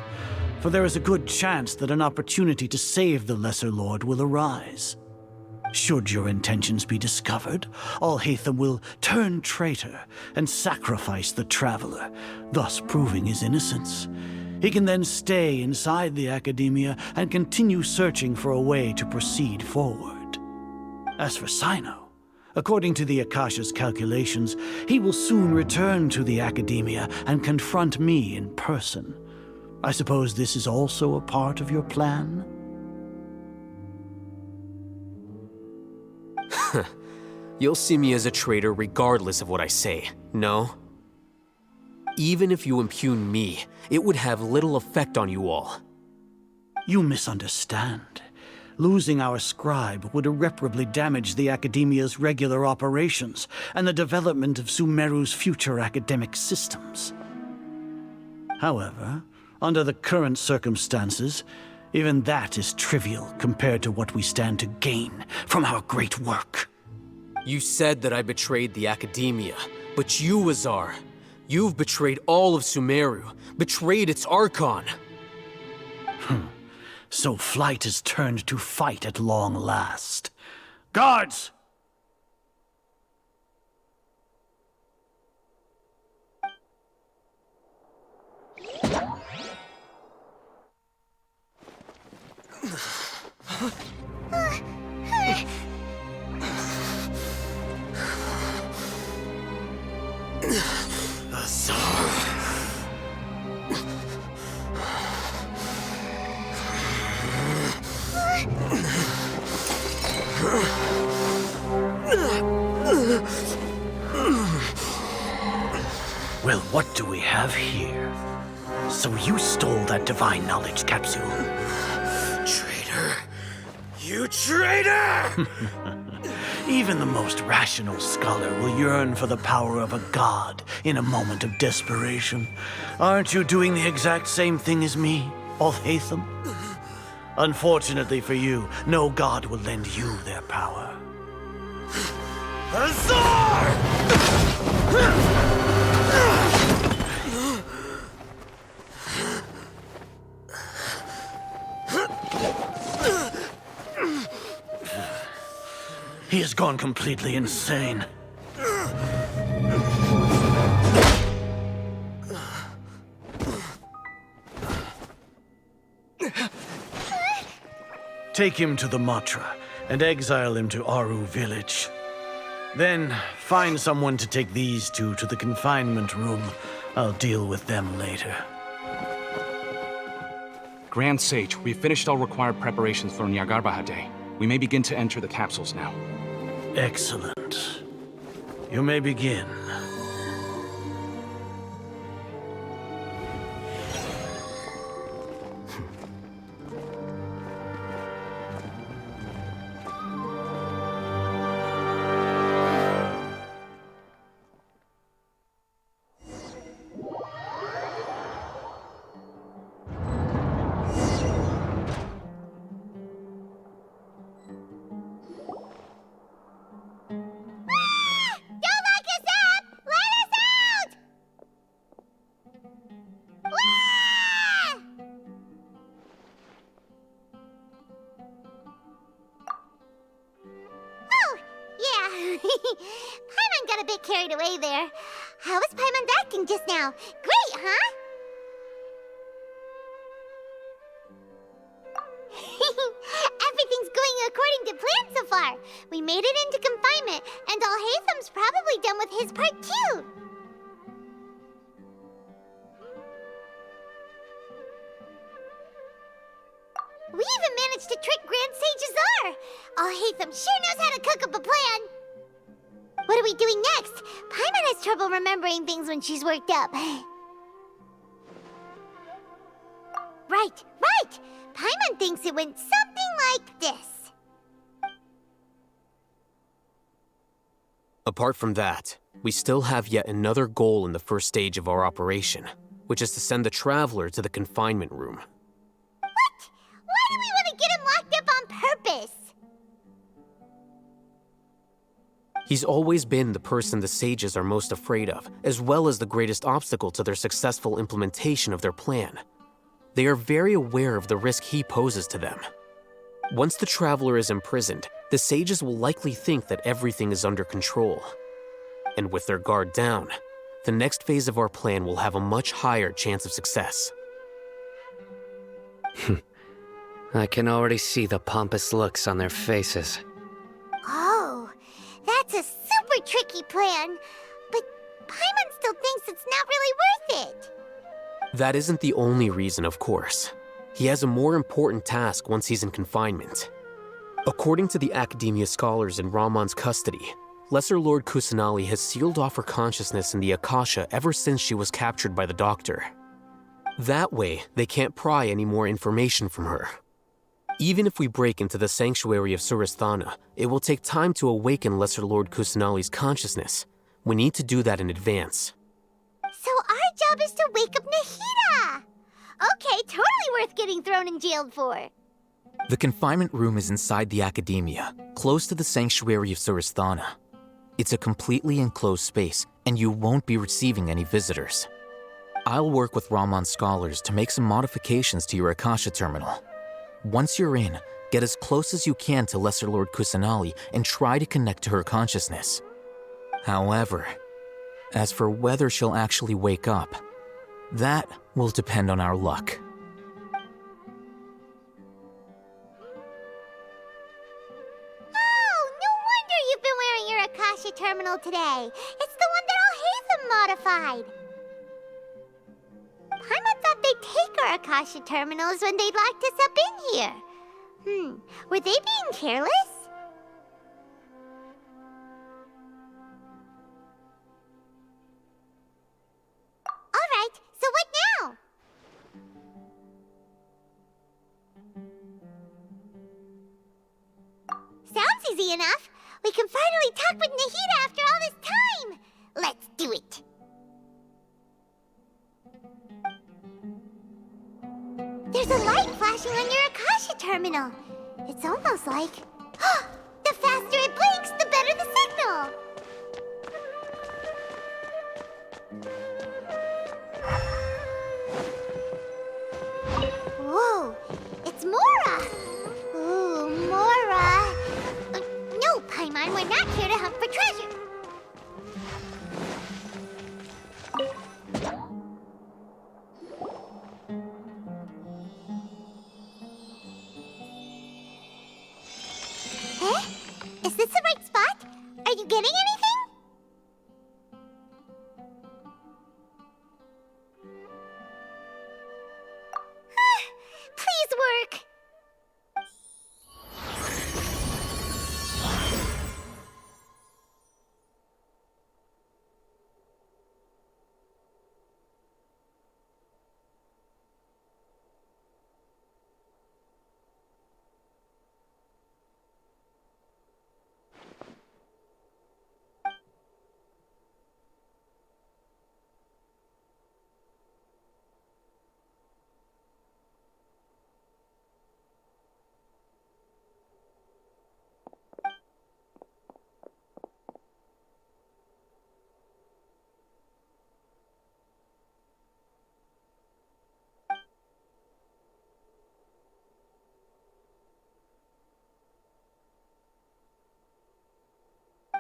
For there is a good chance that an opportunity to save the Lesser Lord will arise. Should your intentions be discovered, Alhaitham will turn traitor and sacrifice the Traveler, thus proving his innocence. He can then stay inside the Academia and continue searching for a way to proceed forward. As for Sino, according to the Akasha's calculations, he will soon return to the Academia and confront me in person. I suppose this is also a part of your plan? You'll see me as a traitor regardless of what I say, no? Even if you impugn me, it would have little effect on you all. You misunderstand. Losing our scribe would irreparably damage the Academia's regular operations and the development of Sumeru's future academic systems. However, under the current circumstances, even that is trivial compared to what we stand to gain from our great work. You said that I betrayed the Academia, but you, Azar, you've betrayed all of Sumeru, betrayed its Archon. So flight has turned to fight at long last. Guards! Well, what do we have here? So you stole that divine knowledge capsule. Traitor! You traitor! Even the most rational scholar will yearn for the power of a god in a moment of desperation. Aren't you doing the exact same thing as me, Alhaitham? Unfortunately for you, no god will lend you their power. He has gone completely insane. Take him to the Matra and exile him to Aru village. Then find someone to take these two to the confinement room. I'll deal with them later. Grand Sage, we've finished all required preparations for Jñagarbha Day. We may begin to enter the capsules now. Excellent. You may begin. Paimon got a bit carried away there. How was Paimon's acting just now? Great, huh? Everything's going according to plan so far. We made it into confinement, and Alhaitham's probably done with his part too. We even managed to trick Grand Sage Azar. Alhaitham sure knows how to cook up a plan. What are we doing next? Paimon has trouble remembering things when she's worked up. Right. Paimon thinks it went something like this. Apart from that, we still have yet another goal in the first stage of our operation, which is to send the Traveler to the confinement room. What? Why do we want to get him locked up on purpose? He's always been the person the sages are most afraid of, as well as the greatest obstacle to their successful implementation of their plan. They are very aware of the risk he poses to them. Once the Traveler is imprisoned, the sages will likely think that everything is under control. And with their guard down, the next phase of our plan will have a much higher chance of success. I can already see the pompous looks on their faces. Oh, that's a super tricky plan. But Paimon still thinks it's not really worth it. That isn't the only reason, of course. He has a more important task once he's in confinement. According to the Academia scholars in Ramon's custody, Lesser Lord Kusanali has sealed off her consciousness in the Akasha ever since she was captured by the Doctor. That way, they can't pry any more information from her. Even if we break into the sanctuary of Surasthana, it will take time to awaken Lesser Lord Kusanali's consciousness. We need to do that in advance. So our job is to wake up Nahida! Okay, totally worth getting thrown and jailed for. The confinement room is inside the Academia, close to the sanctuary of Surasthana. It's a completely enclosed space, and you won't be receiving any visitors. I'll work with Ramon's scholars to make some modifications to your Akasha terminal. Once you're in, get as close as you can to Lesser Lord Kusanali and try to connect to her consciousness. However, as for whether she'll actually wake up, that will depend on our luck. Oh, no wonder you've been wearing your Akasha terminal today. It's the one that Alhaitham modified. Paimon thought they'd take our Akasha terminals when they locked us up in here. Were they being careless? Alright, so what now? Sounds easy enough. We can finally talk with Nahida after all this time. Let's do it. There's a light flashing on your Akasha terminal. It's almost like... the faster it blinks, the better the signal. Whoa, it's Mora. Ooh, Mora. No, Paimon, we're not here to hunt for treasure. Is this the right spot? Are you getting anything? Please work.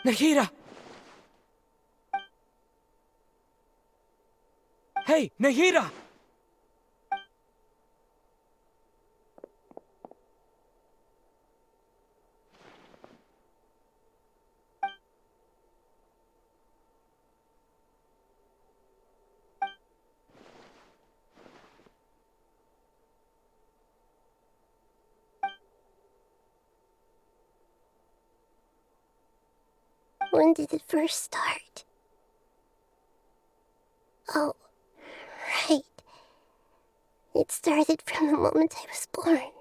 Nahida! Hey, Nahida! When did it first start? Oh, right. It started from the moment I was born.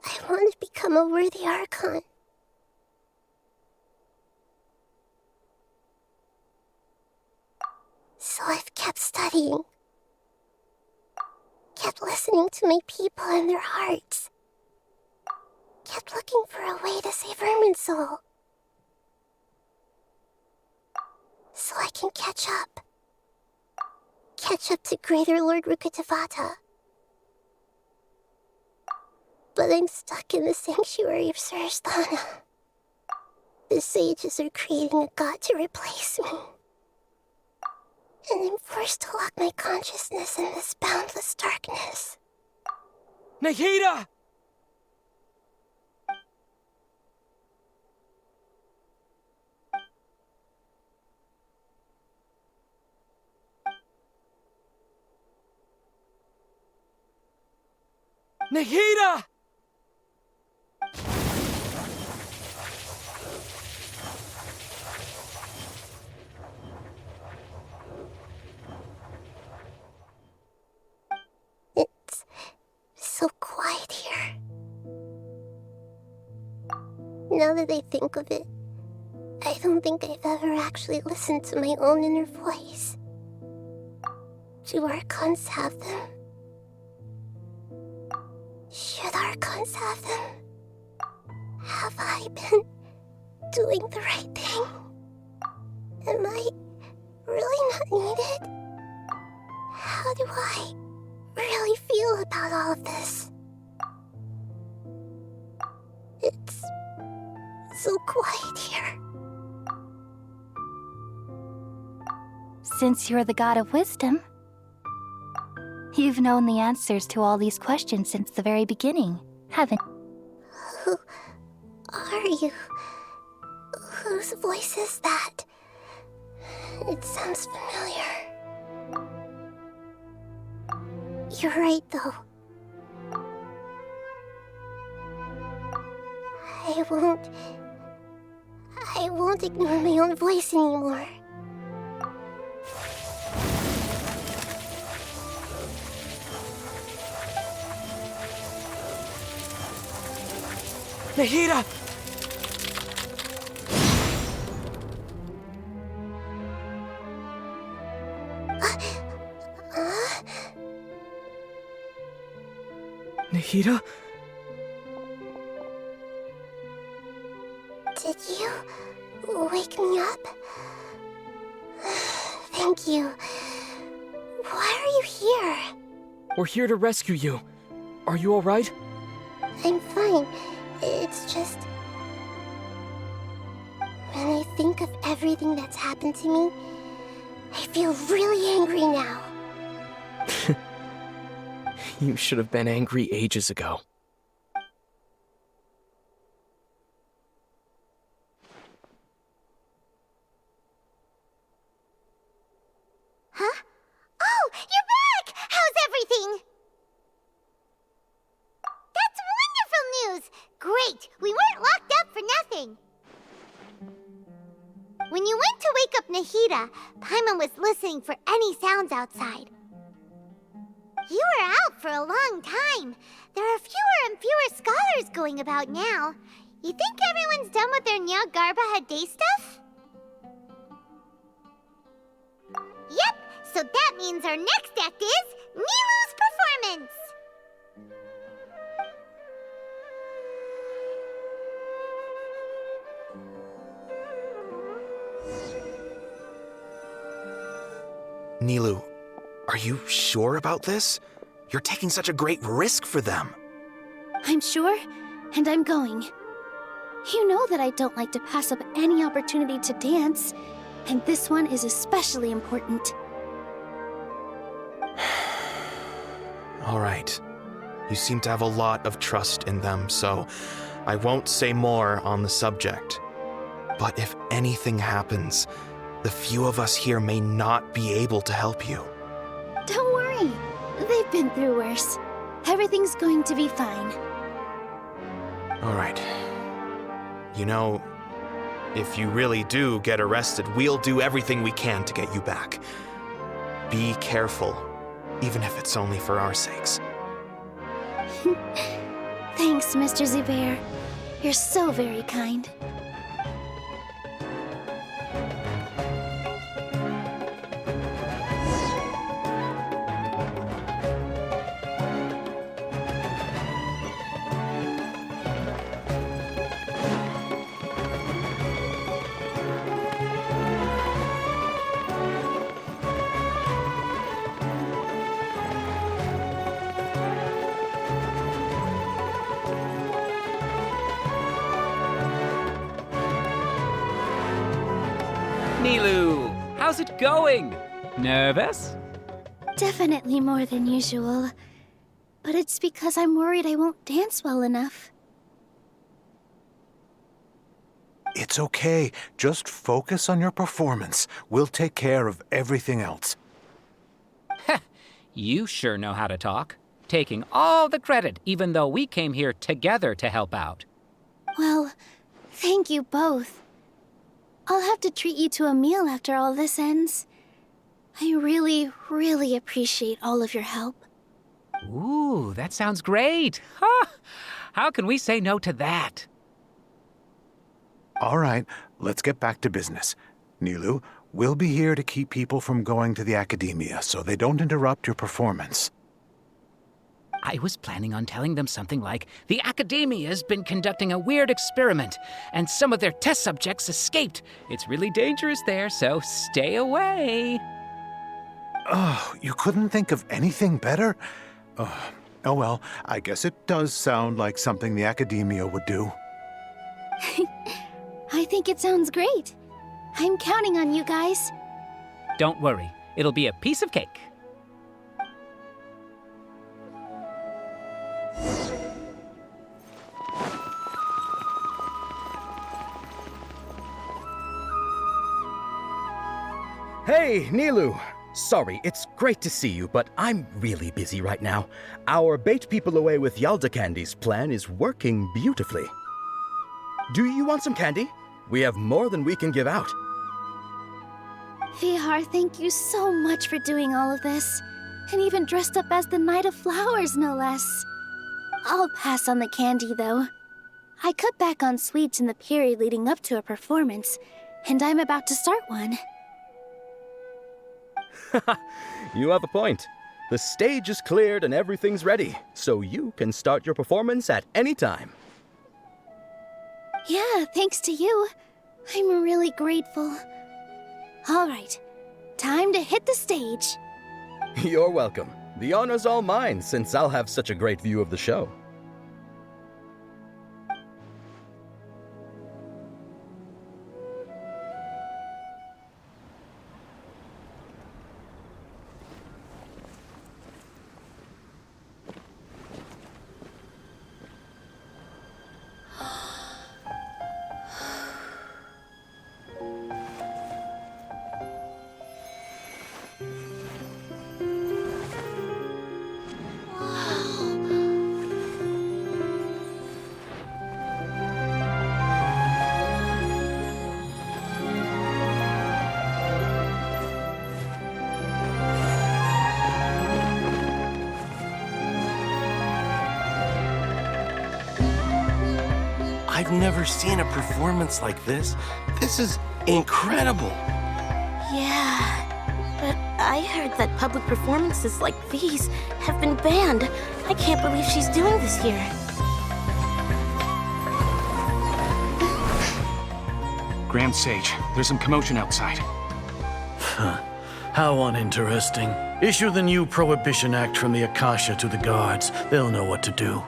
I want to become a worthy Archon. So I've kept studying. Kept listening to my people and their hearts. Kept looking for a way to save Irminsul. So I can catch up. Catch up to Greater Lord Rukkhadevata. But I'm stuck in the sanctuary of Surasthana. The sages are creating a god to replace me. And I'm forced to lock my consciousness in this boundless darkness. Nahida! Nahida! It's so quiet here. Now that I think of it, I don't think I've ever actually listened to my own inner voice. Do Archons have them? Should Archons have them? Have I been doing the right thing? Am I really not needed? How do I really feel about all of this? It's so quiet here. Since you're the god of wisdom, you've known the answers to all these questions since the very beginning, haven't you? Who are you? Whose voice is that? It sounds familiar. You're right, though. I won't ignore my own voice anymore. Nahida! Nahida? Did you wake me up? Thank you. Why are you here? We're here to rescue you. Are you alright? I'm fine. It's just... when I think of everything that's happened to me, I feel really angry now. You should have been angry ages ago. Huh? Oh, you're back! How's everything? That's wonderful news! Great! We weren't locked up for nothing! When you went to wake up Nahida, Paimon was listening for any sounds outside. You were out for a long time. There are fewer and fewer scholars going about now. You think everyone's done with their Jñagarbha day stuff? Yep, so that means our next act is Nilu's performance! Nilu, are you sure about this? You're taking such a great risk for them. I'm sure, and I'm going. You know that I don't like to pass up any opportunity to dance, and this one is especially important. All right. You seem to have a lot of trust in them, so I won't say more on the subject. But if anything happens, the few of us here may not be able to help you. Don't worry. They've been through worse. Everything's going to be fine. All right. You know, if you really do get arrested, we'll do everything we can to get you back. Be careful, even if it's only for our sakes. Thanks, Mr. Zubair. You're so very kind. Nilu, how's it going? Nervous? Definitely more than usual. But it's because I'm worried I won't dance well enough. It's okay. Just focus on your performance. We'll take care of everything else. You sure know how to talk. Taking all the credit, even though we came here together to help out. Well, thank you both. I'll have to treat you to a meal after all this ends. I really, really appreciate all of your help. Ooh, that sounds great. Huh? How can we say no to that? All right, let's get back to business. Nilu, we'll be here to keep people from going to the academia so they don't interrupt your performance. I was planning on telling them something like, the Academia's been conducting a weird experiment, and some of their test subjects escaped. It's really dangerous there, so stay away. Oh, you couldn't think of anything better? Oh well, I guess it does sound like something the Academia would do. I think it sounds great. I'm counting on you guys. Don't worry, it'll be a piece of cake. Hey, Nilu! Sorry, it's great to see you, but I'm really busy right now. Our Bait People Away with Yalda Candies plan is working beautifully. Do you want some candy? We have more than we can give out. Vihar, thank you so much for doing all of this. And even dressed up as the Knight of Flowers, no less. I'll pass on the candy, though. I cut back on sweets in the period leading up to a performance, and I'm about to start one. You have a point. The stage is cleared and everything's ready, so you can start your performance at any time. Yeah, thanks to you. I'm really grateful. All right, time to hit the stage. You're welcome. The honor's all mine, since I'll have such a great view of the show. I've never seen a performance like this. This is incredible. Yeah, but I heard that public performances like these have been banned. I can't believe she's doing this here. Grand Sage, there's some commotion outside. How uninteresting. Issue the new Prohibition Act from the Akasha to the guards. They'll know what to do.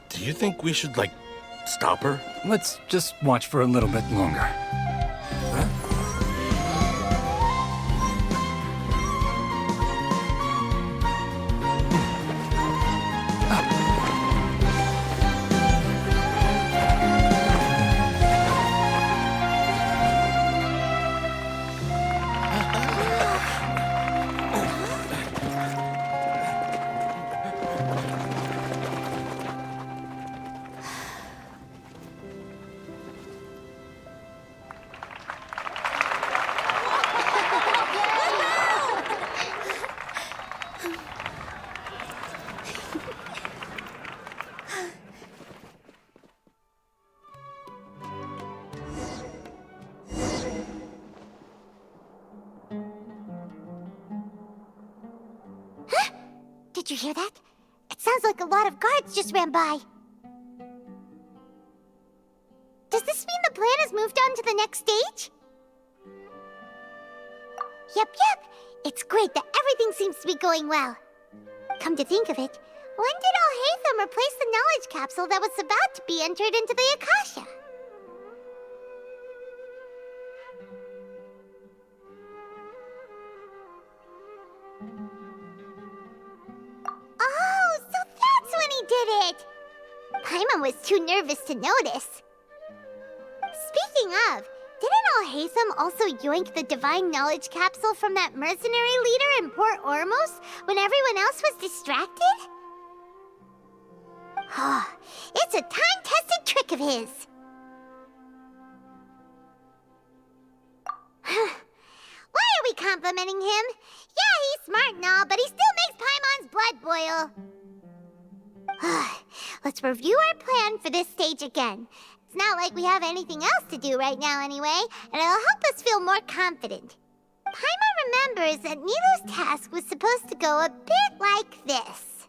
Do you think we should, stop her? Let's just watch for a little bit longer. Did you hear that? It sounds like a lot of guards just ran by. Does this mean the plan has moved on to the next stage? Yep. It's great that everything seems to be going well. Come to think of it, when did Alhaitham replace the knowledge capsule that was about to be entered into the Akasha? Oh, so that's when he did it! Paimon was too nervous to notice. Speaking of, didn't Alhaitham also yoink the divine knowledge capsule from that mercenary leader in Port Ormos when everyone else was distracted? Oh, it's a time-tested trick of his. Why are we complimenting him? Yeah, he's smart and all, but he still makes Paimon's blood boil. Let's review our plan for this stage again. It's not like we have anything else to do right now anyway, and it'll help us feel more confident. Paimon remembers that Nilou's task was supposed to go a bit like this.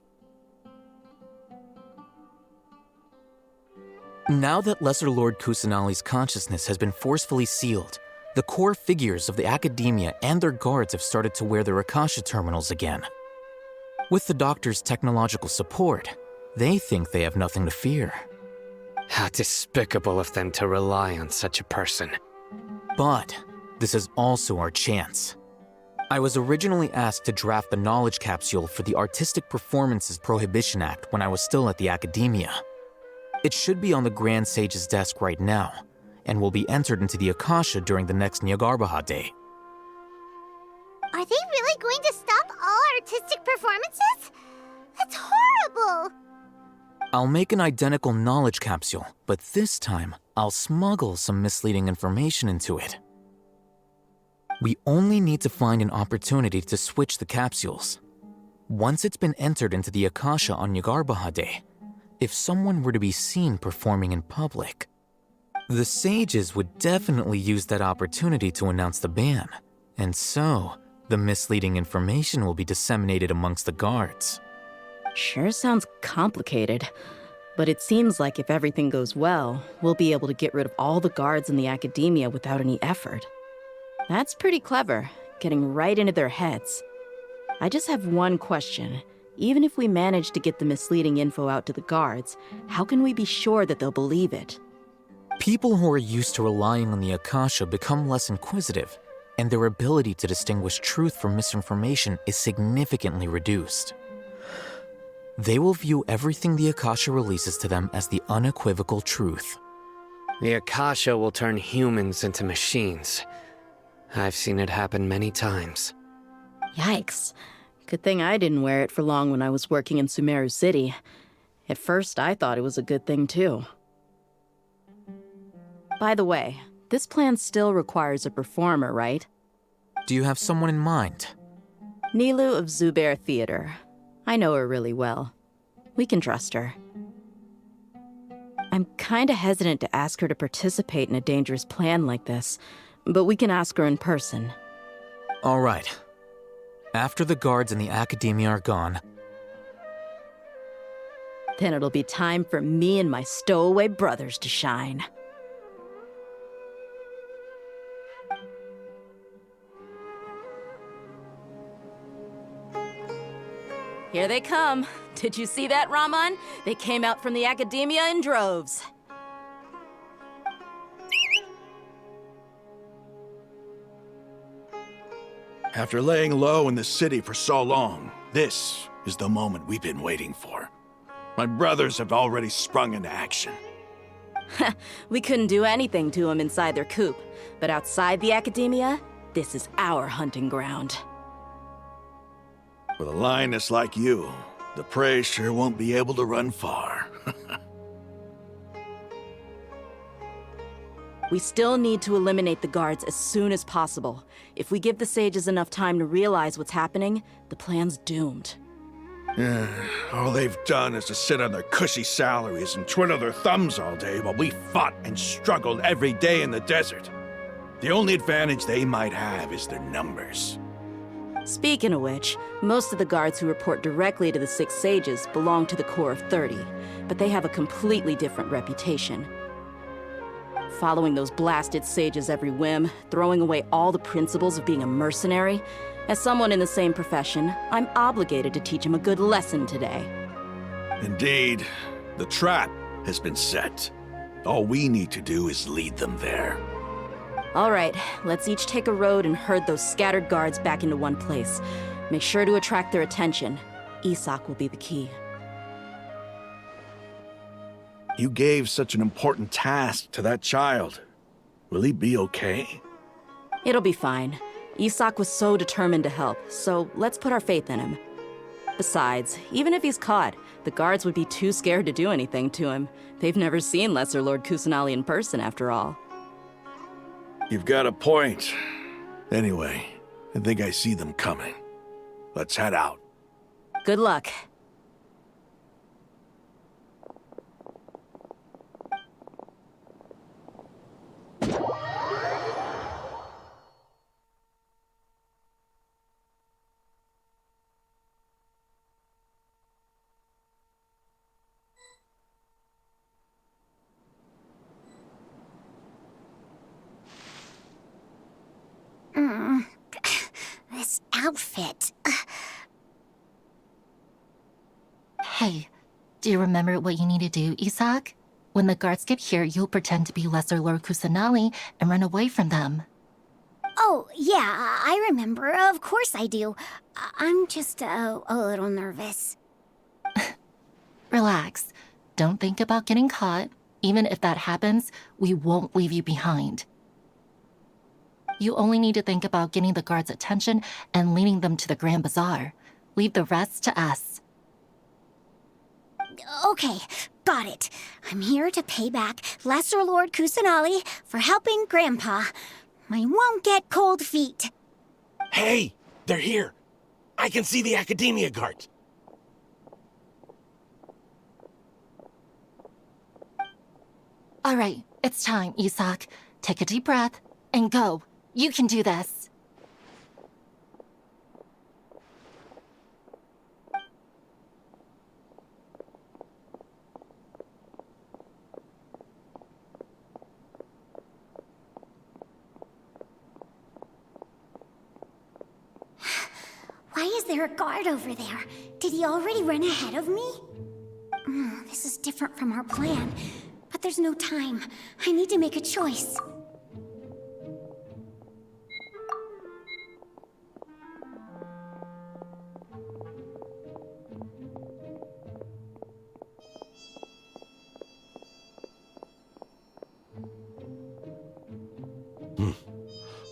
Now that Lesser Lord Kusanali's consciousness has been forcefully sealed, the core figures of the Academia and their guards have started to wear their Akasha terminals again. With the Doctor's technological support, they think they have nothing to fear. How despicable of them to rely on such a person. But this is also our chance. I was originally asked to draft the knowledge capsule for the Artistic Performances Prohibition Act when I was still at the Academia. It should be on the Grand Sage's desk right now, and will be entered into the Akasha during the next Jñagarbha Day. Are they really going to stop all artistic performances? That's horrible! I'll make an identical knowledge capsule, but this time, I'll smuggle some misleading information into it. We only need to find an opportunity to switch the capsules. Once it's been entered into the Akasha on Jñagarbha Day, if someone were to be seen performing in public, the sages would definitely use that opportunity to announce the ban, and so the misleading information will be disseminated amongst the guards. Sure sounds complicated, but it seems like if everything goes well, we'll be able to get rid of all the guards in the academia without any effort. That's pretty clever, getting right into their heads. I just have one question. Even if we manage to get the misleading info out to the guards, how can we be sure that they'll believe it? People who are used to relying on the Akasha become less inquisitive, and their ability to distinguish truth from misinformation is significantly reduced. They will view everything the Akasha releases to them as the unequivocal truth. The Akasha will turn humans into machines. I've seen it happen many times. Yikes. Good thing I didn't wear it for long when I was working in Sumeru City. At first, I thought it was a good thing, too. By the way, this plan still requires a performer, right? Do you have someone in mind? Nilu of Zubair Theater. I know her really well. We can trust her. I'm kinda hesitant to ask her to participate in a dangerous plan like this, but we can ask her in person. All right. After the guards in the academia are gone, then it'll be time for me and my stowaway brothers to shine. Here they come. Did you see that, Raman? They came out from the academia in droves. After laying low in the city for so long, this is the moment we've been waiting for. My brothers have already sprung into action. We couldn't do anything to them inside their coop, but outside the academia, this is our hunting ground. With a lioness like you, the prey sure won't be able to run far. We still need to eliminate the guards as soon as possible. If we give the sages enough time to realize what's happening, the plan's doomed. All they've done is to sit on their cushy salaries and twiddle their thumbs all day while we fought and struggled every day in the desert. The only advantage they might have is their numbers. Speaking of which, most of the guards who report directly to the 6 sages belong to the Corps of 30, but they have a completely different reputation. Following those blasted sages every whim, throwing away all the principles of being a mercenary. As someone in the same profession, I'm obligated to teach them a good lesson today. Indeed, the trap has been set. All we need to do is lead them there. All right, let's each take a road and herd those scattered guards back into one place. Make sure to attract their attention. Isak will be the key. You gave such an important task to that child. Will he be okay? It'll be fine. Isak was so determined to help, so let's put our faith in him. Besides, even if he's caught, the guards would be too scared to do anything to him. They've never seen Lesser Lord Kusanali in person, after all. You've got a point. Anyway, I think I see them coming. Let's head out. Good luck. This outfit. Hey, do you remember what you need to do, Isak? When the guards get here, you'll pretend to be Lesser Lord Kusanali and run away from them. Oh, yeah, I remember. Of course I do. I'm just a little nervous. Relax. Don't think about getting caught. Even if that happens, we won't leave you behind. You only need to think about getting the guards' attention and leading them to the Grand Bazaar. Leave the rest to us. Okay, got it. I'm here to pay back Lesser Lord Kusanali for helping Grandpa. I won't get cold feet. Hey, they're here. I can see the Academia guards. All right, it's time, Isak. Take a deep breath and go. You can do this. Why is there a guard over there? Did he already run ahead of me? This is different from our plan, but there's no time. I need to make a choice.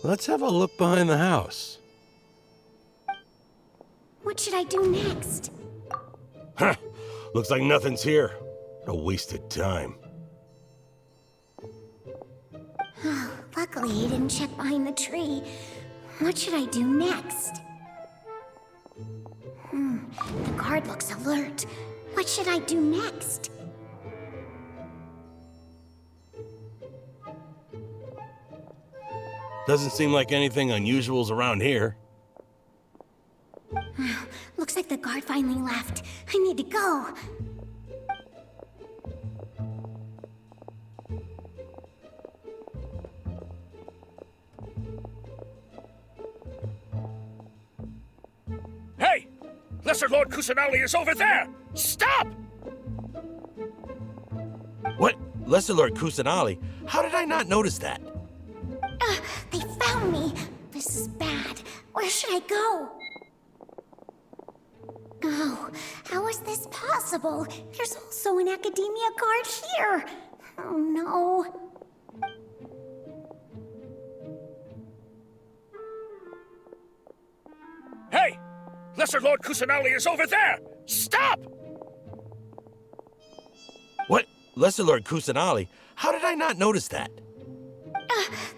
Let's have a look behind the house. What should I do next? Huh. Looks like nothing's here. A wasted time. Luckily, he didn't check behind the tree. What should I do next? The guard looks alert. What should I do next? Doesn't seem like anything unusual's around here. Looks like the guard finally left. I need to go. Hey! Lesser Lord Kusanali is over there! Stop! What? Lesser Lord Kusanali? How did I not notice that? They found me. This is bad. Where should I go? Oh, how is this possible? There's also an Academia guard here. Oh no. Hey! Lesser Lord Kusanali is over there! Stop! What? Lesser Lord Kusanali? How did I not notice that?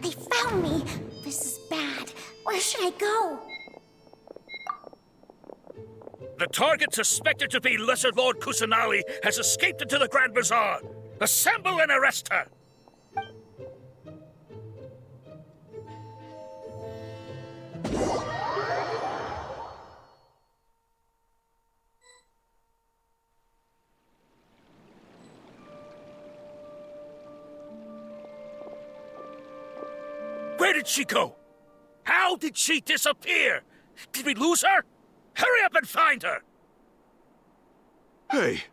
They found me. This is bad. Where should I go? The target suspected to be Lesser Lord Kusanali has escaped into the Grand Bazaar. Assemble and arrest her! Where did she go? How did she disappear? Did we lose her? Hurry up and find her! Hey,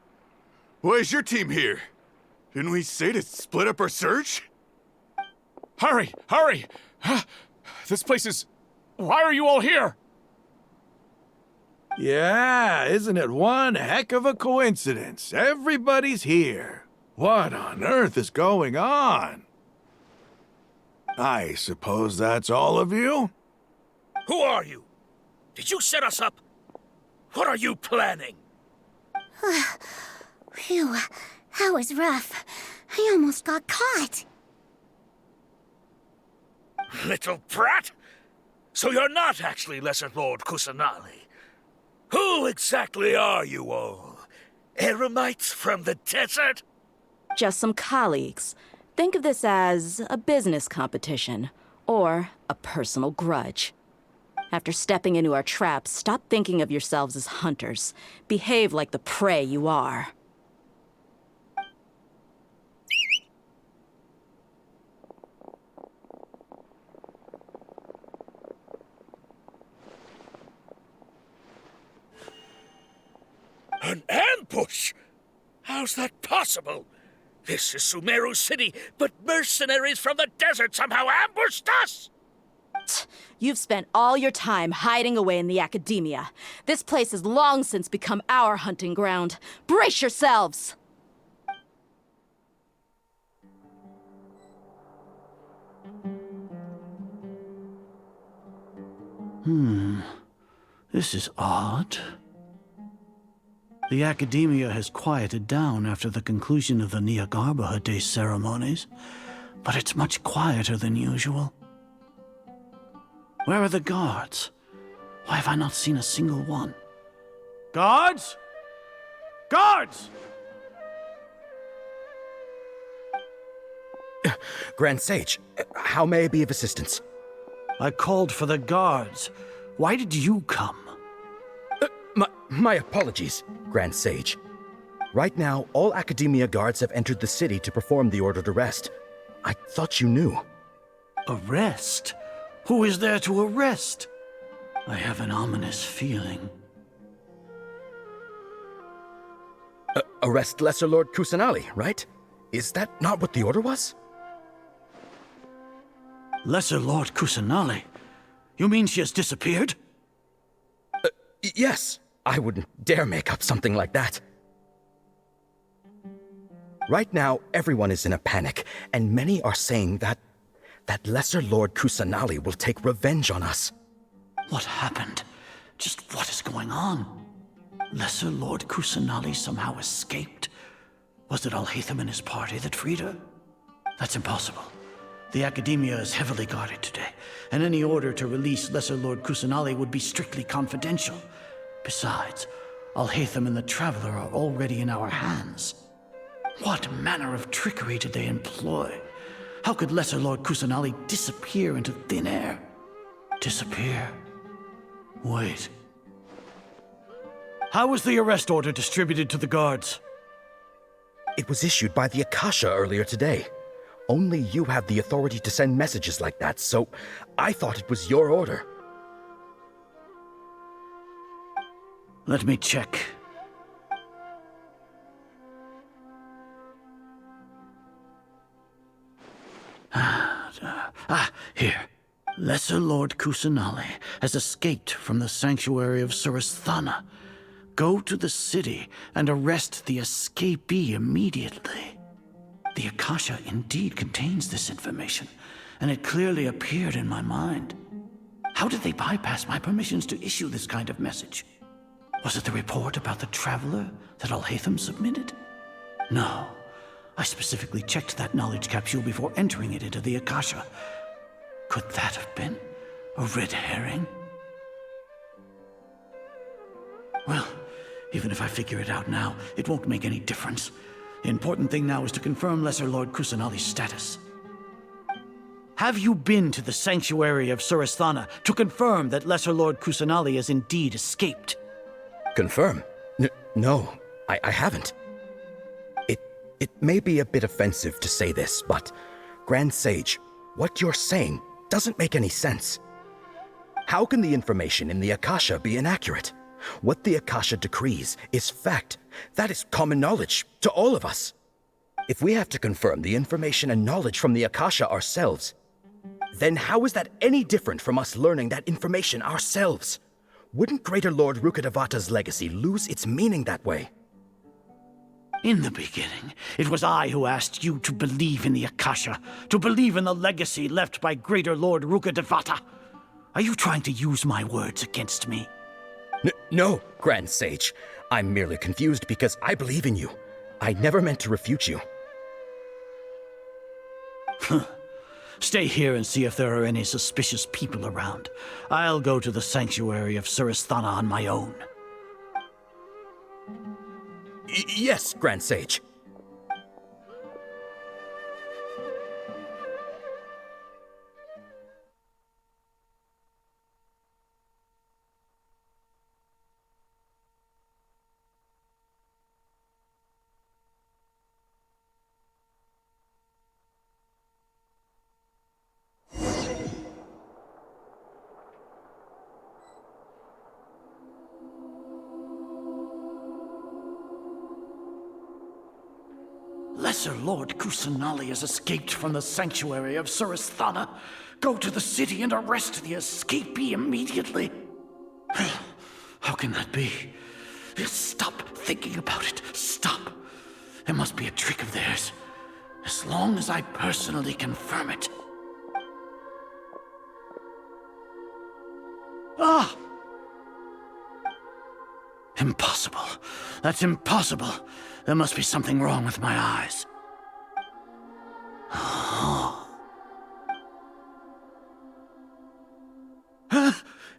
why is your team here? Didn't we say to split up our search? Hurry! Hurry! This place is... Why are you all here? Yeah, isn't it one heck of a coincidence? Everybody's here. What on earth is going on? I suppose that's all of you? Who are you? Did you set us up? What are you planning? Phew, that was rough. I almost got caught. Little brat! So you're not actually Lesser Lord Kusanali. Who exactly are you all? Eremites from the desert? Just some colleagues. Think of this as a business competition, or a personal grudge. After stepping into our traps, stop thinking of yourselves as hunters. Behave like the prey you are. An ambush? How's that possible? This is Sumeru City, but mercenaries from the desert somehow ambushed us! You've spent all your time hiding away in the Academia. This place has long since become our hunting ground. Brace yourselves! This is odd. The academia has quieted down after the conclusion of the Jñagarbha Day ceremonies, but it's much quieter than usual. Where are the guards? Why have I not seen a single one? Guards? Guards! Grand Sage, how may I be of assistance? I called for the guards. Why did you come? My apologies, Grand Sage. Right now, all Academia guards have entered the city to perform the ordered arrest. I thought you knew. Arrest? Who is there to arrest? I have an ominous feeling. Arrest Lesser Lord Kusanali, right? Is that not what the order was? Lesser Lord Kusanali? You mean she has disappeared? Yes. I wouldn't dare make up something like that. Right now, everyone is in a panic, and many are saying that Lesser Lord Kusanali will take revenge on us. What happened? Just what is going on? Lesser Lord Kusanali somehow escaped? Was it Alhaitham and his party that freed her? That's impossible. The Academia is heavily guarded today, and any order to release Lesser Lord Kusanali would be strictly confidential. Besides, Alhaitham and the Traveler are already in our hands. What manner of trickery did they employ? How could Lesser Lord Kusanali disappear into thin air? Disappear? Wait. How was the arrest order distributed to the guards? It was issued by the Akasha earlier today. Only you have the authority to send messages like that, so I thought it was your order. Let me check. Here. Lesser Lord Kusanali has escaped from the sanctuary of Surasthana. Go to the city and arrest the escapee immediately. The Akasha indeed contains this information, and it clearly appeared in my mind. How did they bypass my permissions to issue this kind of message? Was it the report about the Traveler that Alhaitham submitted? No. I specifically checked that knowledge capsule before entering it into the Akasha. Could that have been a red herring? Well, even if I figure it out now, it won't make any difference. The important thing now is to confirm Lesser Lord Kusanali's status. Have you been to the sanctuary of Surasthana to confirm that Lesser Lord Kusanali has indeed escaped? Confirm? No, I haven't. It may be a bit offensive to say this, but Grand Sage, what you're saying doesn't make any sense. How can the information in the Akasha be inaccurate? What the Akasha decrees is fact. That is common knowledge to all of us. If we have to confirm the information and knowledge from the Akasha ourselves, then how is that any different from us learning that information ourselves? Wouldn't Greater Lord Rukkhadevata's legacy lose its meaning that way? In the beginning, it was I who asked you to believe in the Akasha, to believe in the legacy left by Greater Lord Rukkhadevata. Are you trying to use my words against me? No, Grand Sage. I'm merely confused because I believe in you. I never meant to refute you. Stay here and see if there are any suspicious people around. I'll go to the sanctuary of Surasthana on my own. Yes, Grand Sage. Lesser Lord Kusanali has escaped from the sanctuary of Surasthana. Go to the city and arrest the escapee immediately. How can that be? Stop thinking about it. Stop. It must be a trick of theirs. As long as I personally confirm it. Ah! Impossible. That's impossible. There must be something wrong with my eyes. Huh?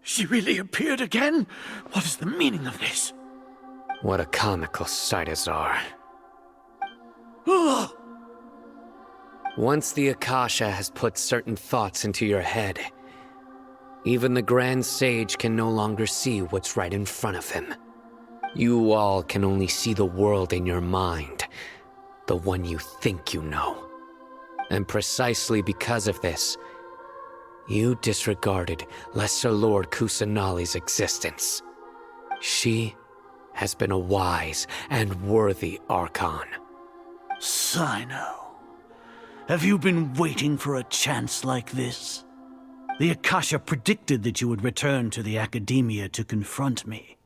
She really appeared again? What is the meaning of this? What a comical sight, Azar. Ah! Once the Akasha has put certain thoughts into your head, even the Grand Sage can no longer see what's right in front of him. You all can only see the world in your mind, the one you think you know. And precisely because of this, you disregarded Lesser Lord Kusanali's existence. She has been a wise and worthy Archon. Sino, have you been waiting for a chance like this? The Akasha predicted that you would return to the Academia to confront me,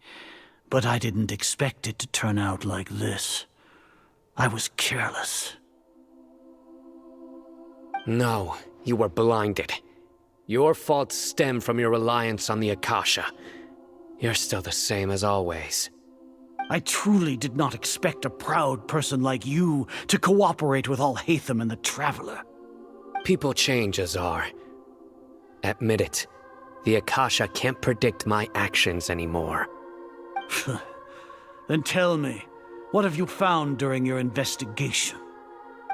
but I didn't expect it to turn out like this. I was careless. No, you were blinded. Your faults stem from your reliance on the Akasha. You're still the same as always. I truly did not expect a proud person like you to cooperate with Alhaitham and the Traveler. People change, Azar. Admit it. The Akasha can't predict my actions anymore. Then tell me, what have you found during your investigation?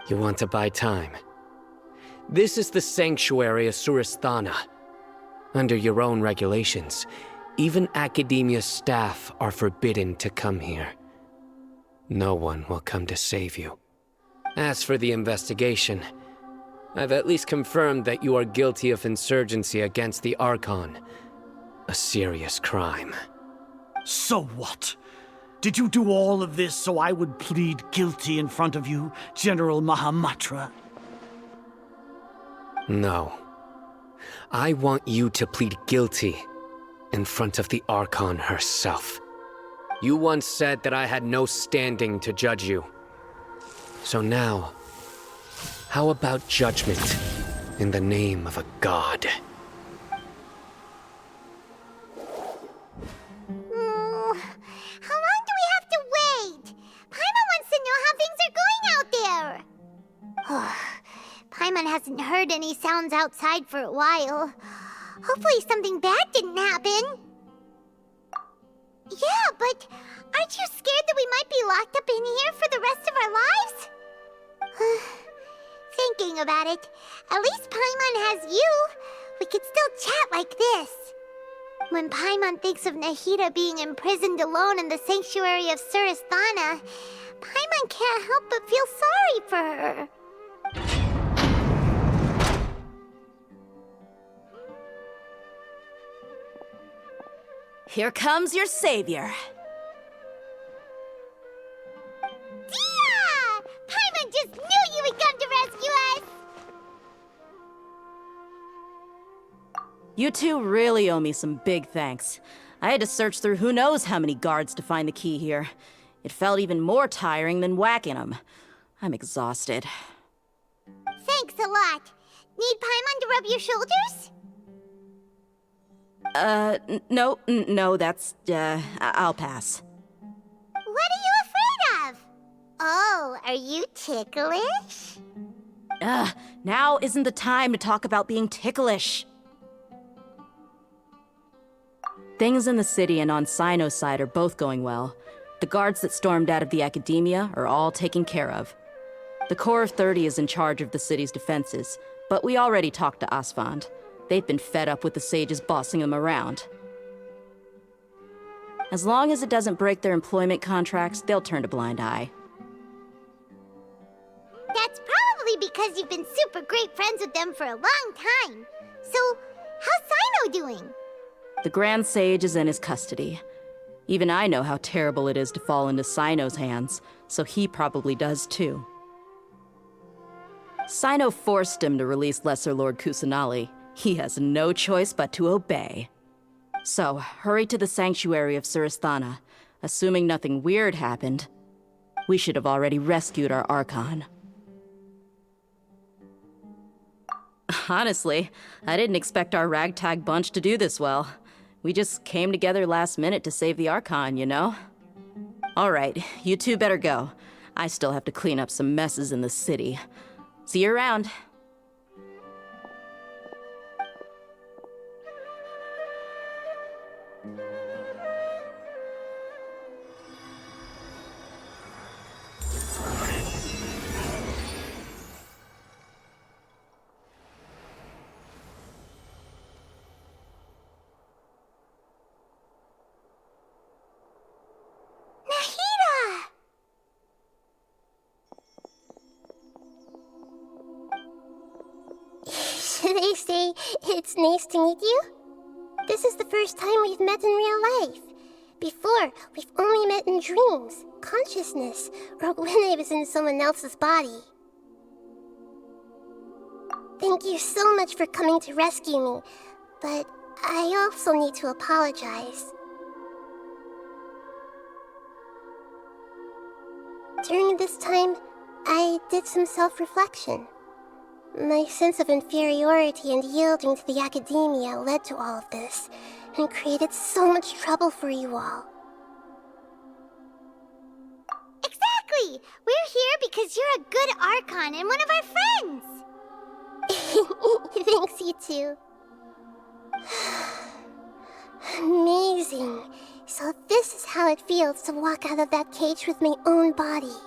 You want to buy time? This is the sanctuary of Surasthana. Under your own regulations, even Academia staff are forbidden to come here. No one will come to save you. As for the investigation, I've at least confirmed that you are guilty of insurgency against the Archon. A serious crime. So what? Did you do all of this so I would plead guilty in front of you, General Mahamatra? No. I want you to plead guilty in front of the Archon herself. You once said that I had no standing to judge you. So now, how about judgment in the name of a god? How long do we have to wait? Paimon wants to know how things are going out there. Paimon hasn't heard any sounds outside for a while. Hopefully something bad didn't happen. Yeah, but aren't you scared that we might be locked up in here for the rest of our lives? Thinking about it, at least Paimon has you. We could still chat like this. When Paimon thinks of Nahida being imprisoned alone in the sanctuary of Surasthana, Paimon can't help but feel sorry for her. Here comes your savior. Dia! Paimon just knew you would come to rescue us! You two really owe me some big thanks. I had to search through who knows how many guards to find the key here. It felt even more tiring than whacking them. I'm exhausted. Thanks a lot. Need Paimon to rub your shoulders? No, that's, I'll pass. What are you afraid of? Oh, are you ticklish? Now isn't the time to talk about being ticklish. Things in the city and on Sino's side are both going well. The guards that stormed out of the Academia are all taken care of. The Corps of 30 is in charge of the city's defenses, but we already talked to Asfand. They've been fed up with the sages bossing them around. As long as it doesn't break their employment contracts, they'll turn a blind eye. That's probably because you've been super great friends with them for a long time. So, how's Sino doing? The Grand Sage is in his custody. Even I know how terrible it is to fall into Sino's hands, so he probably does too. Sino forced him to release Lesser Lord Kusanali. He has no choice but to obey. So, hurry to the sanctuary of Surasthana. Assuming nothing weird happened, we should have already rescued our Archon. Honestly, I didn't expect our ragtag bunch to do this well. We just came together last minute to save the Archon, you know? Alright, you two better go. I still have to clean up some messes in the city. See you around. Should I say it's nice to meet you? This is the first time we've met in real life. Before, we've only met in dreams, consciousness, or when I was in someone else's body. Thank you so much for coming to rescue me, but I also need to apologize. During this time, I did some self-reflection. My sense of inferiority and yielding to the academia led to all of this, and created so much trouble for you all. Exactly! We're here because you're a good Archon and one of our friends! Thanks, you two. Amazing. So this is how it feels to walk out of that cage with my own body.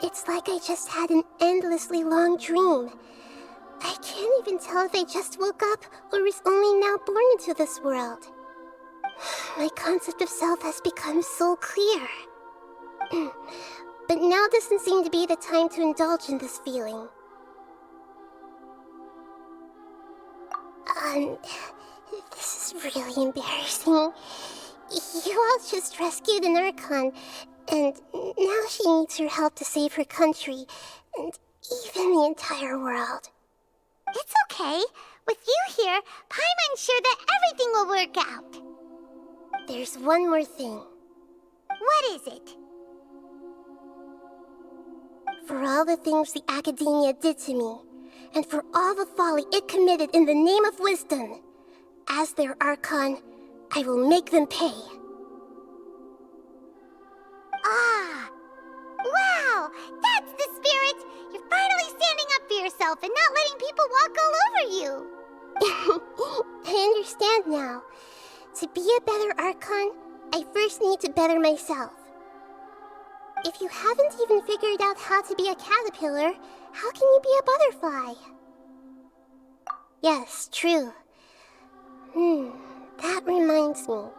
It's like I just had an endlessly long dream. I can't even tell if I just woke up or was only now born into this world. My concept of self has become so clear. But now doesn't seem to be the time to indulge in this feeling. This is really embarrassing. You all just rescued an Archon, and now she needs your help to save her country, and even the entire world. It's okay. With you here, Paimon's sure that everything will work out. There's one more thing. What is it? For all the things the academia did to me, and for all the folly it committed in the name of wisdom, as their Archon, I will make them pay. Ah! Wow! That's the spirit! You're finally standing up for yourself and not letting people walk all over you! I understand now. To be a better Archon, I first need to better myself. If you haven't even figured out how to be a caterpillar, how can you be a butterfly? Yes, true. That reminds me.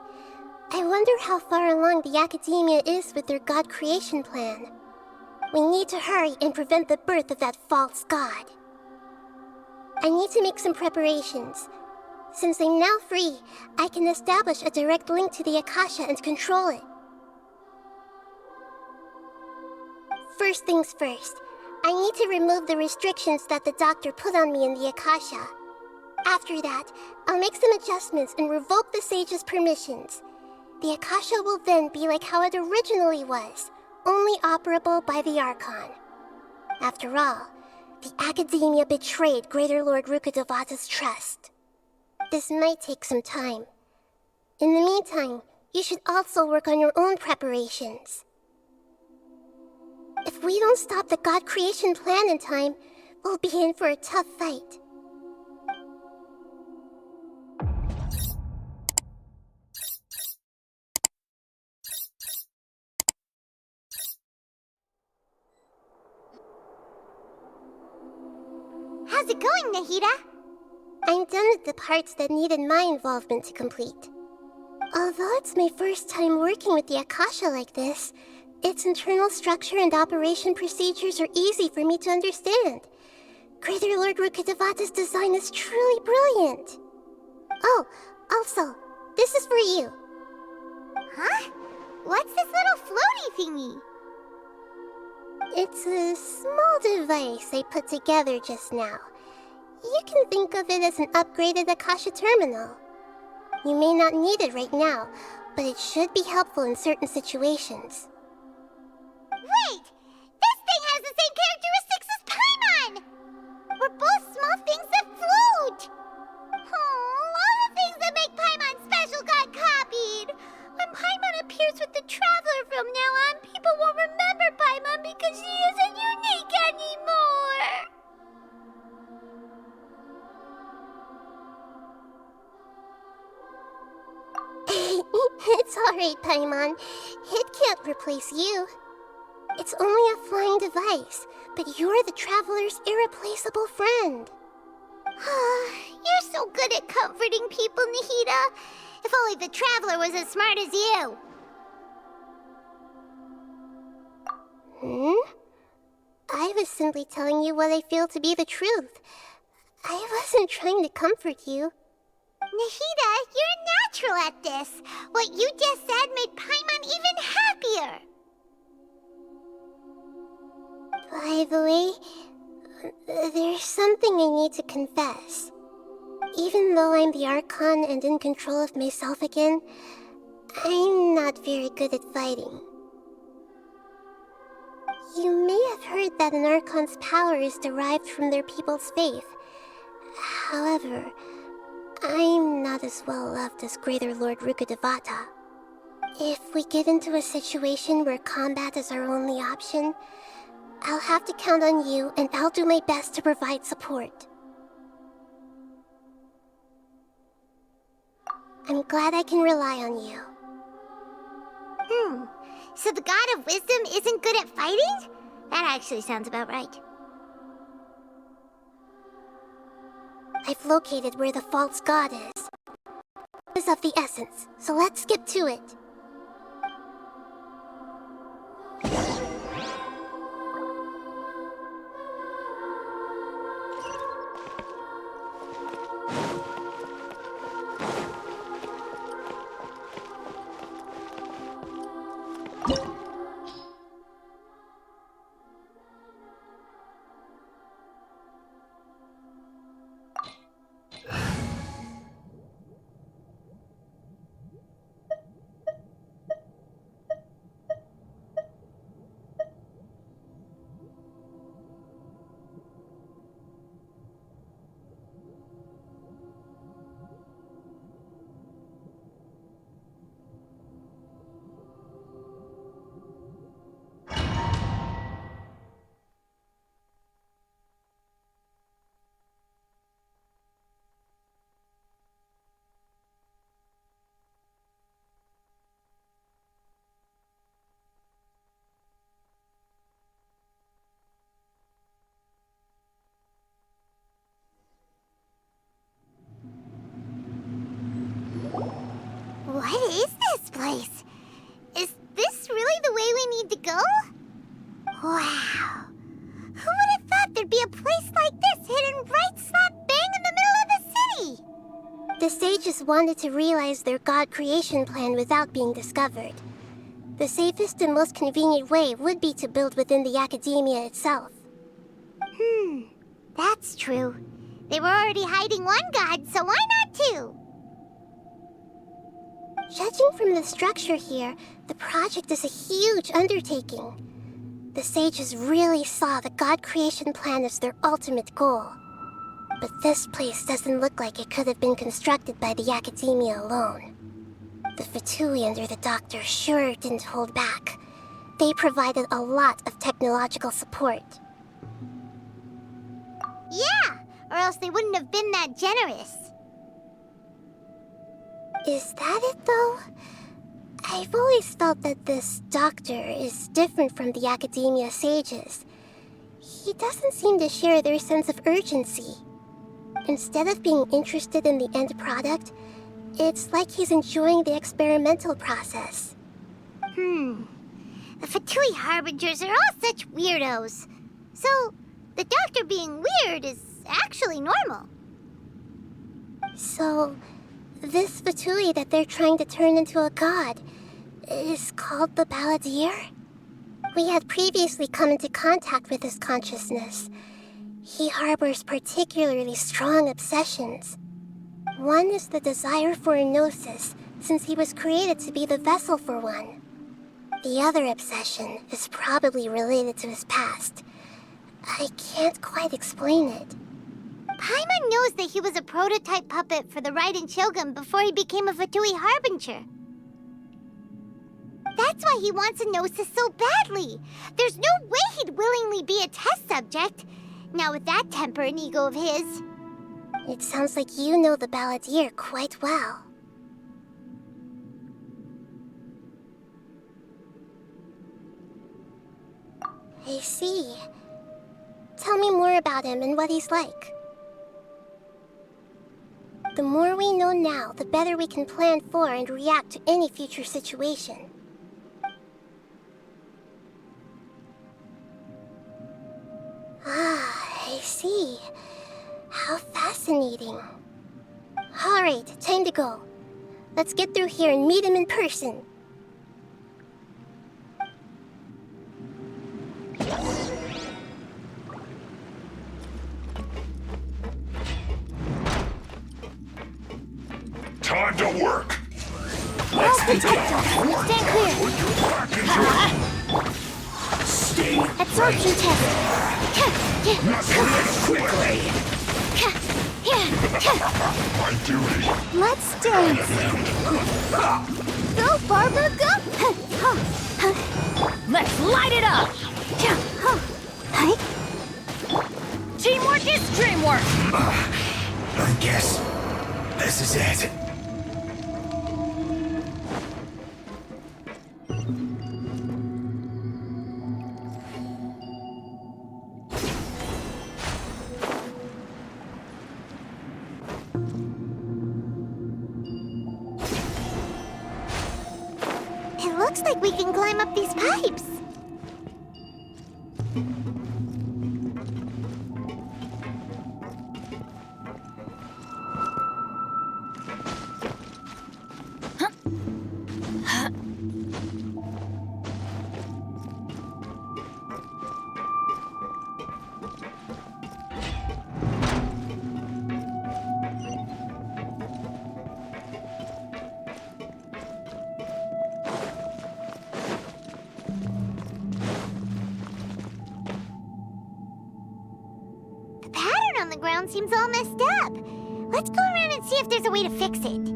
I wonder how far along the academia is with their god creation plan. We need to hurry and prevent the birth of that false god. I need to make some preparations. Since I'm now free, I can establish a direct link to the Akasha and control it. First things first, I need to remove the restrictions that the doctor put on me in the Akasha. After that, I'll make some adjustments and revoke the sage's permissions. The Akasha will then be like how it originally was, only operable by the Archon. After all, the academia betrayed Greater Lord Rukkhadevata's trust. This might take some time. In the meantime, you should also work on your own preparations. If we don't stop the god creation plan in time, we'll be in for a tough fight. How's it going, Nahida? I'm done with the parts that needed my involvement to complete. Although it's my first time working with the Akasha like this, its internal structure and operation procedures are easy for me to understand. Greater Lord Rukkhadevata's design is truly brilliant. Oh, also, this is for you. Huh? What's this little floaty thingy? It's a small device I put together just now. You can think of it as an upgraded Akasha terminal. You may not need it right now, but it should be helpful in certain situations. Wait! This thing has the same characteristics as Paimon! We're both small things that float! Oh, all the things that make Paimon special It's alright, Paimon. It can't replace you. It's only a flying device, but you're the traveler's irreplaceable friend. You're so good at comforting people, Nahida. If only the traveler was as smart as you. I was simply telling you what I feel to be the truth. I wasn't trying to comfort you. Nahida, you're natural at this. What you just said made Paimon even happier. By the way, there's something I need to confess. Even though I'm the Archon and in control of myself again, I'm not very good at fighting. You may have heard that an Archon's power is derived from their people's faith. However, I'm not as well loved as Greater Lord Rukkhadevata. If we get into a situation where combat is our only option, I'll have to count on you, and I'll do my best to provide support. I'm glad I can rely on you. So the God of Wisdom isn't good at fighting? That actually sounds about right. I've located where the false god is. Is of the essence, so let's skip to it. What is this place? Is this really the way we need to go? Wow. Who would have thought there'd be a place like this hidden right slap bang in the middle of the city? The sages wanted to realize their god creation plan without being discovered. The safest and most convenient way would be to build within the academia itself. That's true. They were already hiding one god, so why not two? Judging from the structure here, the project is a huge undertaking. The sages really saw the god creation plan as their ultimate goal. But this place doesn't look like it could have been constructed by the academia alone. The Fatui under the doctor sure didn't hold back. They provided a lot of technological support. Yeah, or else they wouldn't have been that generous. Is that it, though? I've always felt that this doctor is different from the academia sages. He doesn't seem to share their sense of urgency. Instead of being interested in the end product, it's like he's enjoying the experimental process. The Fatui Harbingers are all such weirdos. So, the doctor being weird is actually normal. So, this Fatui that they're trying to turn into a god is called the Balladeer? We had previously come into contact with his consciousness. He harbors particularly strong obsessions. One is the desire for a gnosis, since he was created to be the vessel for one. The other obsession is probably related to his past. I can't quite explain it. Paimon knows that he was a prototype puppet for the Raiden Shogun before he became a Fatui Harbinger. That's why he wants a gnosis so badly. There's no way he'd willingly be a test subject. Now with that temper and ego of his. It sounds like you know the Balladeer quite well. I see. Tell me more about him and what he's like. The more we know now, the better we can plan for and react to any future situation. Ah, I see. How fascinating. Alright, time to go. Let's get through here and meet him in person. Time to work. Let's begin. Stand clear. Absorption test. Quickly. My duty. Let's dance. Go, Barbara, go. Let's light it up! Teamwork is dreamwork! I guess this is it. It looks like we can climb up these pipes. The ground seems all messed up. Let's go around and see if there's a way to fix it.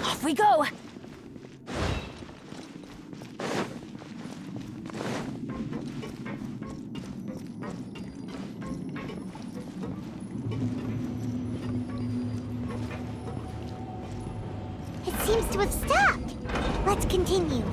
Off we go! Seems to have stopped. Let's continue.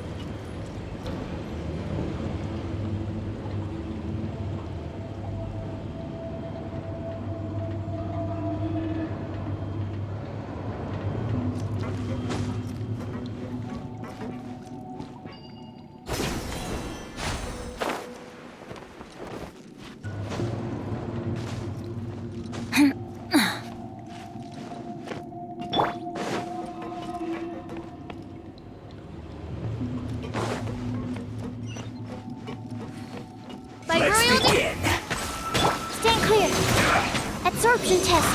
Let's begin. Stand clear. Absorption test.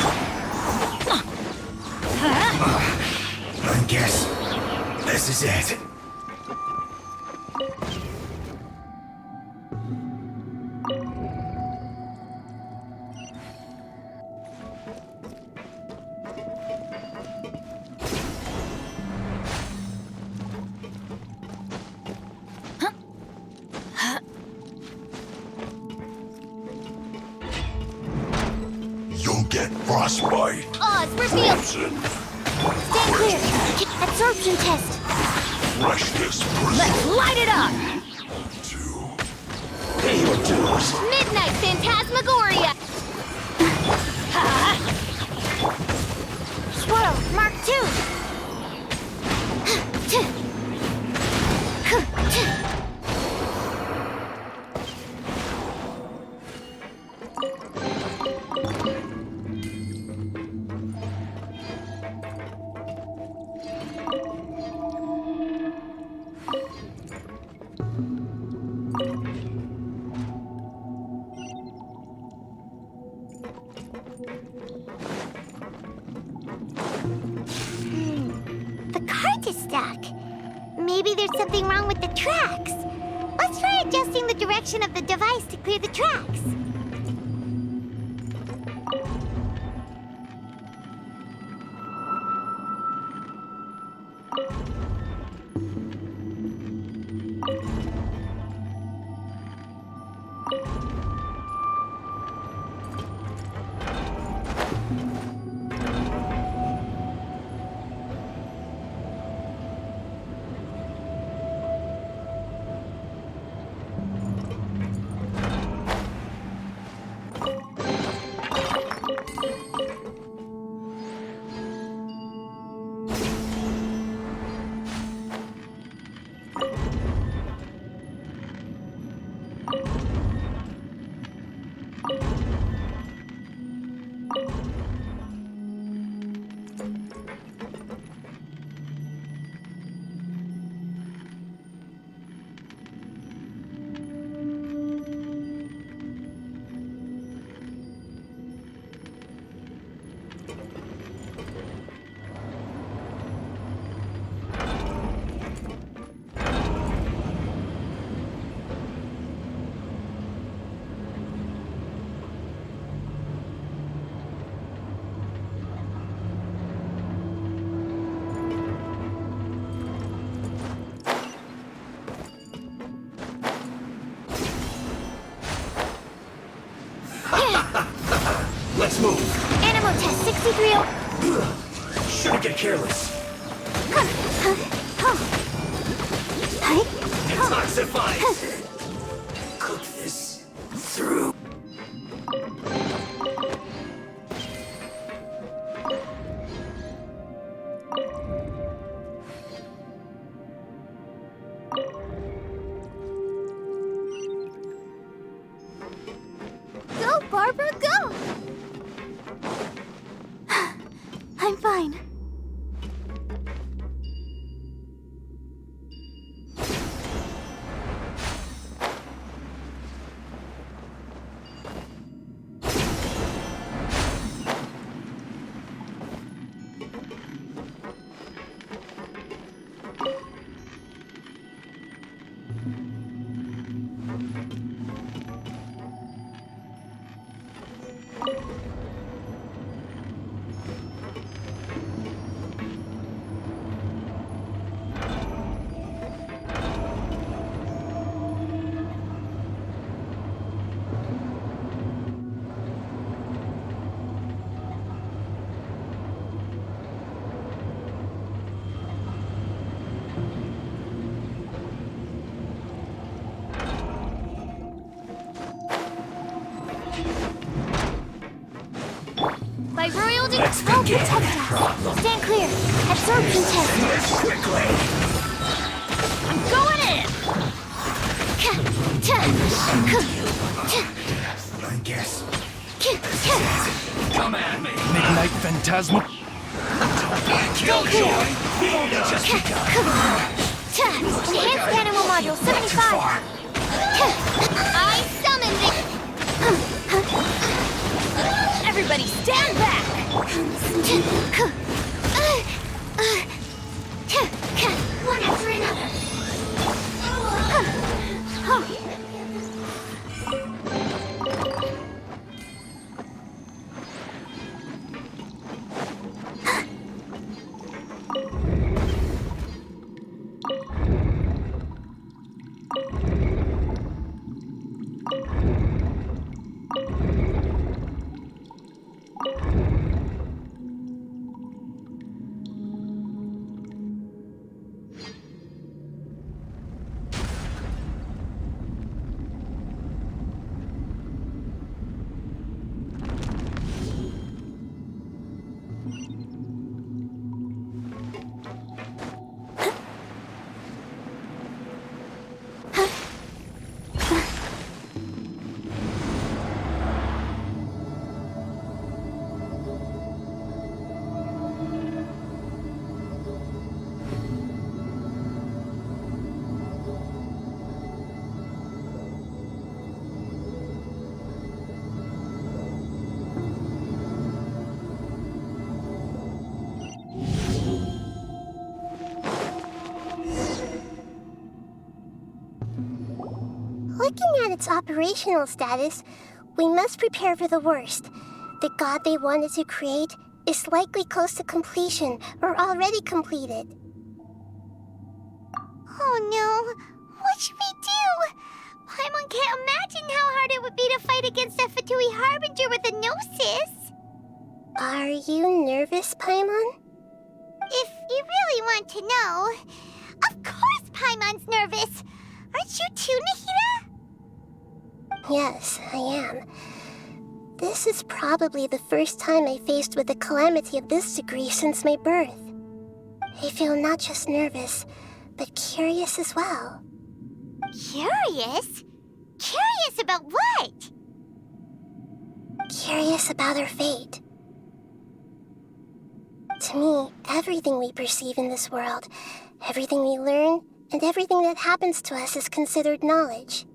I guess this is it. Frostbite. Oz, reveal. Frozen. Stand clear. Absorption test. Freshness. Let's light it up! Pay your dues. Midnight Phantasmagoria. Swirl, Mark 2. The cart is stuck. Maybe there's something wrong with the tracks. Let's try adjusting the direction of the device to clear the tracks. C3O! Shouldn't get careless. Detoxify! Cook this through. Go, Barbara, go! I'm fine. By royalty, all protect us. Stand clear. Absorption test. Quickly. I'm going in! I guess. Come at me. Midnight Phantasma. Killjoy. We've only just begun. Enhanced animal module 75. I summoned it. Everybody stand back! One after another. Looking at its operational status, we must prepare for the worst. The god they wanted to create is likely close to completion or already completed. Oh no! What should we do? Paimon can't imagine how hard it would be to fight against a Fatui Harbinger with a Gnosis. Are you nervous, Paimon? If you really want to know, of course Paimon's nervous! Aren't you too, Nahida? Yes, I am. This is probably the first time I faced with a calamity of this degree since my birth. I feel not just nervous, but curious as well. Curious? Curious about what? Curious about our fate. To me, everything we perceive in this world, everything we learn, and everything that happens to us is considered knowledge.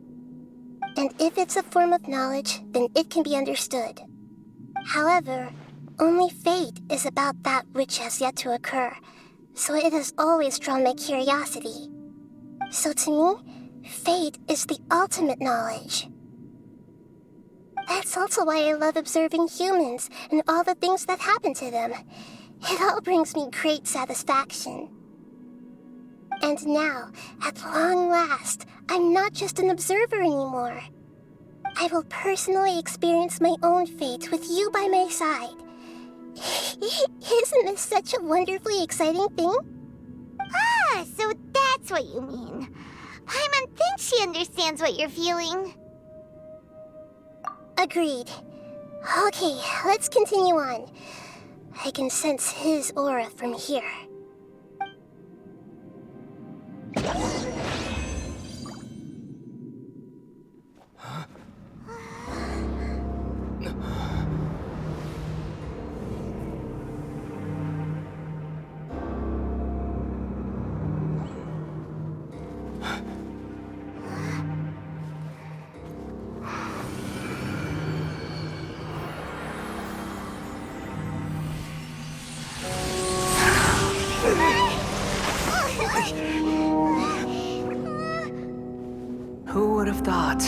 And if it's a form of knowledge, then it can be understood. However, only fate is about that which has yet to occur, so it has always drawn my curiosity. So to me, fate is the ultimate knowledge. That's also why I love observing humans and all the things that happen to them. It all brings me great satisfaction. And now, at long last, I'm not just an observer anymore. I will personally experience my own fate with you by my side. Isn't this such a wonderfully exciting thing? Ah, so that's what you mean. Paimon thinks she understands what you're feeling. Agreed. Okay, let's continue on. I can sense his aura from here. Who would have thought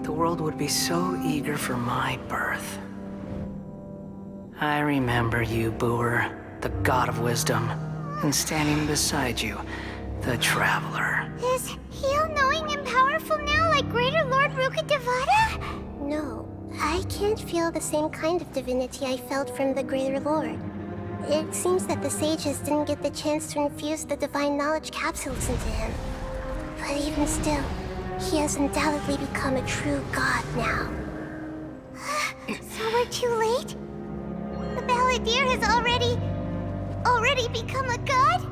the world would be so eager for my birth? I remember you, Booer, the god of wisdom, and standing beside you, the traveler. Is he all-knowing and powerful now like Greater Lord Rukkhadevata? No, I can't feel the same kind of divinity I felt from the Greater Lord. It seems that the sages didn't get the chance to infuse the divine knowledge capsules into him. But even still, he has undoubtedly become a true god now. So we're too late? The Balladeer has already become a god?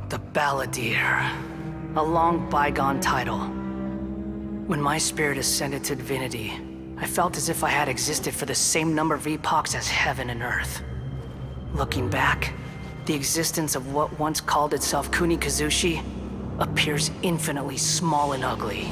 The Balladeer. A long bygone title. When my spirit ascended to divinity, I felt as if I had existed for the same number of epochs as heaven and earth. Looking back, the existence of what once called itself Kunikazushi appears infinitely small and ugly.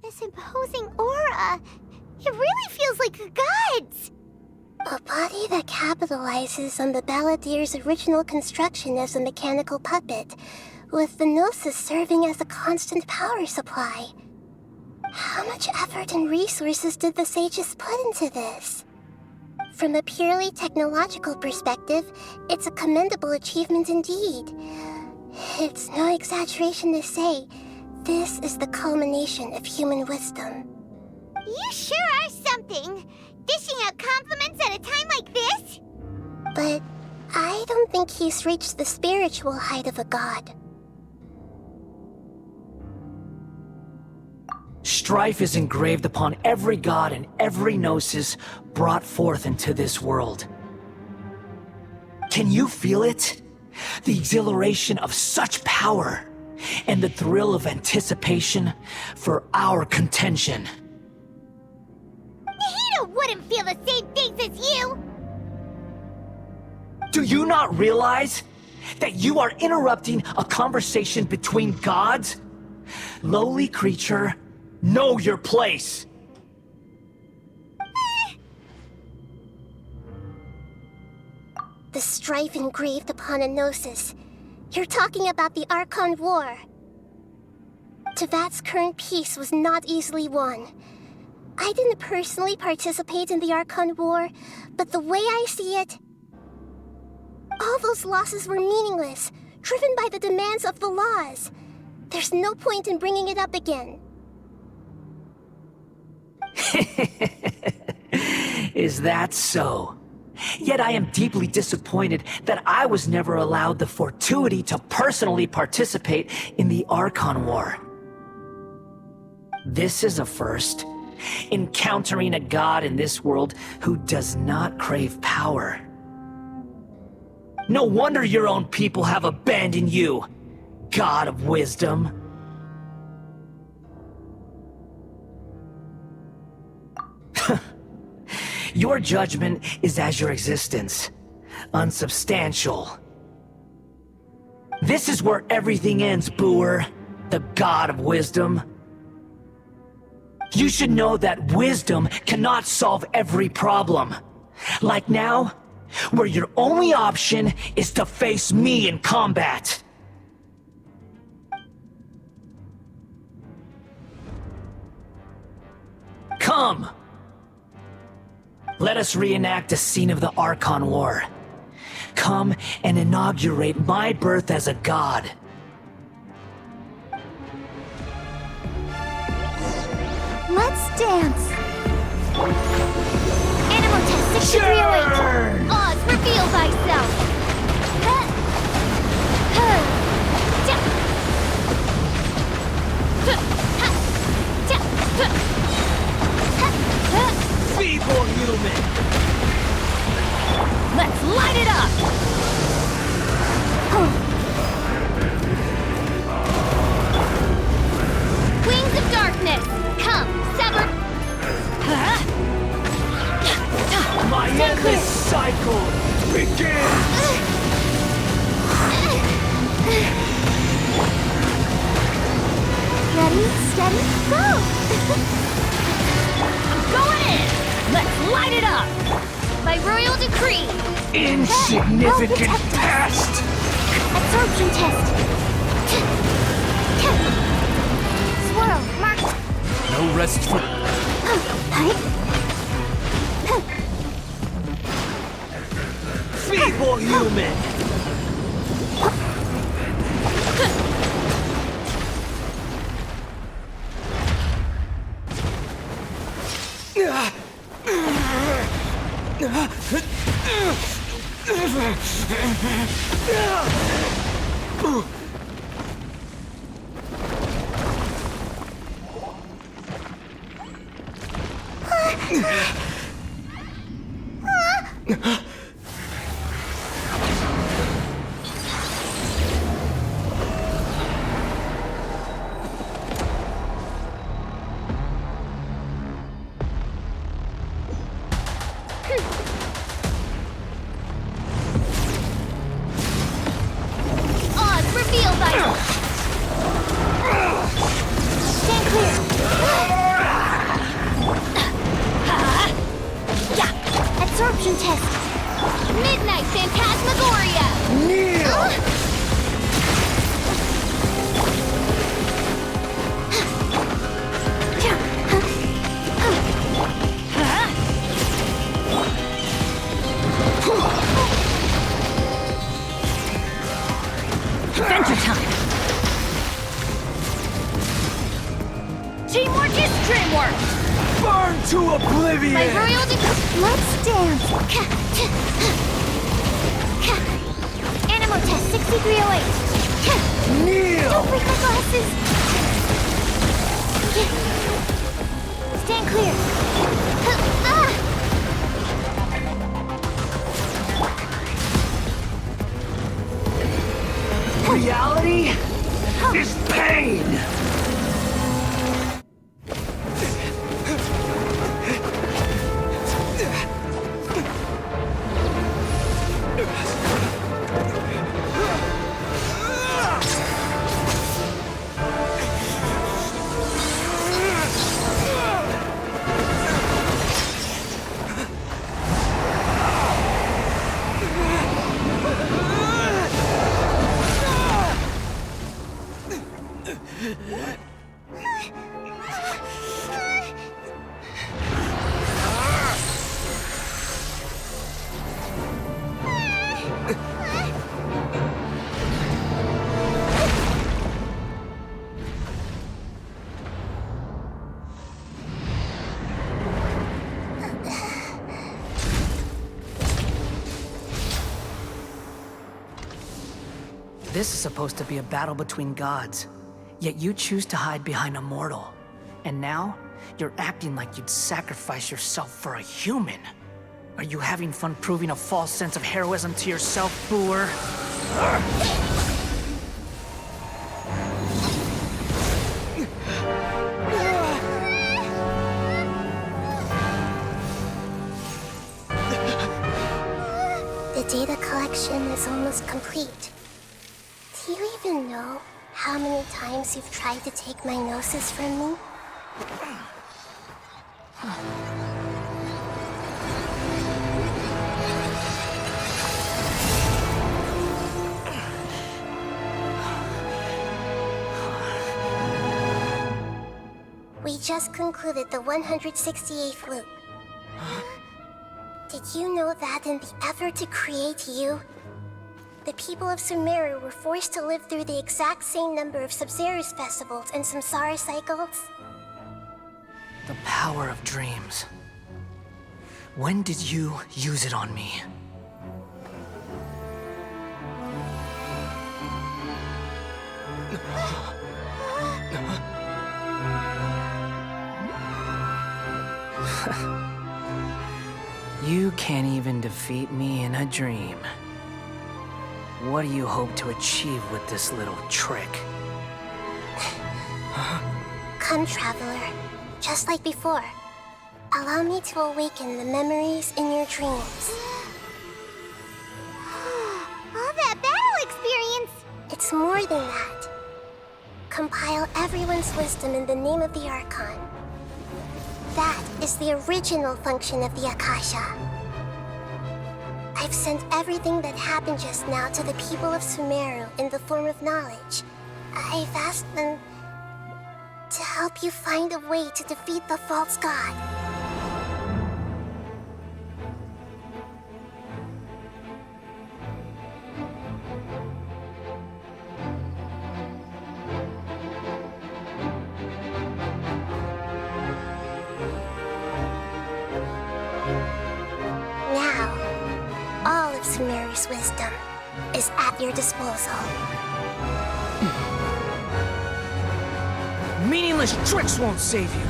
This imposing aura, it really feels like a god's. A body that capitalizes on the Balladeer's original construction as a mechanical puppet, with the Gnosis serving as a constant power supply. How much effort and resources did the sages put into this? From a purely technological perspective, it's a commendable achievement indeed. It's no exaggeration to say, this is the culmination of human wisdom. You sure are something! Dishing out compliments at a time like this? But I don't think he's reached the spiritual height of a god. Strife is engraved upon every god and every gnosis brought forth into this world. Can you feel it? The exhilaration of such power, and the thrill of anticipation for our contention. Nahida wouldn't feel the same things as you! Do you not realize that you are interrupting a conversation between gods? Lowly creature, know your place! The strife engraved upon a gnosis. You're talking about the Archon War. Tevat's current peace was not easily won. I didn't personally participate in the Archon War, but the way I see it, all those losses were meaningless, driven by the demands of the laws. There's no point in bringing it up again. Is that so? Yet I am deeply disappointed that I was never allowed the fortuity to personally participate in the Archon War. This is a first. Encountering a god in this world who does not crave power. No wonder your own people have abandoned you, god of wisdom. Your judgment is as your existence, unsubstantial. This is where everything ends, Booer, the god of wisdom. You should know that wisdom cannot solve every problem. Like now, where your only option is to face me in combat. Come! Let us reenact a scene of the Archon War. Come and inaugurate my birth as a god. dance! Animal test 6308! Oz, reveal thyself! Feeble human! Let's light it up! Wings of darkness! Come, sever... My endless cycle begins! Ready, steady, go! I'm going in! Let's light it up! By royal decree! Insignificant past! Absorption test! Swirl, mark... No rest for... Feeble human! Oz, reveal thyself! Stand clear! Absorption test! Midnight Phantasmagoria! Kneel! Adventure time! Teamwork is dreamwork! Burn to oblivion! By royal decree... Let's dance! Animal test 6308! Kneel! Don't break my glasses! Stand clear! Reality is pain! This is supposed to be a battle between gods, yet you choose to hide behind a mortal. And now, you're acting like you'd sacrifice yourself for a human. Are you having fun proving a false sense of heroism to yourself, Boor? The data collection is almost complete. Do you even know how many times you've tried to take my gnosis from me? We just concluded the 168th loop. Did you know that in the effort to create you, the people of Sumeru were forced to live through the exact same number of Sabzeruz festivals and Samsara cycles? The power of dreams. When did you use it on me? You can't even defeat me in a dream. What do you hope to achieve with this little trick? Come, traveler. Just like before. Allow me to awaken the memories in your dreams. All that battle experience! It's more than that. Compile everyone's wisdom in the name of the Archon. That is the original function of the Akasha. I've sent everything that happened just now to the people of Sumeru in the form of knowledge. I've asked them to help you find a way to defeat the false god. Sumeru's wisdom is at your disposal. Meaningless tricks won't save you.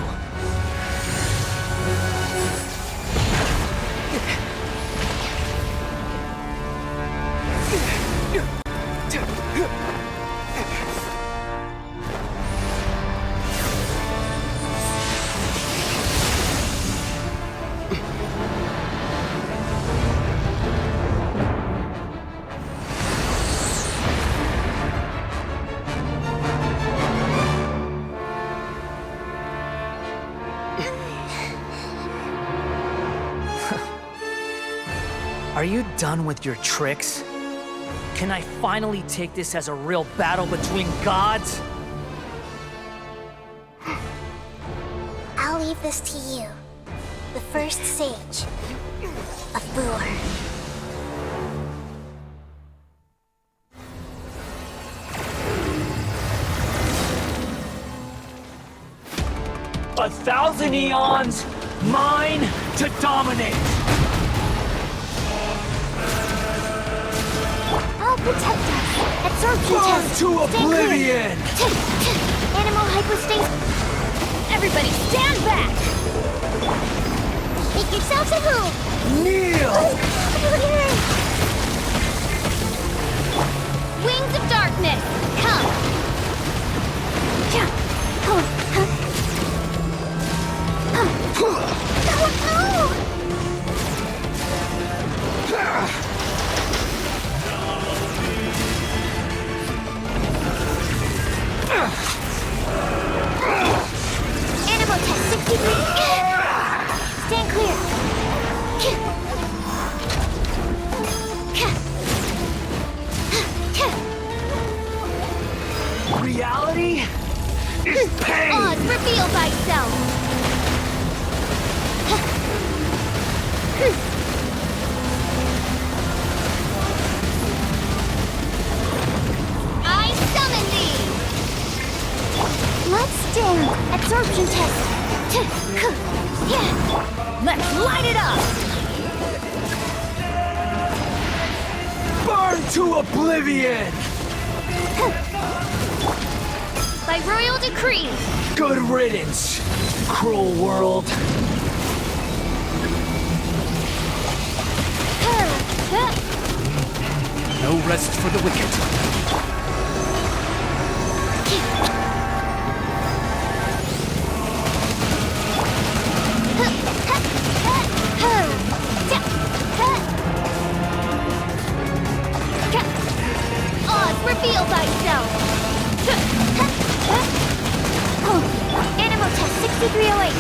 Are you done with your tricks? Can I finally take this as a real battle between gods? I'll leave this to you, the first sage of Boor. A thousand eons, mine to dominate. I'll protect us. Absorption Burn test. to oblivion! Animal hypostasis. Everybody stand back! Make yourselves a move! Kneel! Wings of darkness, come! Animal test 63. Stand clear. Reality is pain! Oz, reveal thyself! I summon thee! Let's stand. Absorption test. Let's light it up! Burn to oblivion! By royal decree. Good riddance, cruel world. No rest for the wicked. Oz, reveal thyself! Animal test 6308.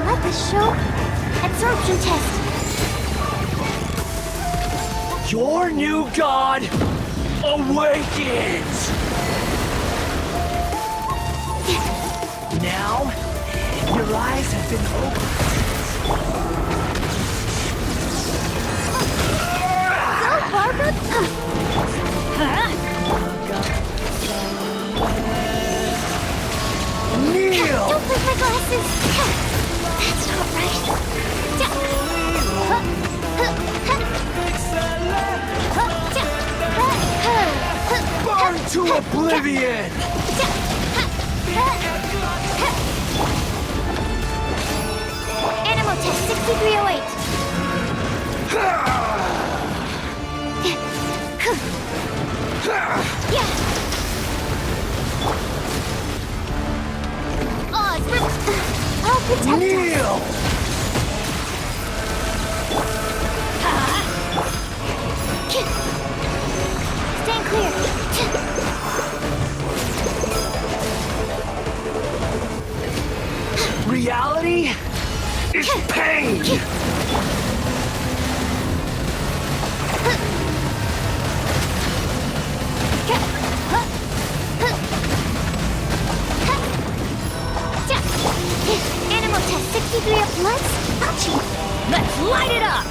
Let us show absorption test. Your new god awakens! Now, your eyes have been opened. So That's not right. Burn to oblivion! Animal test 6308. Oh, it's really... I'll protect Kneel! Stand clear. Reality is pain! Animal test 63 up once. Ouchie. Let's light it up!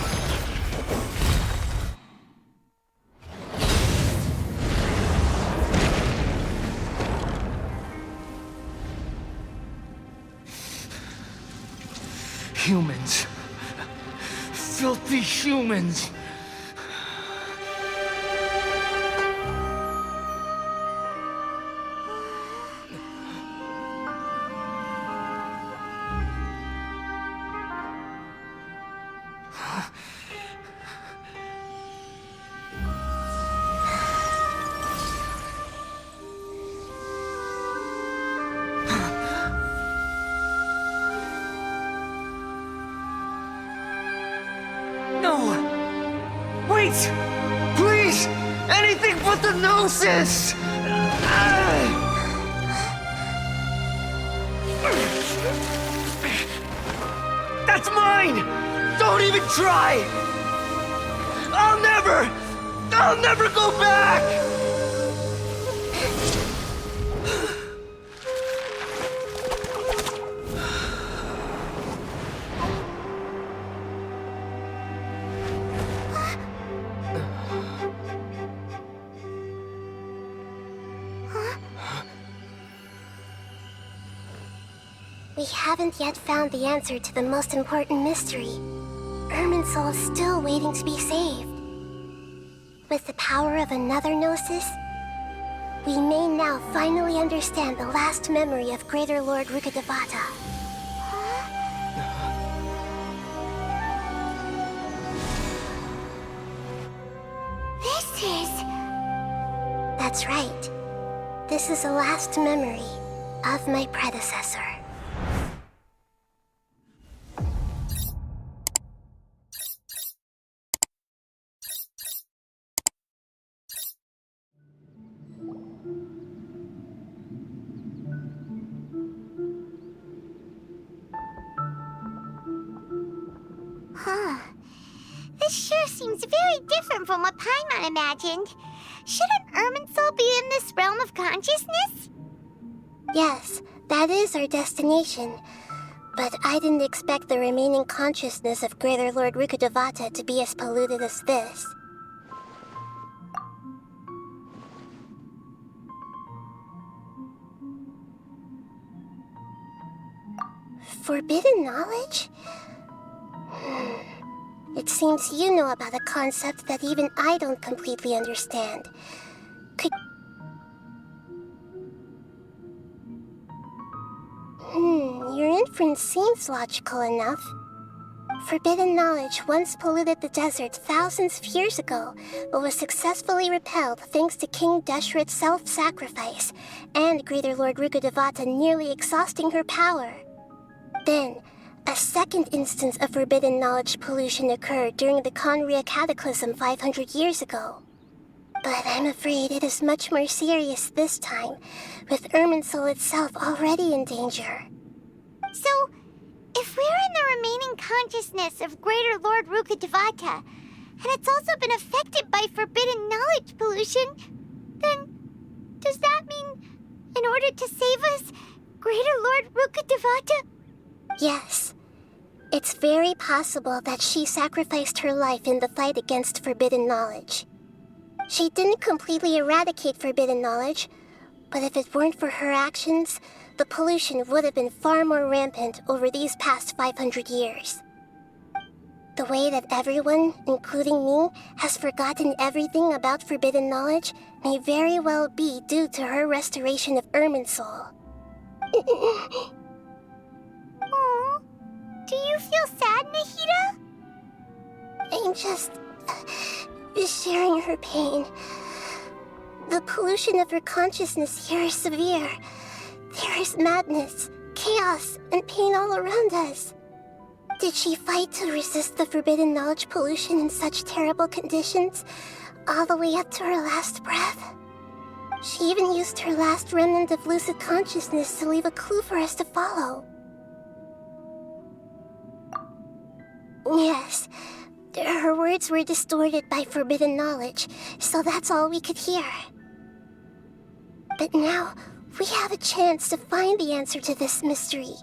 Humans. Filthy humans. Wait! Please! Anything but the gnosis! That's mine! Don't even try! I'll never go back! We haven't yet found the answer to the most important mystery. Irminsul is still waiting to be saved. With the power of another gnosis, we may now finally understand the last memory of Greater Lord Rukkhadevata. This is... That's right. This is the last memory of my predecessor. Huh. This sure seems very different from what Paimon imagined. Shouldn't Irminsul be in this realm of consciousness? Yes, that is our destination. But I didn't expect the remaining consciousness of Greater Lord Rukkhadevata to be as polluted as this. Forbidden knowledge? It seems you know about a concept that even I don't completely understand. Could... your inference seems logical enough. Forbidden knowledge once polluted the desert thousands of years ago, but was successfully repelled thanks to King Deshret's self-sacrifice, and Greater Lord Rukkhadevata nearly exhausting her power. Then, a second instance of forbidden knowledge pollution occurred during the Conria Cataclysm 500 years ago. But I'm afraid it is much more serious this time, with Irminsul itself already in danger. So, if we're in the remaining consciousness of Greater Lord Rukkhadevata, and it's also been affected by forbidden knowledge pollution, then does that mean, in order to save us, Greater Lord Rukkhadevata? Yes. It's very possible that she sacrificed her life in the fight against forbidden knowledge. She didn't completely eradicate forbidden knowledge, but if it weren't for her actions, the pollution would have been far more rampant over these past 500 years. The way that everyone, including me, has forgotten everything about forbidden knowledge may very well be due to her restoration of Irminsul. Aww. Do you feel sad, Nahida? I'm just sharing her pain. The pollution of her consciousness here is severe. There is madness, chaos, and pain all around us. Did she fight to resist the forbidden knowledge pollution in such terrible conditions, all the way up to her last breath? She even used her last remnant of lucid consciousness to leave a clue for us to follow. Yes, her words were distorted by forbidden knowledge, so that's all we could hear. But now, we have a chance to find the answer to this mystery.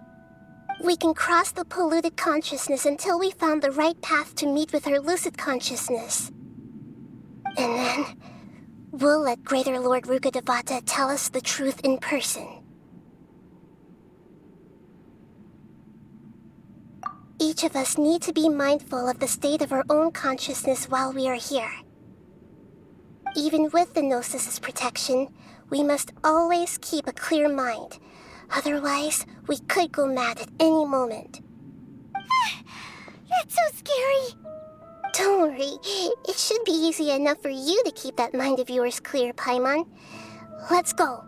We can cross the polluted consciousness until we found the right path to meet with her lucid consciousness. And then, we'll let Greater Lord Rukkhadevata tell us the truth in person. Each of us need to be mindful of the state of our own consciousness while we are here. Even with the Gnosis' protection, we must always keep a clear mind. Otherwise, we could go mad at any moment. That's so scary. Don't worry. It should be easy enough for you to keep that mind of yours clear, Paimon. Let's go.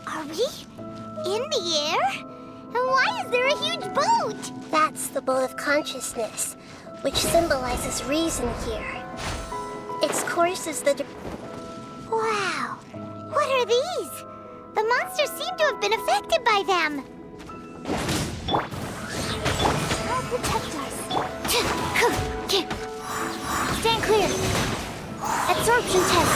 Are we in the air? And why is there a huge boat? That's the boat of consciousness, which symbolizes reason here. Its course is the... Wow! What are these? The monsters seem to have been affected by them. Help protect us. Stand clear. Absorption test.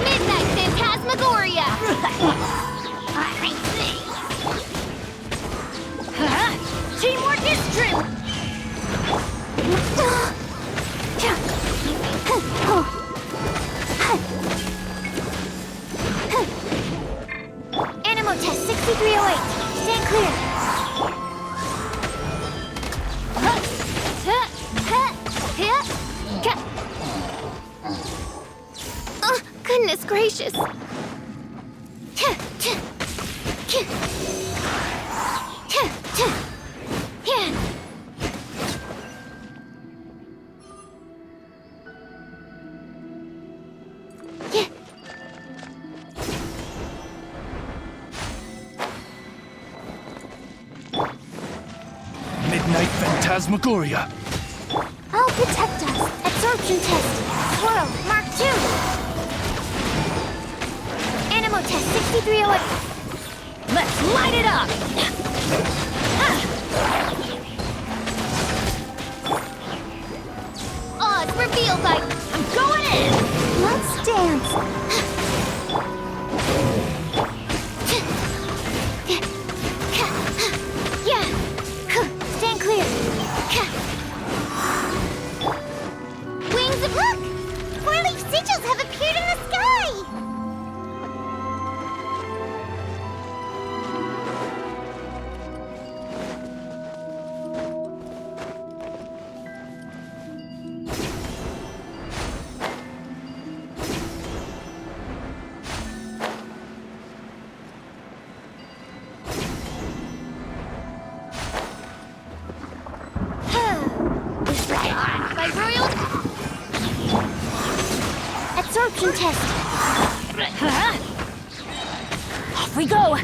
Midnight Phantasmagoria! Teamwork is true! Animo test 6308. Stand clear. Goodness gracious! Midnight Phantasmagoria. I'll protect us. Absorption test. Swirl. Mark 2. Animo test 6308. Let's light it up! Odds revealed by... I'm going in! Let's dance. Stand clear. Wings of luck! 4-leaf sigils have appeared in the sky! Absorption test. Off we go!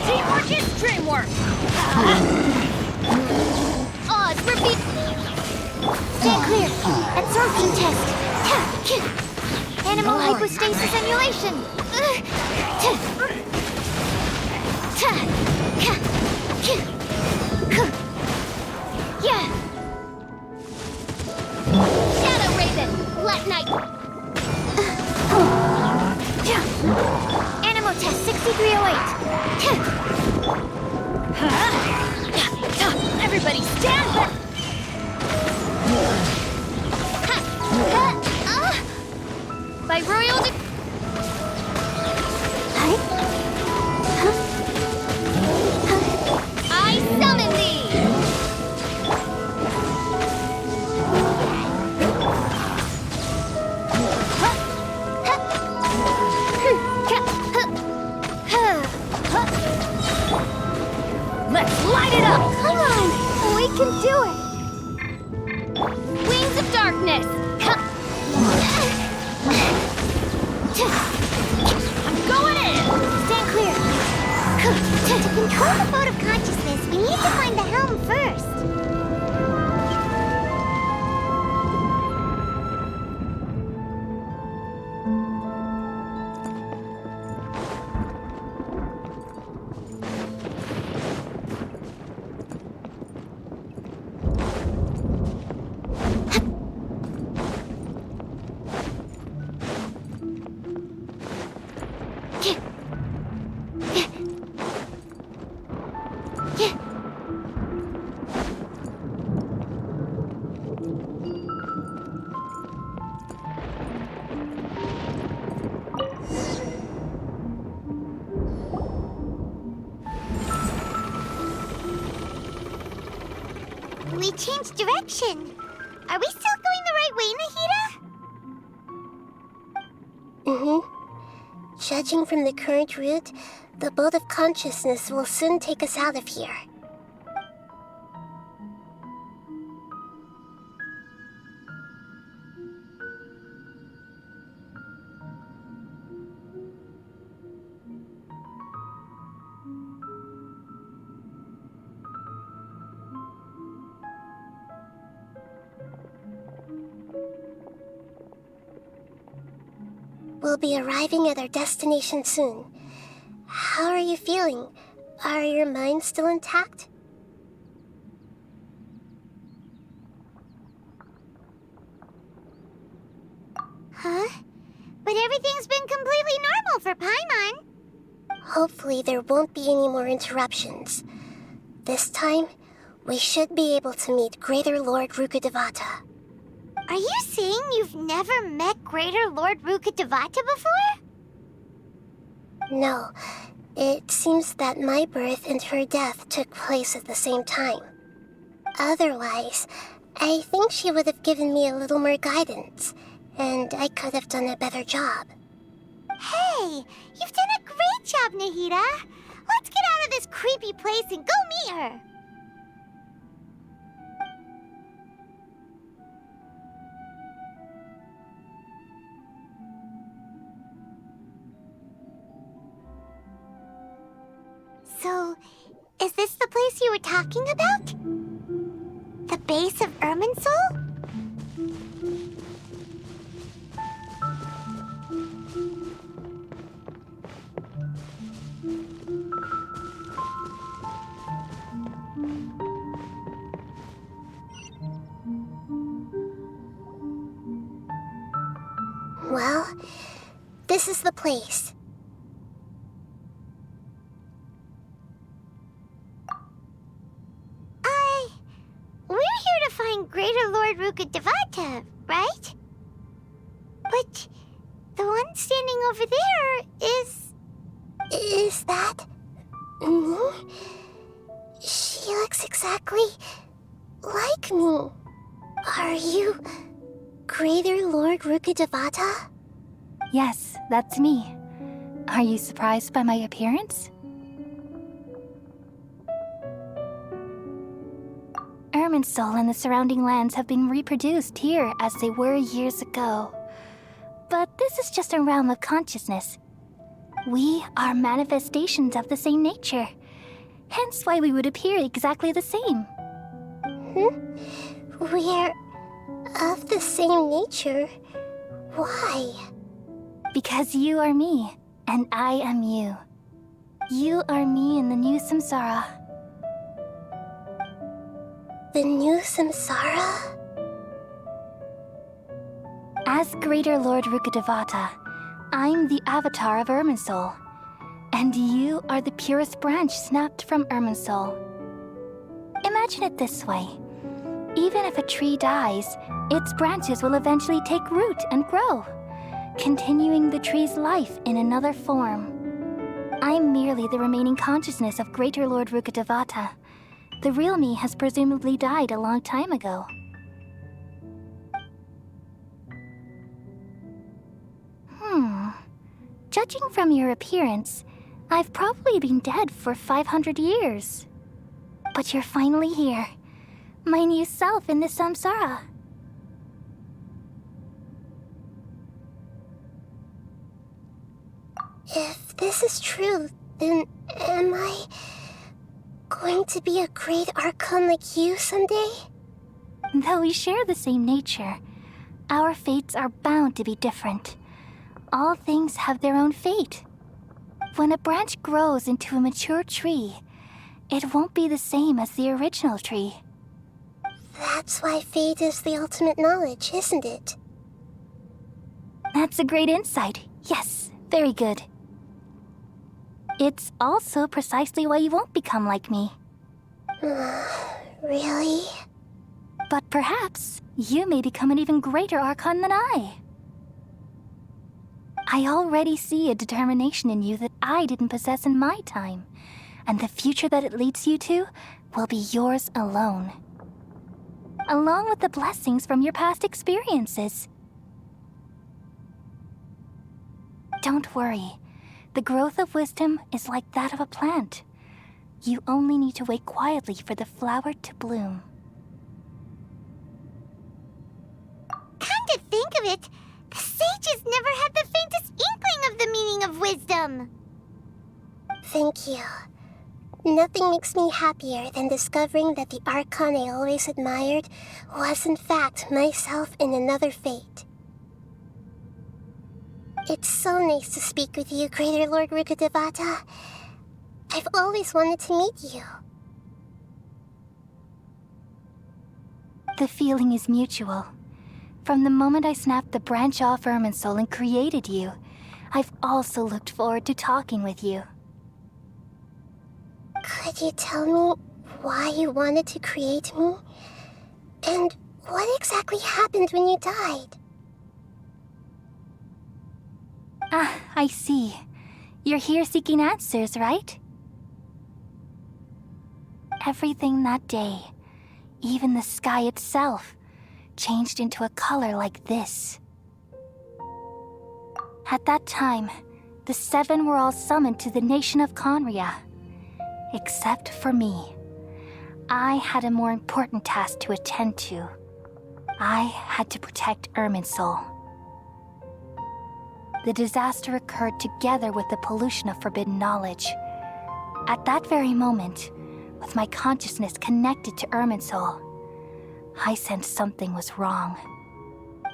Teamwork is dreamwork! Odds repeat. Stand clear. Absorption test. Animal hypostasis emulation. Yeah. Shadow Raven. Let night. Animal test 6308. Everybody stand back! By royal I summon thee! Let's light it up! Come on! We can do it! Wings of darkness! I'm going in! Stand clear! To control the boat of consciousness, we need to find the helm first. We changed direction. Are we still going the right way, Nahida? Judging from the current route, the boat of consciousness will soon take us out of here. We'll be arriving at our destination soon. How are you feeling? Are your minds still intact? Huh? But everything's been completely normal for Paimon. Hopefully there won't be any more interruptions. This time, we should be able to meet Greater Lord Rukkhadevata. Are you saying you've never met Greater Lord Rukkhadevata before? No. It seems that my birth and her death took place at the same time. Otherwise, I think she would have given me a little more guidance, and I could have done a better job. Hey, you've done a great job, Nahida. Let's get out of this creepy place and go meet her. So, is this the place you were talking about? The base of Irminsul? Well, this is the place. We're here to find Greater Lord Rukkhadevata, right? But the one standing over there is... Is that... me? She looks exactly like me. Are you Greater Lord Rukkhadevata? Yes, that's me. Are you surprised by my appearance? Irminsul and the surrounding lands have been reproduced here as they were years ago. But this is just a realm of consciousness. We are manifestations of the same nature. Hence why we would appear exactly the same. Of the same nature? Why? Because you are me, and I am you. You are me in the new samsara. The new samsara? As Greater Lord Rukkhadevata, I'm the avatar of Irminsul, and you are the purest branch snapped from Irminsul. Imagine it this way. Even if a tree dies, its branches will eventually take root and grow, continuing the tree's life in another form. I'm merely the remaining consciousness of Greater Lord Rukkhadevata. The real me has presumably died a long time ago. Judging from your appearance, I've probably been dead for 500 years. But you're finally here. My new self in the samsara. If this is true, then am I going to be a great Archon like you someday? Though we share the same nature, our fates are bound to be different. All things have their own fate. When a branch grows into a mature tree, it won't be the same as the original tree. That's why fate is the ultimate knowledge, isn't it? That's a great insight. Yes, very good. It's also precisely why you won't become like me. Really? But perhaps you may become an even greater Archon than I. I already see a determination in you that I didn't possess in my time, and the future that it leads you to will be yours alone. Along with the blessings from your past experiences. Don't worry. The growth of wisdom is like that of a plant. You only need to wait quietly for the flower to bloom. Come to think of it, the sages never had the faintest inkling of the meaning of wisdom. Thank you. Nothing makes me happier than discovering that the Archon I always admired was in fact myself in another fate. It's so nice to speak with you, Greater Lord Rukkhadevata. I've always wanted to meet you. The feeling is mutual. From the moment I snapped the branch off Irminsul and created you, I've also looked forward to talking with you. Could you tell me why you wanted to create me? And what exactly happened when you died? Ah, I see. You're here seeking answers, right? Everything that day, even the sky itself, changed into a color like this. At that time, the seven were all summoned to the nation of Conria. Except for me. I had a more important task to attend to. I had to protect Irminsul. The disaster occurred together with the pollution of forbidden knowledge. At that very moment, with my consciousness connected to Irminsul, I sensed something was wrong.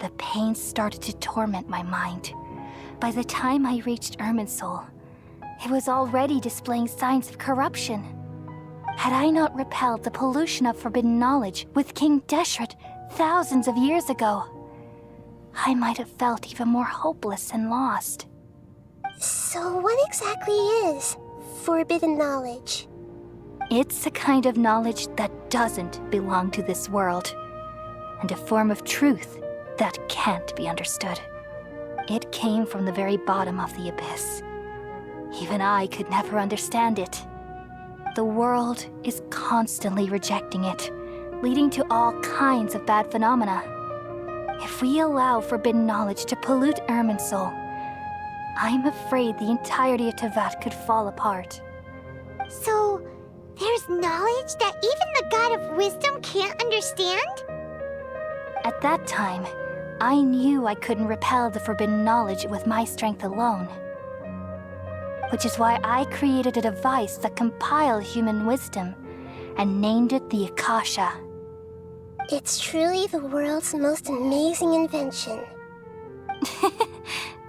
The pain started to torment my mind. By the time I reached Irminsul, it was already displaying signs of corruption. Had I not repelled the pollution of forbidden knowledge with King Deshret thousands of years ago, I might have felt even more hopeless and lost. So what exactly is forbidden knowledge? It's a kind of knowledge that doesn't belong to this world, and a form of truth that can't be understood. It came from the very bottom of the abyss. Even I could never understand it. The world is constantly rejecting it, leading to all kinds of bad phenomena. If we allow forbidden knowledge to pollute Irminsul, I'm afraid the entirety of Tevat could fall apart. So, there's knowledge that even the God of Wisdom can't understand? At that time, I knew I couldn't repel the forbidden knowledge with my strength alone. Which is why I created a device that compiled human wisdom and named it the Akasha. It's truly the world's most amazing invention.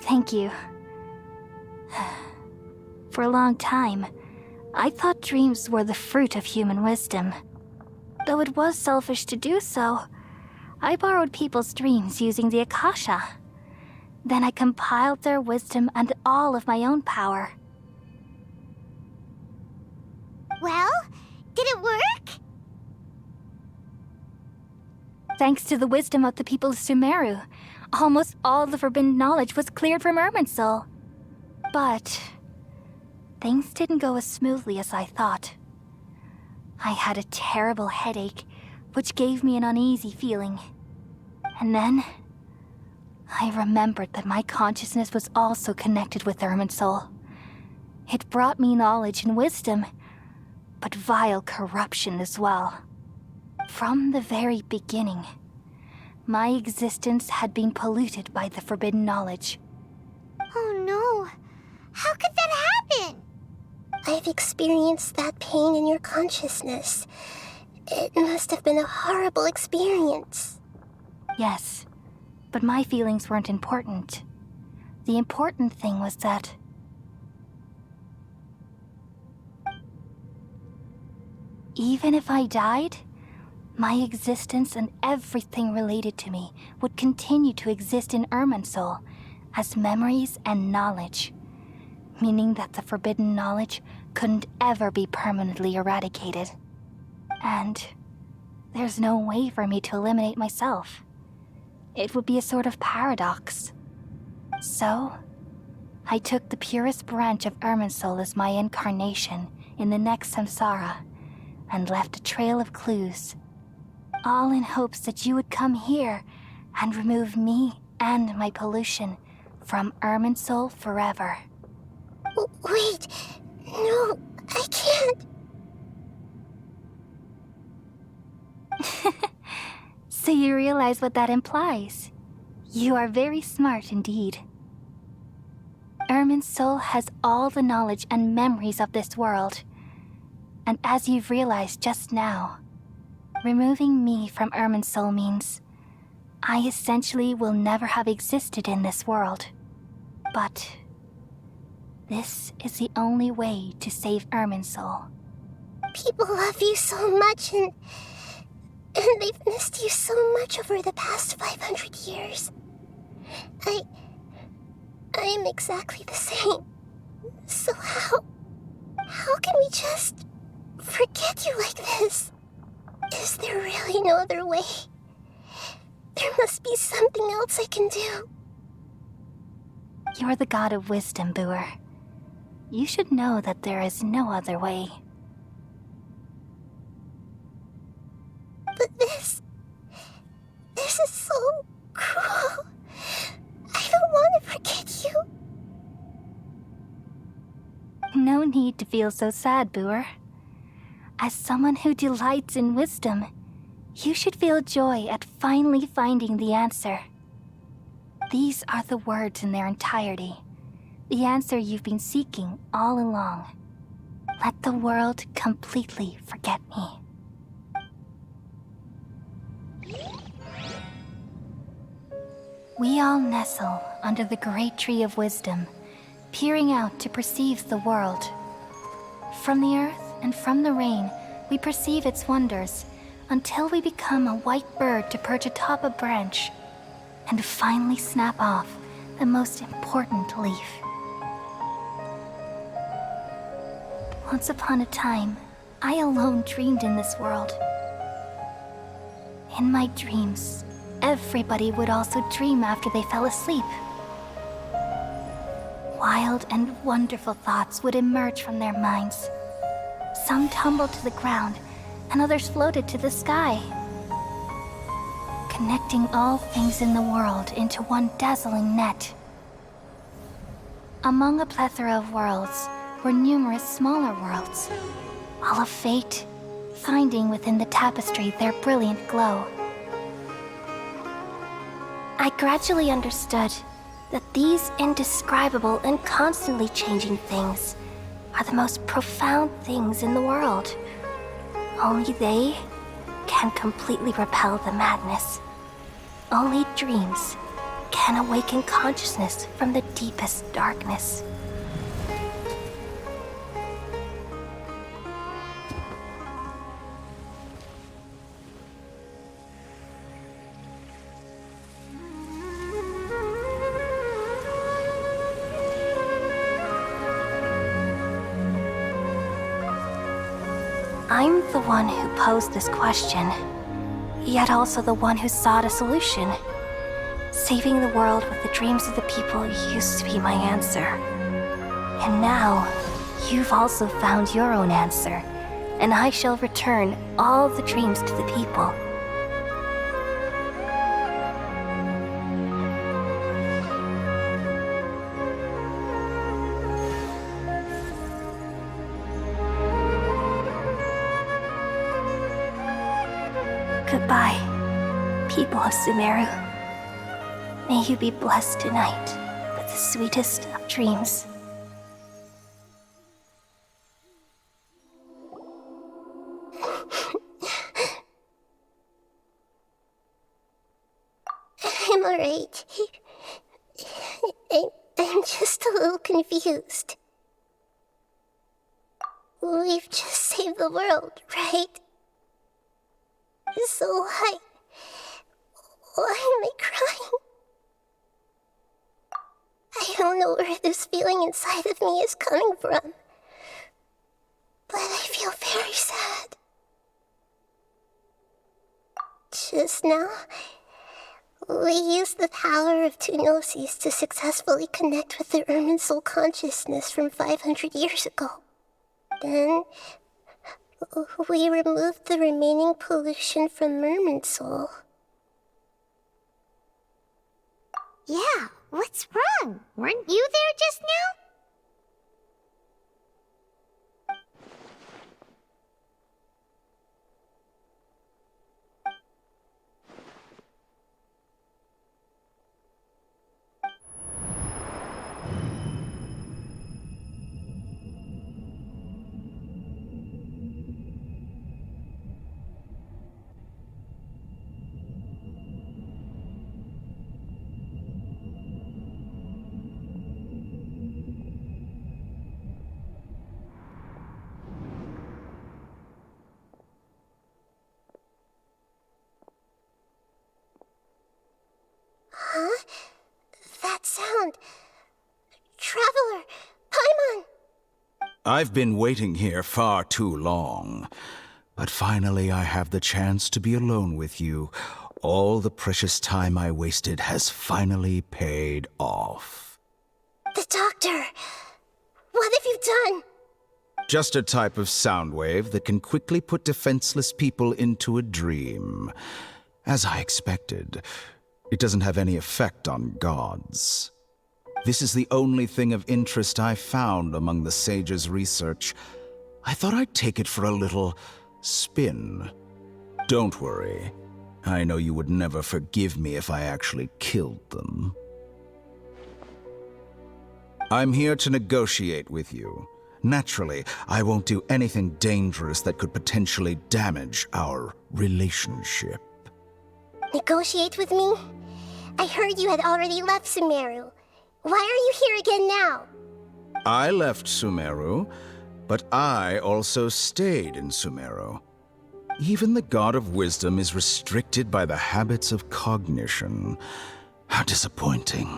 Thank you. For a long time, I thought dreams were the fruit of human wisdom. Though it was selfish to do so, I borrowed people's dreams using the Akasha. Then I compiled their wisdom and all of my own power. Well, did it work? Thanks to the wisdom of the people of Sumeru, almost all the forbidden knowledge was cleared from Irminsul. But things didn't go as smoothly as I thought. I had a terrible headache, which gave me an uneasy feeling. And then I remembered that my consciousness was also connected with Irminsul. It brought me knowledge and wisdom, but vile corruption as well. From the very beginning, my existence had been polluted by the forbidden knowledge. Oh no! How could that happen? I've experienced that pain in your consciousness. It must have been a horrible experience. Yes, but my feelings weren't important. The important thing was that even if I died, my existence and everything related to me would continue to exist in Irminsul as memories and knowledge, meaning that the forbidden knowledge couldn't ever be permanently eradicated. And there's no way for me to eliminate myself. It would be a sort of paradox. So, I took the purest branch of Irminsul as my incarnation in the next samsara and left a trail of clues, all in hopes that you would come here and remove me and my pollution from Irminsul forever. Wait, no, I can't. So you realize what that implies. You are very smart indeed. Irminsul has all the knowledge and memories of this world. And as you've realized just now, removing me from Irminsul means I essentially will never have existed in this world. But this is the only way to save Irminsul. People love you so much, and they've missed you so much over the past 500 years. I am exactly the same. So how can we just forget you like this? Is there really no other way? There must be something else I can do. You're the god of wisdom, Boer. You should know that there is no other way. But this is so cruel. I don't want to forget you. No need to feel so sad, Boer. As someone who delights in wisdom, you should feel joy at finally finding the answer. These are the words in their entirety. The answer you've been seeking all along. Let the world completely forget me. We all nestle under the great tree of wisdom, peering out to perceive the world. From the earth and from the rain, we perceive its wonders, until we become a white bird to perch atop a branch, and finally snap off the most important leaf. Once upon a time, I alone dreamed in this world. In my dreams, everybody would also dream after they fell asleep. Wild and wonderful thoughts would emerge from their minds. Some tumbled to the ground, and others floated to the sky, connecting all things in the world into one dazzling net. Among a plethora of worlds were numerous smaller worlds, all of fate, finding within the tapestry their brilliant glow. I gradually understood that these indescribable and constantly changing things are the most profound things in the world. Only they can completely repel the madness. Only dreams can awaken consciousness from the deepest darkness. I'm the one who posed this question, yet also the one who sought a solution. Saving the world with the dreams of the people used to be my answer. And now, you've also found your own answer, and I shall return all the dreams to the people. Goodbye, people of Sumeru. May you be blessed tonight with the sweetest of dreams. I'm alright. I'm just a little confused. We've just saved the world, right? So why am I crying? I don't know where this feeling inside of me is coming from, but I feel very sad. Just now, we used the power of two gnosis to successfully connect with the Ermin soul consciousness from 500 years ago. Then, we removed the remaining pollution from Merman Soul. Yeah, what's wrong? Weren't you there just now? Huh? That sound. Traveler! Paimon! I've been waiting here far too long. But finally I have the chance to be alone with you. All the precious time I wasted has finally paid off. The doctor! What have you done? Just a type of sound wave that can quickly put defenseless people into a dream. As I expected, it doesn't have any effect on gods. This is the only thing of interest I found among the sage's research. I thought I'd take it for a little spin. Don't worry. I know you would never forgive me if I actually killed them. I'm here to negotiate with you. Naturally, I won't do anything dangerous that could potentially damage our relationship. Negotiate with me? I heard you had already left Sumeru. Why are you here again now? I left Sumeru, but I also stayed in Sumeru. Even the God of Wisdom is restricted by the habits of cognition. How disappointing.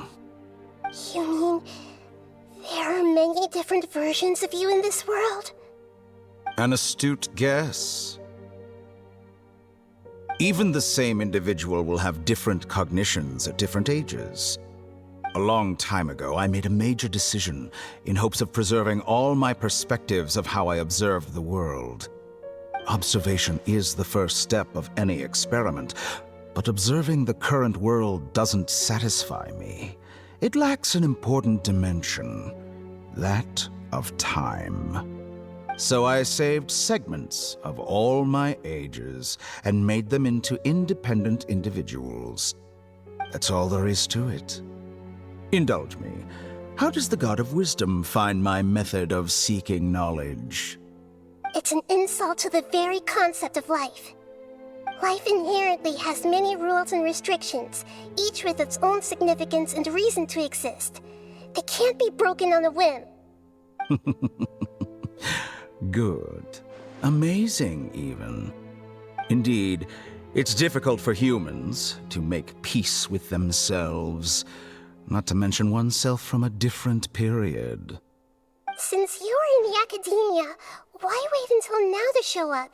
You mean there are many different versions of you in this world? An astute guess. Even the same individual will have different cognitions at different ages. A long time ago, I made a major decision in hopes of preserving all my perspectives of how I observed the world. Observation is the first step of any experiment, but observing the current world doesn't satisfy me. It lacks an important dimension, that of time. So I saved segments of all my ages and made them into independent individuals. That's all there is to it. Indulge me. How does the God of Wisdom find my method of seeking knowledge? It's an insult to the very concept of life. Life inherently has many rules and restrictions, each with its own significance and reason to exist. They can't be broken on a whim. Good. Amazing, even. Indeed, it's difficult for humans to make peace with themselves, not to mention oneself from a different period. Since you're in the academia, why wait until now to show up?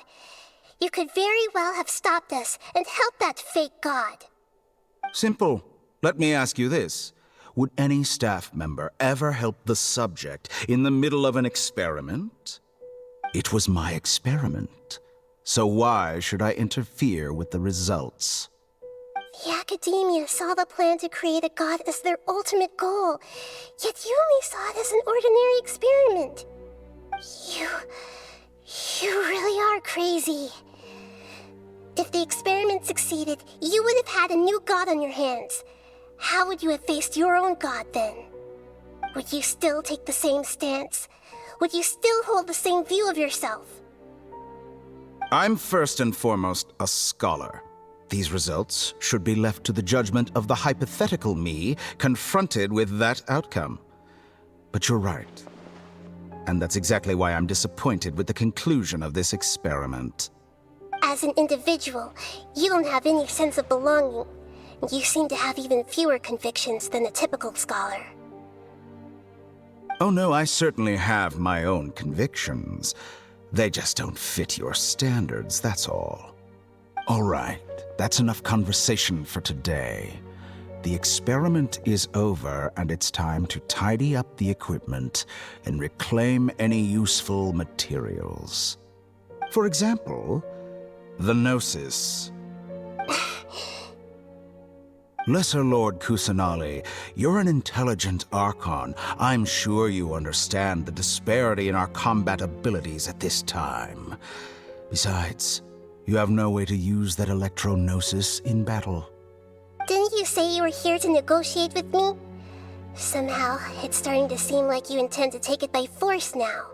You could very well have stopped us and helped that fake god. Simple. Let me ask you this. Would any staff member ever help the subject in the middle of an experiment? It was my experiment. So why should I interfere with the results? The academia saw the plan to create a god as their ultimate goal, yet you only saw it as an ordinary experiment. You really are crazy. If the experiment succeeded, you would have had a new god on your hands. How would you have faced your own god then? Would you still take the same stance? Would you still hold the same view of yourself? I'm first and foremost a scholar. These results should be left to the judgment of the hypothetical me confronted with that outcome. But you're right. And that's exactly why I'm disappointed with the conclusion of this experiment. As an individual, you don't have any sense of belonging. You seem to have even fewer convictions than a typical scholar. Oh no, I certainly have my own convictions. They just don't fit your standards, that's all. All right, that's enough conversation for today. The experiment is over, and it's time to tidy up the equipment and reclaim any useful materials. For example, the Gnosis. Lesser Lord Kusanali, you're an intelligent Archon. I'm sure you understand the disparity in our combat abilities at this time. Besides, you have no way to use that Electro-Gnosis in battle. Didn't you say you were here to negotiate with me? Somehow, it's starting to seem like you intend to take it by force now.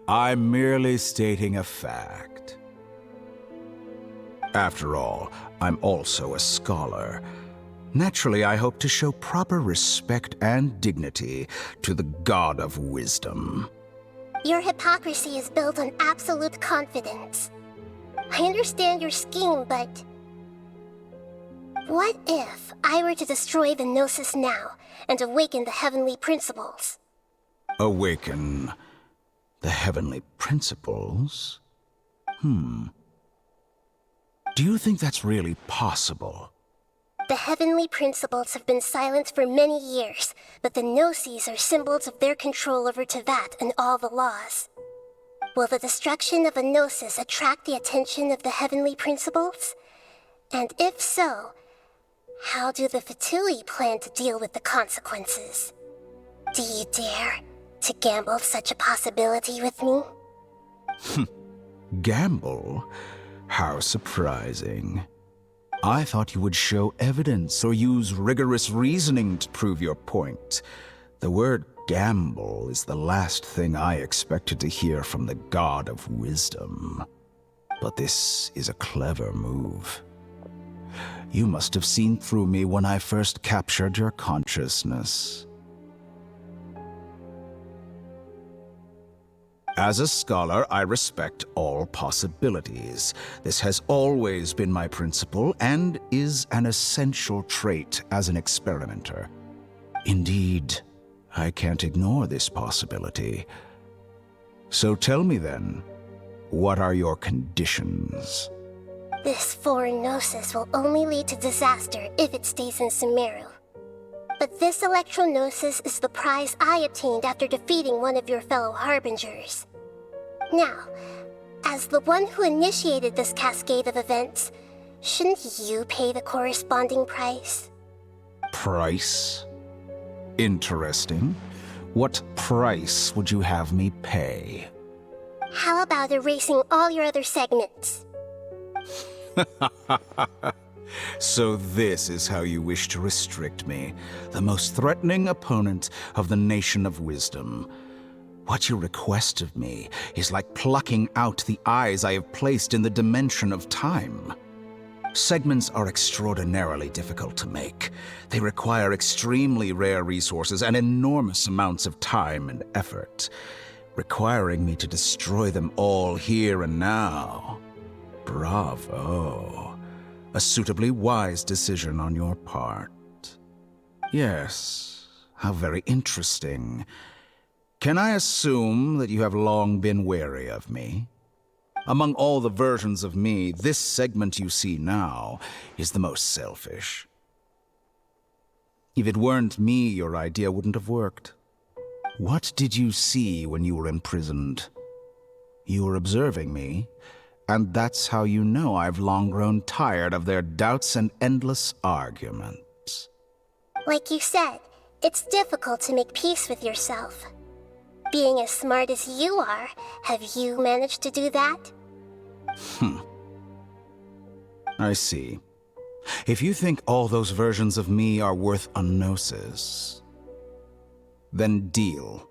I'm merely stating a fact. After all, I'm also a scholar. Naturally, I hope to show proper respect and dignity to the God of Wisdom. Your hypocrisy is built on absolute confidence. I understand your scheme, but... what if I were to destroy the Gnosis now and awaken the heavenly principles? Awaken the heavenly principles? Do you think that's really possible? The heavenly principles have been silent for many years, but the Gnosis are symbols of their control over Tevat and all the laws. Will the destruction of a Gnosis attract the attention of the heavenly principles? And if so, how do the Fatui plan to deal with the consequences? Do you dare to gamble such a possibility with me? Gamble? How surprising. I thought you would show evidence or use rigorous reasoning to prove your point. The word gamble is the last thing I expected to hear from the God of Wisdom. But this is a clever move. You must have seen through me when I first captured your consciousness. As a scholar, I respect all possibilities. This has always been my principle and is an essential trait as an experimenter. Indeed, I can't ignore this possibility. So tell me then, what are your conditions? This foreign Gnosis will only lead to disaster if it stays in Sumeru. But this Electro-Gnosis is the prize I obtained after defeating one of your fellow Harbingers. Now, as the one who initiated this cascade of events, shouldn't you pay the corresponding price? Price? Interesting. What price would you have me pay? How about erasing all your other segments? So this is how you wish to restrict me, the most threatening opponent of the Nation of Wisdom. What you request of me is like plucking out the eyes I have placed in the dimension of time. Segments are extraordinarily difficult to make. They require extremely rare resources and enormous amounts of time and effort, requiring me to destroy them all here and now. Bravo. A suitably wise decision on your part. Yes, how very interesting. Can I assume that you have long been wary of me? Among all the versions of me, this segment you see now is the most selfish. If it weren't me, your idea wouldn't have worked. What did you see when you were imprisoned? You were observing me, and that's how you know I've long grown tired of their doubts and endless arguments. Like you said, it's difficult to make peace with yourself. Being as smart as you are, have you managed to do that? I see. If you think all those versions of me are worth a gnosis, then deal.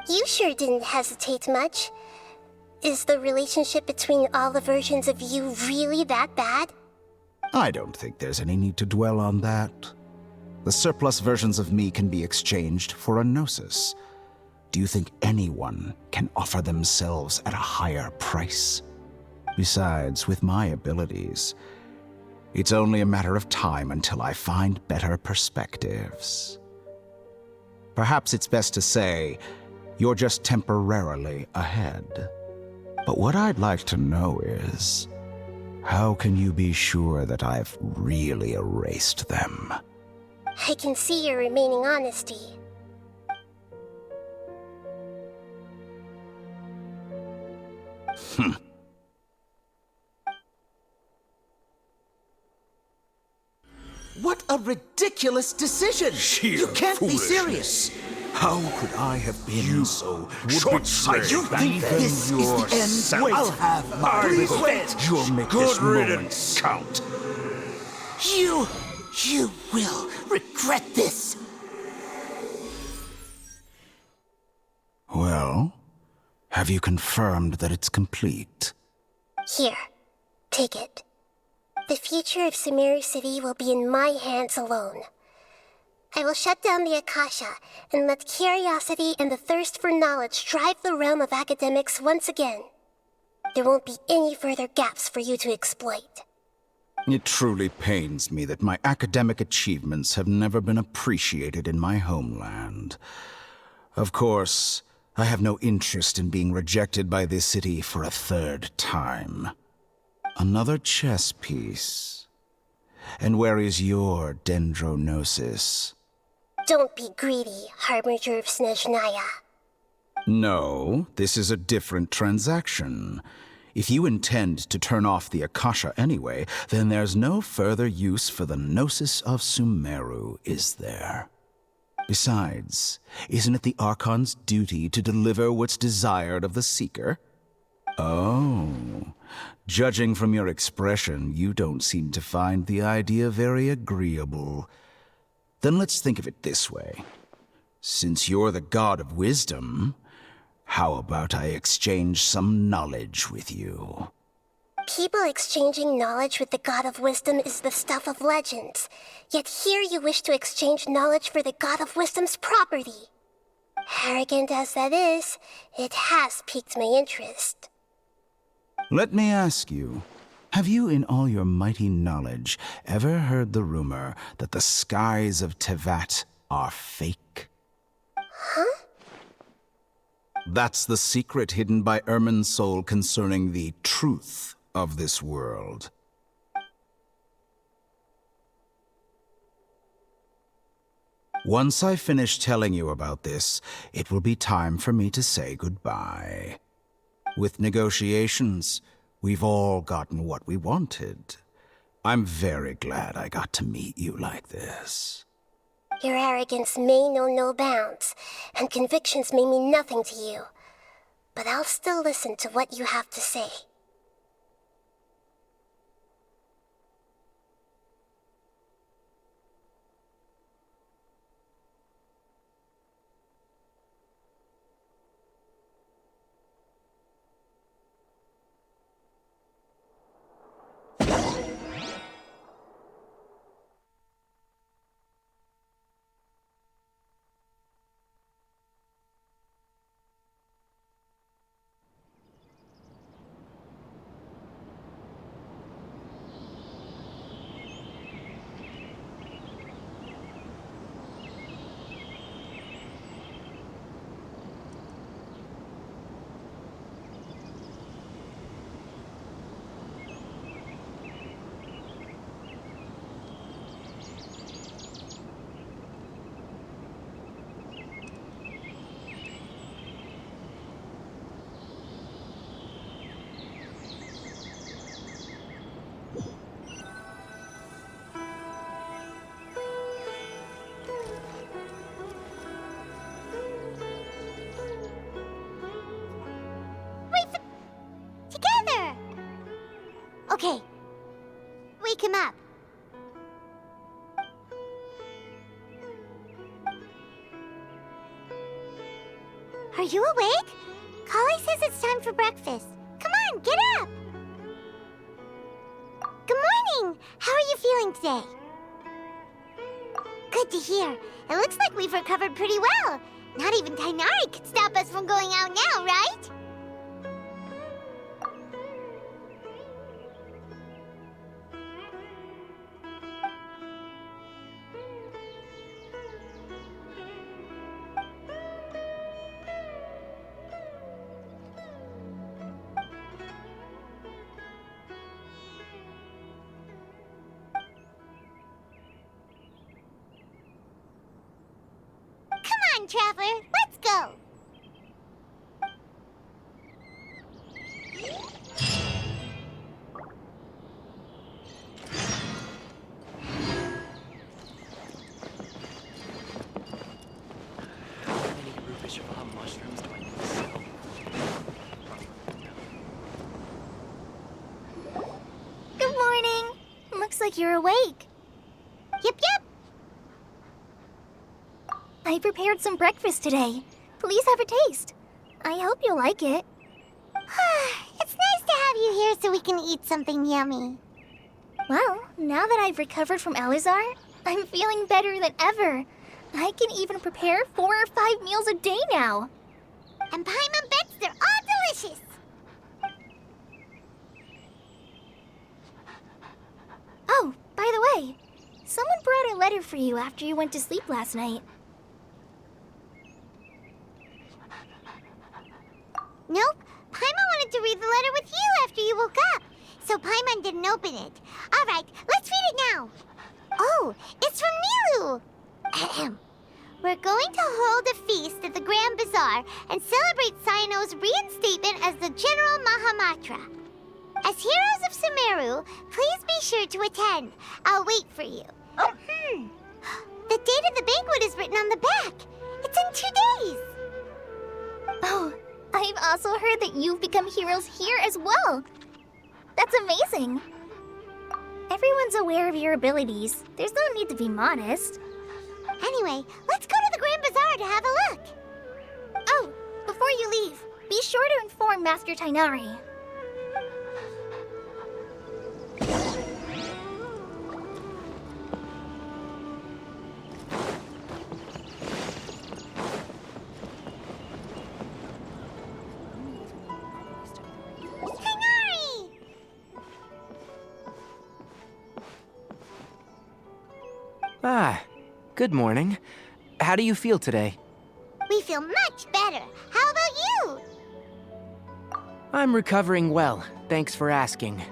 You sure didn't hesitate much. Is the relationship between all the versions of you really that bad? I don't think there's any need to dwell on that. The surplus versions of me can be exchanged for a gnosis. Do you think anyone can offer themselves at a higher price? Besides, with my abilities, it's only a matter of time until I find better perspectives. Perhaps it's best to say, you're just temporarily ahead. But what I'd like to know is, how can you be sure that I've really erased them? I can see your remaining honesty. What a ridiculous decision! You can't be serious! How could I have been so short-sighted? You think this is the end? Wait, I'll have my revenge! You'll make Good this moment riddance. count. You will regret this! Well, have you confirmed that it's complete? Here, take it. The future of Sumeru City will be in my hands alone. I will shut down the Akasha and let curiosity and the thirst for knowledge drive the realm of academics once again. There won't be any further gaps for you to exploit. It truly pains me that my academic achievements have never been appreciated in my homeland. Of course, I have no interest in being rejected by this city for a third time. Another chess piece. And where is your dendronosis? Don't be greedy, Harbinger of Snezhnaya. No, this is a different transaction. If you intend to turn off the Akasha anyway, then there's no further use for the Gnosis of Sumeru, is there? Besides, isn't it the Archon's duty to deliver what's desired of the Seeker? Oh, judging from your expression, you don't seem to find the idea very agreeable. Then let's think of it this way. Since you're the god of wisdom, how about I exchange some knowledge with you? People exchanging knowledge with the God of Wisdom is the stuff of legends. Yet here you wish to exchange knowledge for the God of Wisdom's property. Arrogant as that is, it has piqued my interest. Let me ask you, have you in all your mighty knowledge ever heard the rumor that the skies of Tevat are fake? Huh? That's the secret hidden by Irminsul concerning the truth of this world. Once I finish telling you about this, it will be time for me to say goodbye. With negotiations, we've all gotten what we wanted. I'm very glad I got to meet you like this. Your arrogance may know no bounds, and convictions may mean nothing to you. But I'll still listen to what you have to say. Okay. Wake him up. Are you awake? Kale says it's time for breakfast. Come on, get up! Good morning! How are you feeling today? Good to hear. It looks like we've recovered pretty well. Not even Tighnari could stop us from going out now, right? Come on, Traveler, let's go! Good morning. Looks like you're awake. Yep, yep. I prepared some breakfast today. Please have a taste. I hope you'll like it. It's nice to have you here so we can eat something yummy. Well, now that I've recovered from Elazar, I'm feeling better than ever. I can even prepare 4 or 5 meals a day now. And Paimon bets they're all delicious. Oh, by the way, someone brought a letter for you after you went to sleep last night. Nope. Paimon wanted to read the letter with you after you woke up. So Paimon didn't open it. All right, let's read it now. Oh, it's from Nilu. Ahem. We're going to hold a feast at the Grand Bazaar and celebrate Cyno's reinstatement as the General Mahamatra. As heroes of Sumeru, please be sure to attend. I'll wait for you. The date of the banquet is written on the back. It's in 2 days. Oh, I've also heard that you've become heroes here as well. That's amazing. Everyone's aware of your abilities. There's no need to be modest. Anyway, let's go to the Grand Bazaar to have a look. Oh, before you leave, be sure to inform Master Tighnari. Ah, good morning. How do you feel today? We feel much better. How about you? I'm recovering well, thanks for asking.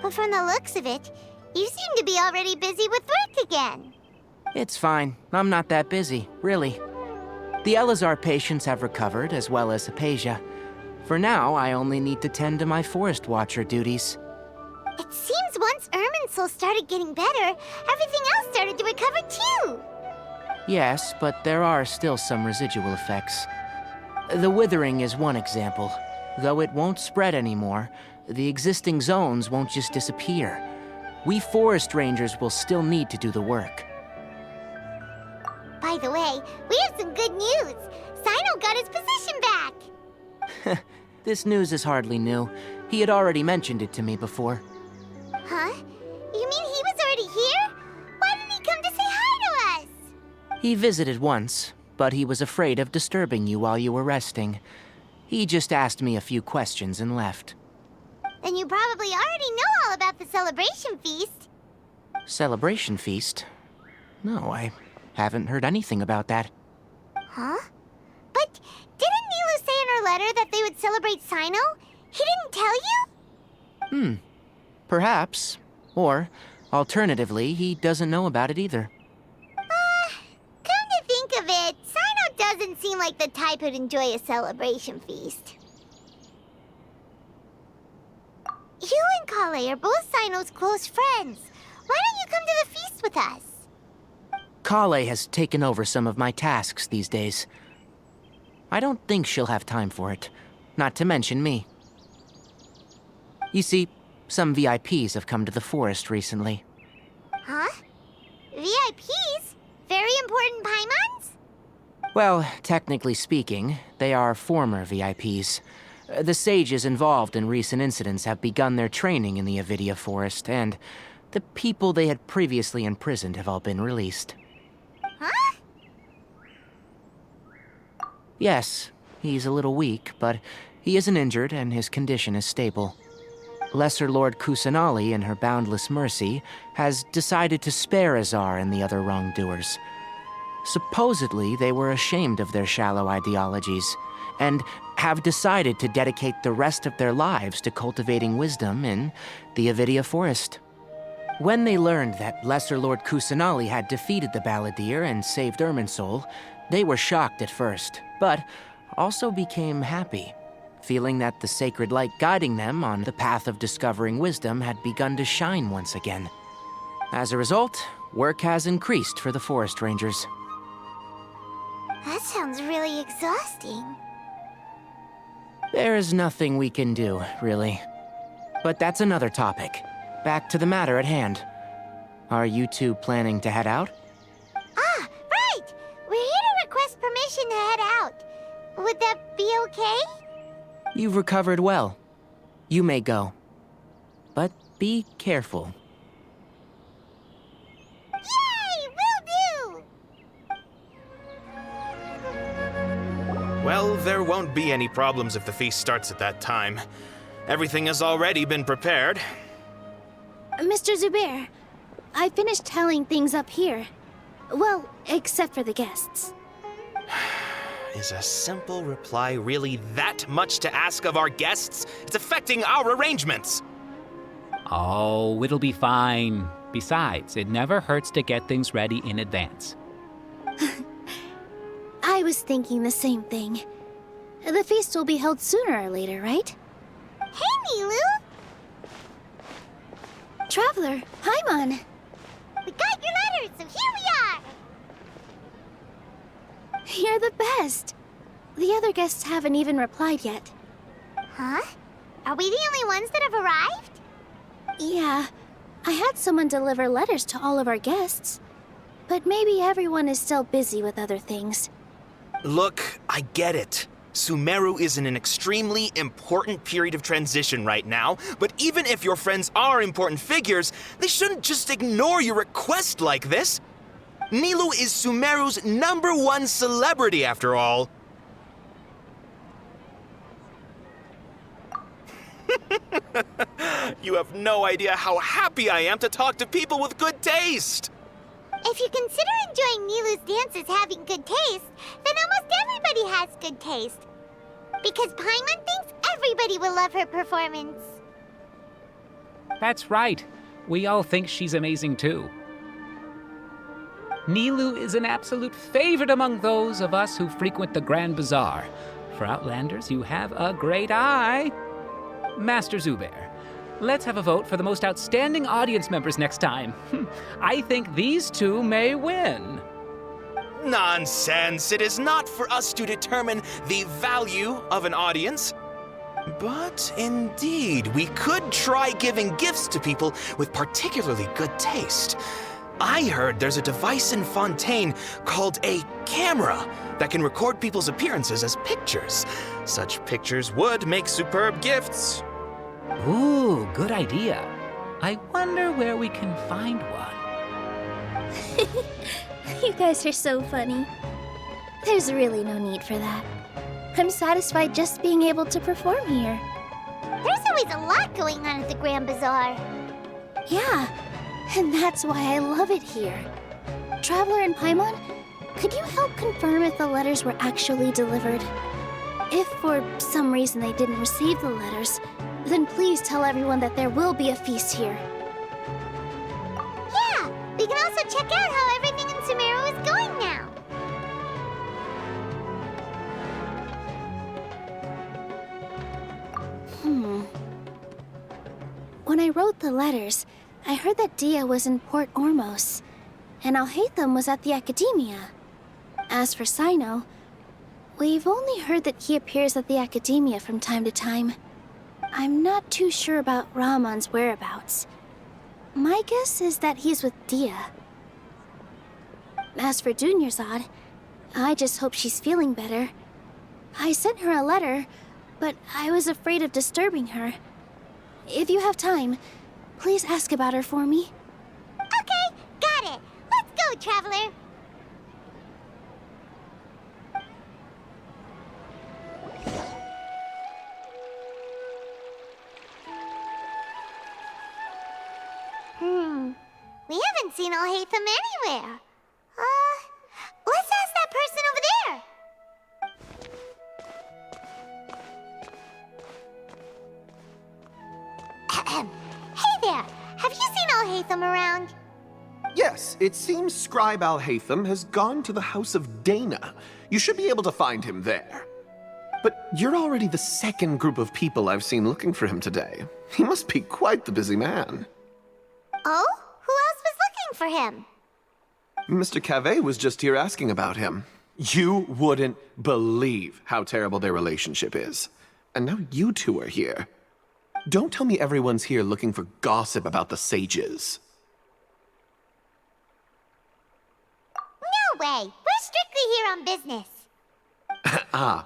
But from the looks of it, you seem to be already busy with work again. It's fine. I'm not that busy, really. The Elazar patients have recovered, as well as Hypatia. For now, I only need to tend to my Forest Watcher duties. It seems once Irminsul started getting better, everything else started to recover too. Yes, but there are still some residual effects. The withering is one example. Though it won't spread anymore, the existing zones won't just disappear. We forest rangers will still need to do the work. By the way, we have some good news. Cyno got his position back. This news is hardly new. He had already mentioned it to me before. Huh? You mean he was already here? Why didn't he come to say hi to us? He visited once, but he was afraid of disturbing you while you were resting. He just asked me a few questions and left. Then you probably already know all about the celebration feast. Celebration feast? No, I haven't heard anything about that. Huh? But didn't Nilu say in her letter that they would celebrate Cyno? He didn't tell you? Perhaps. Or, alternatively, he doesn't know about it either. Come to think of it, Cyno doesn't seem like the type who'd enjoy a celebration feast. You and Kale are both Cyno's close friends. Why don't you come to the feast with us? Kale has taken over some of my tasks these days. I don't think she'll have time for it. Not to mention me. You see, Some VIPs have come to the forest recently. Huh? VIPs? Very important Paimons? Well, technically speaking, they are former VIPs. The sages involved in recent incidents have begun their training in the Avidia Forest, and the people they had previously imprisoned have all been released. Huh? Yes, he's a little weak, but he isn't injured and his condition is stable. Lesser Lord Kusanali, in her boundless mercy, has decided to spare Azar and the other wrongdoers. Supposedly, they were ashamed of their shallow ideologies, and have decided to dedicate the rest of their lives to cultivating wisdom in the Avidia Forest. When they learned that Lesser Lord Kusanali had defeated the Balladeer and saved Irminsul, they were shocked at first, but also became happy, feeling that the sacred light guiding them on the path of discovering wisdom had begun to shine once again. As a result, work has increased for the forest rangers. That sounds really exhausting. There is nothing we can do, really. But that's another topic. Back to the matter at hand. Are you two planning to head out? Ah, right! We're here to request permission to head out. Would that be okay? You've recovered well. You may go. But be careful. Yay! Will do! Well, there won't be any problems if the feast starts at that time. Everything has already been prepared. Mr. Zubair, I finished tallying things up here. Well, except for the guests. Is a simple reply really that much to ask of our guests? It's affecting our arrangements! Oh, it'll be fine. Besides, it never hurts to get things ready in advance. I was thinking the same thing. The feast will be held sooner or later, right? Hey, Nilu! Traveler, Paimon! We got your letters, so here we are! You're the best! The other guests haven't even replied yet. Huh? Are we the only ones that have arrived? Yeah, I had someone deliver letters to all of our guests. But maybe everyone is still busy with other things. Look, I get it. Sumeru is in an extremely important period of transition right now, but even if your friends are important figures, they shouldn't just ignore your request like this. Nilu is Sumeru's #1 celebrity, after all. You have no idea how happy I am to talk to people with good taste. If you consider enjoying Nilu's dances having good taste, then almost everybody has good taste. Because Paimon thinks everybody will love her performance. That's right. We all think she's amazing too. Nilu is an absolute favorite among those of us who frequent the Grand Bazaar. For Outlanders, you have a great eye. Master Zubair, let's have a vote for the most outstanding audience members next time. I think these two may win. Nonsense! It is not for us to determine the value of an audience. But indeed, we could try giving gifts to people with particularly good taste. I heard there's a device in Fontaine called a camera that can record people's appearances as pictures. Such pictures would make superb gifts. Ooh, good idea. I wonder where we can find one. You guys are so funny. There's really no need for that. I'm satisfied just being able to perform here. There's always a lot going on at the Grand Bazaar. Yeah, and that's why I love it here. Traveler and Paimon, could you help confirm if the letters were actually delivered? If for some reason they didn't receive the letters, then please tell everyone that there will be a feast here. Yeah, we can also check out how everything in Sumeru is going now. When I wrote the letters, I heard that Dia was in Port Ormos, and Alhaitham was at the Academia. As for Sino, we've only heard that he appears at the Academia from time to time. I'm not too sure about Rahman's whereabouts. My guess is that he's with Dia. As for Dunyarzad, I just hope she's feeling better. I sent her a letter, but I was afraid of disturbing her. If you have time, please ask about her for me. Okay, got it. Let's go, Traveler. We haven't seen Alhaitham anywhere. Let's ask that person over there. Hey there, have you seen Alhaitham around? Yes, it seems Scribe Alhaitham has gone to the House of Dana. You should be able to find him there. But you're already the second group of people I've seen looking for him today. He must be quite the busy man. Oh? Who else was looking for him? Mr. Cavey was just here asking about him. You wouldn't believe how terrible their relationship is. And now you two are here. Don't tell me everyone's here looking for gossip about the sages. No way! We're strictly here on business. Ah,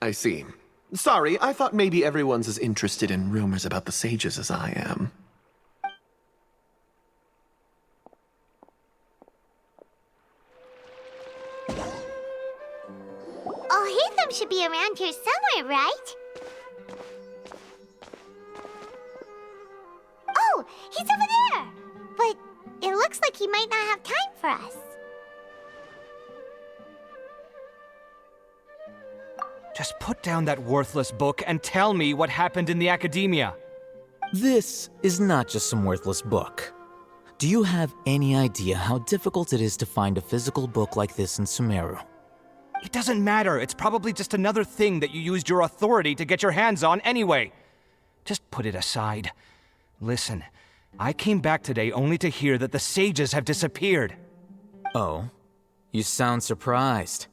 I see. Sorry, I thought maybe everyone's as interested in rumors about the sages as I am. Alhaitham should be around here somewhere, right? Oh, he's over there! But it looks like he might not have time for us. Just put down that worthless book and tell me what happened in the academia. This is not just some worthless book. Do you have any idea how difficult it is to find a physical book like this in Sumeru? It doesn't matter. It's probably just another thing that you used your authority to get your hands on anyway. Just put it aside. Listen, I came back today only to hear that the sages have disappeared. Oh? You sound surprised.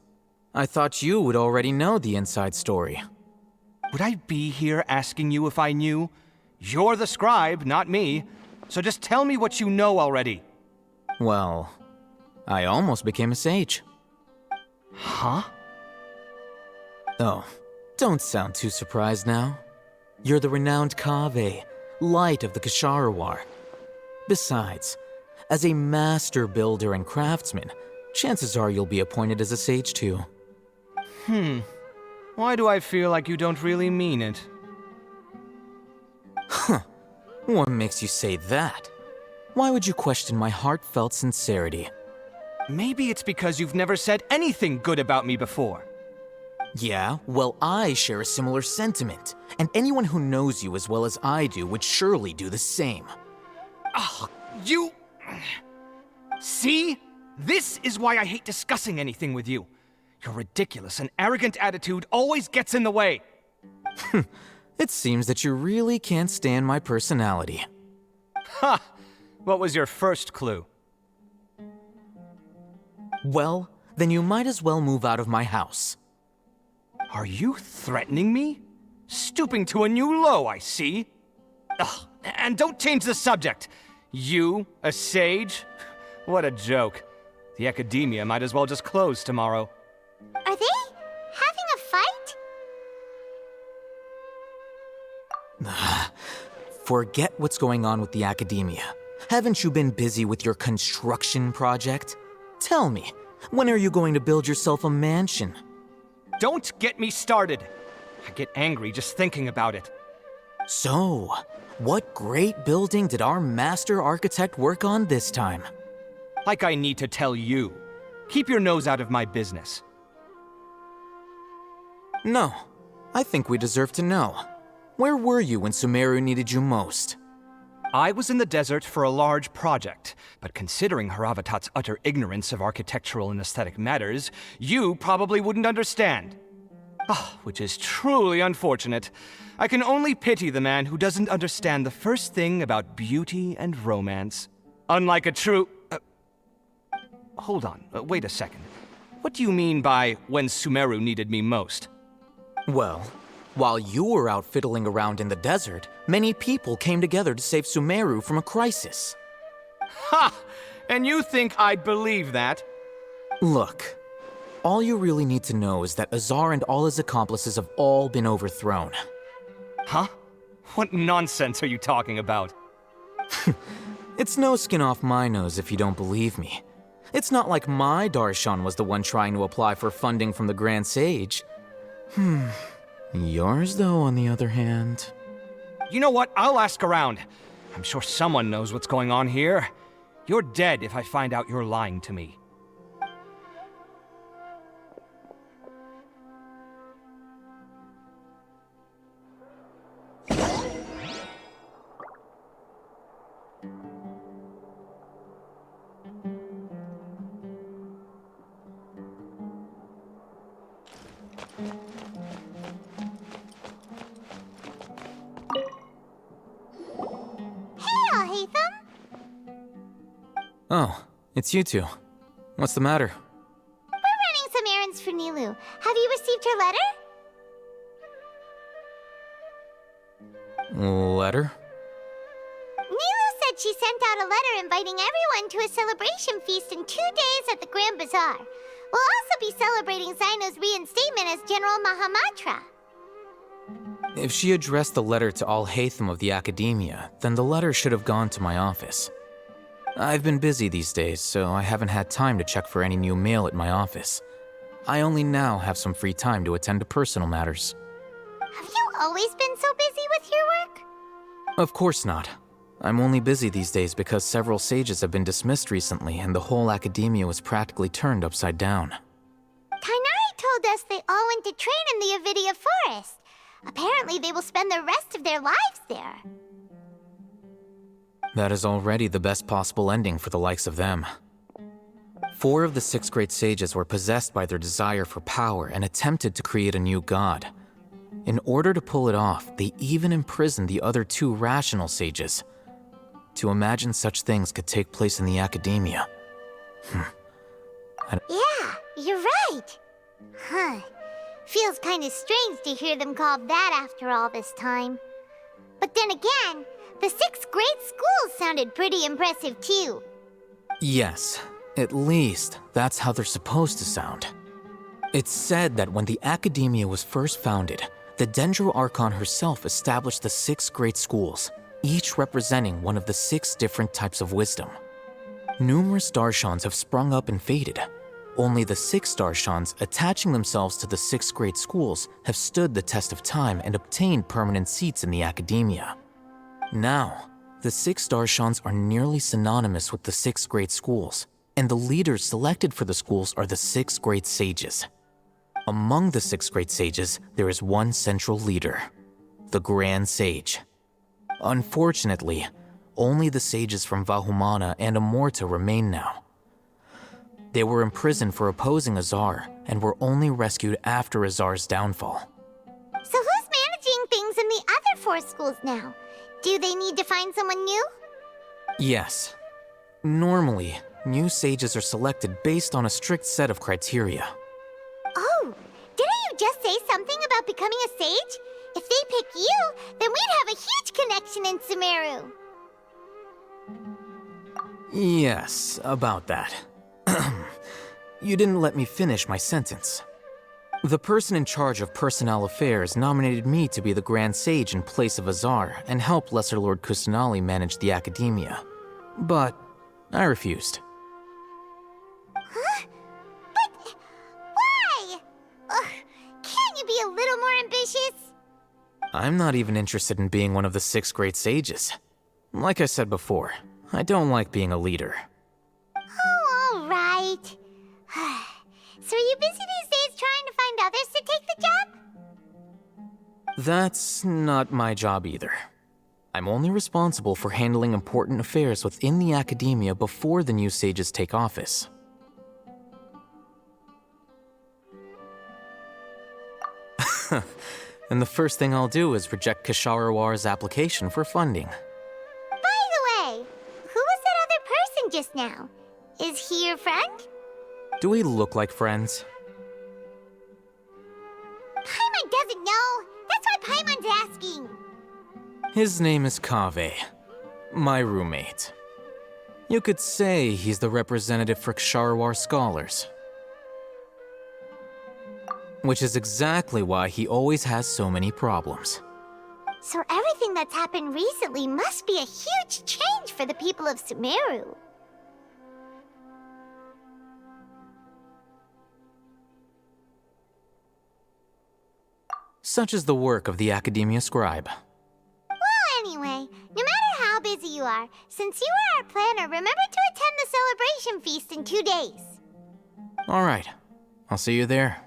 I thought you would already know the inside story. Would I be here asking you if I knew? You're the scribe, not me. So just tell me what you know already. Well, I almost became a sage. Huh? Oh, don't sound too surprised now. You're the renowned Kaveh, light of the Ksharawar. Besides, as a master builder and craftsman, chances are you'll be appointed as a sage too. Why do I feel like you don't really mean it? Huh. What makes you say that? Why would you question my heartfelt sincerity? Maybe it's because you've never said anything good about me before. Yeah, well, I share a similar sentiment, and anyone who knows you as well as I do would surely do the same. Ugh, you... See? This is why I hate discussing anything with you. Your ridiculous and arrogant attitude always gets in the way. It seems that you really can't stand my personality. Ha! What was your first clue? Well, then you might as well move out of my house. Are you threatening me? Stooping to a new low, I see. Ugh, and don't change the subject. You, a sage? What a joke. The academia might as well just close tomorrow. Are they having a fight? Forget what's going on with the academia. Haven't you been busy with your construction project? Tell me, when are you going to build yourself a mansion? Don't get me started. I get angry just thinking about it. So, what great building did our master architect work on this time? Like I need to tell you. Keep your nose out of my business. No, I think we deserve to know. Where were you when Sumeru needed you most? I was in the desert for a large project, but considering Haravatat's utter ignorance of architectural and aesthetic matters, you probably wouldn't understand. Which is truly unfortunate. I can only pity the man who doesn't understand the first thing about beauty and romance. Unlike a true... hold on, wait a second. What do you mean by when Sumeru needed me most? Well, While you were out fiddling around in the desert, many people came together to save Sumeru from a crisis. Ha! And you think I'd believe that? Look, all you really need to know is that Azar and all his accomplices have all been overthrown. Huh? What nonsense are you talking about? It's no skin off my nose if you don't believe me. It's not like my Darshan was the one trying to apply for funding from the Grand Sage. Yours, though, on the other hand... You know what? I'll ask around. I'm sure someone knows what's going on here. You're dead if I find out you're lying to me. Oh, it's you two. What's the matter? We're running some errands for Nilu. Have you received her letter? Letter? Nilu said she sent out a letter inviting everyone to a celebration feast in 2 days at the Grand Bazaar. We'll also be celebrating Zaino's reinstatement as General Mahamatra. If she addressed the letter to all Hatham of the Academia, then the letter should have gone to my office. I've been busy these days, so I haven't had time to check for any new mail at my office. I only now have some free time to attend to personal matters. Have you always been so busy with your work? Of course not. I'm only busy these days because several sages have been dismissed recently and the whole academia was practically turned upside down. Tainari told us they all went to train in the Avidia Forest. Apparently they will spend the rest of their lives there. That is already the best possible ending for the likes of them. 4 of the 6 great sages were possessed by their desire for power and attempted to create a new god. In order to pull it off, they even imprisoned the other 2 rational sages. To imagine such things could take place in the academia. Yeah, you're right. Huh. Feels kind of strange to hear them called that after all this time. But then again, the 6 great schools sounded pretty impressive too. Yes, at least that's how they're supposed to sound. It's said that when the academia was first founded, the Dendro Archon herself established the 6 great schools, each representing one of the 6 different types of wisdom. Numerous Darshans have sprung up and faded. Only the 6 Darshans attaching themselves to the 6 great schools have stood the test of time and obtained permanent seats in the academia. Now, the 6 Darshans are nearly synonymous with the 6 great schools, and the leaders selected for the schools are the 6 great sages. Among the 6 great sages, there is one central leader, the Grand Sage. Unfortunately, only the sages from Vahumana and Amorta remain now. They were imprisoned for opposing Azar, and were only rescued after Azar's downfall. So who's managing things in the other 4 schools now? Do they need to find someone new? Yes. Normally, new sages are selected based on a strict set of criteria. Oh, didn't you just say something about becoming a sage? If they pick you, then we'd have a huge connection in Sumeru. Yes, about that. You didn't let me finish my sentence. The person in charge of personnel affairs nominated me to be the Grand Sage in place of Azar and help Lesser Lord Kusanali manage the academia. But I refused. Huh? But why? Can't you be a little more ambitious? I'm not even interested in being one of the 6 great sages. Like I said before, I don't like being a leader. Oh, all right. So are you busy these days trying to find others to take the job? That's not my job either. I'm only responsible for handling important affairs within the academia before the new sages take office. And the first thing I'll do is reject Kasharawar's application for funding. By the way, who was that other person just now? Is he your friend? Do we look like friends? Paimon doesn't know. That's why Paimon's asking. His name is Kaveh, my roommate. You could say he's the representative for Ksharawar scholars. Which is exactly why he always has so many problems. So everything that's happened recently must be a huge change for the people of Sumeru. Such is the work of the Academia Scribe. Well, anyway, no matter how busy you are, since you are our planner, remember to attend the celebration feast in 2 days. All right, I'll see you there.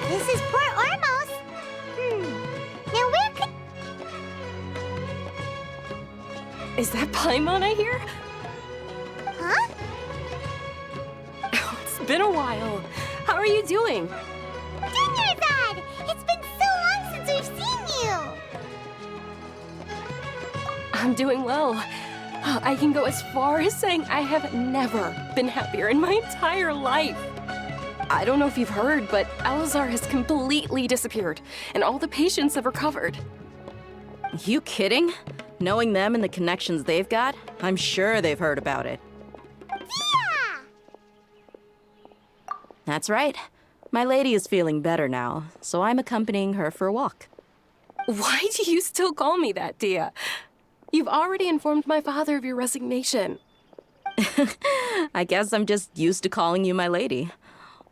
This is Port Ormos. Now where could... Is that Paimon I hear? Huh? It's been a while. How are you doing? Dunyarzad! It's been so long since we've seen you! I'm doing well. I can go as far as saying I have never been happier in my entire life. I don't know if you've heard, but Alazar has completely disappeared, and all the patients have recovered. You kidding? Knowing them and the connections they've got, I'm sure they've heard about it. Yeah! That's right. My lady is feeling better now, so I'm accompanying her for a walk. Why do you still call me that, Dia? You've already informed my father of your resignation. I guess I'm just used to calling you my lady.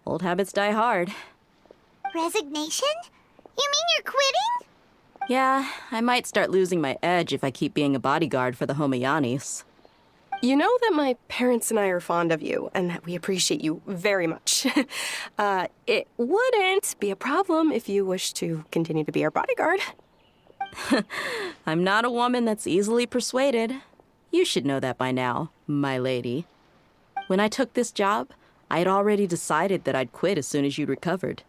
Old habits die hard. Resignation? You mean you're quitting? Yeah, I might start losing my edge if I keep being a bodyguard for the Homayanis. You know that my parents and I are fond of you, and that we appreciate you very much. It wouldn't be a problem if you wish to continue to be our bodyguard. I'm not a woman that's easily persuaded. You should know that by now, my lady. When I took this job, I had already decided that I'd quit as soon as you'd recovered.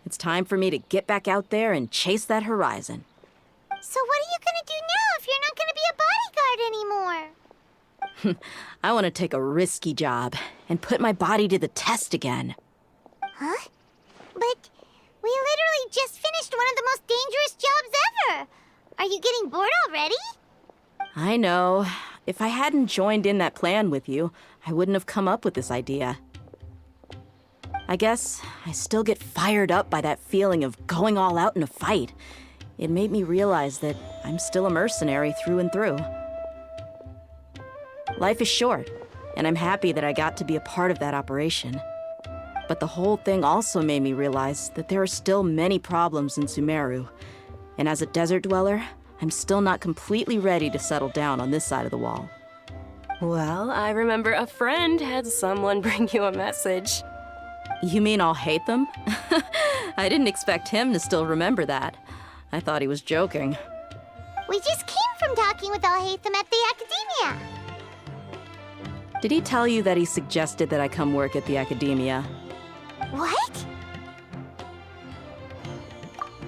It's time for me to get back out there and chase that horizon. So what are you gonna do now if you're not gonna be a bodyguard anymore? I want to take a risky job and put my body to the test again. Huh? But we literally just finished one of the most dangerous jobs ever! Are you getting bored already? I know. If I hadn't joined in that plan with you, I wouldn't have come up with this idea. I guess I still get fired up by that feeling of going all out in a fight. It made me realize that I'm still a mercenary through and through. Life is short, and I'm happy that I got to be a part of that operation. But the whole thing also made me realize that there are still many problems in Sumeru. And as a desert dweller, I'm still not completely ready to settle down on this side of the wall. Well, I remember a friend had someone bring you a message. You mean I'll hate them? I didn't expect him to still remember that. I thought he was joking. We just came from talking with Al-Haytham at the Academia. Did he tell you that he suggested that I come work at the Academia? What?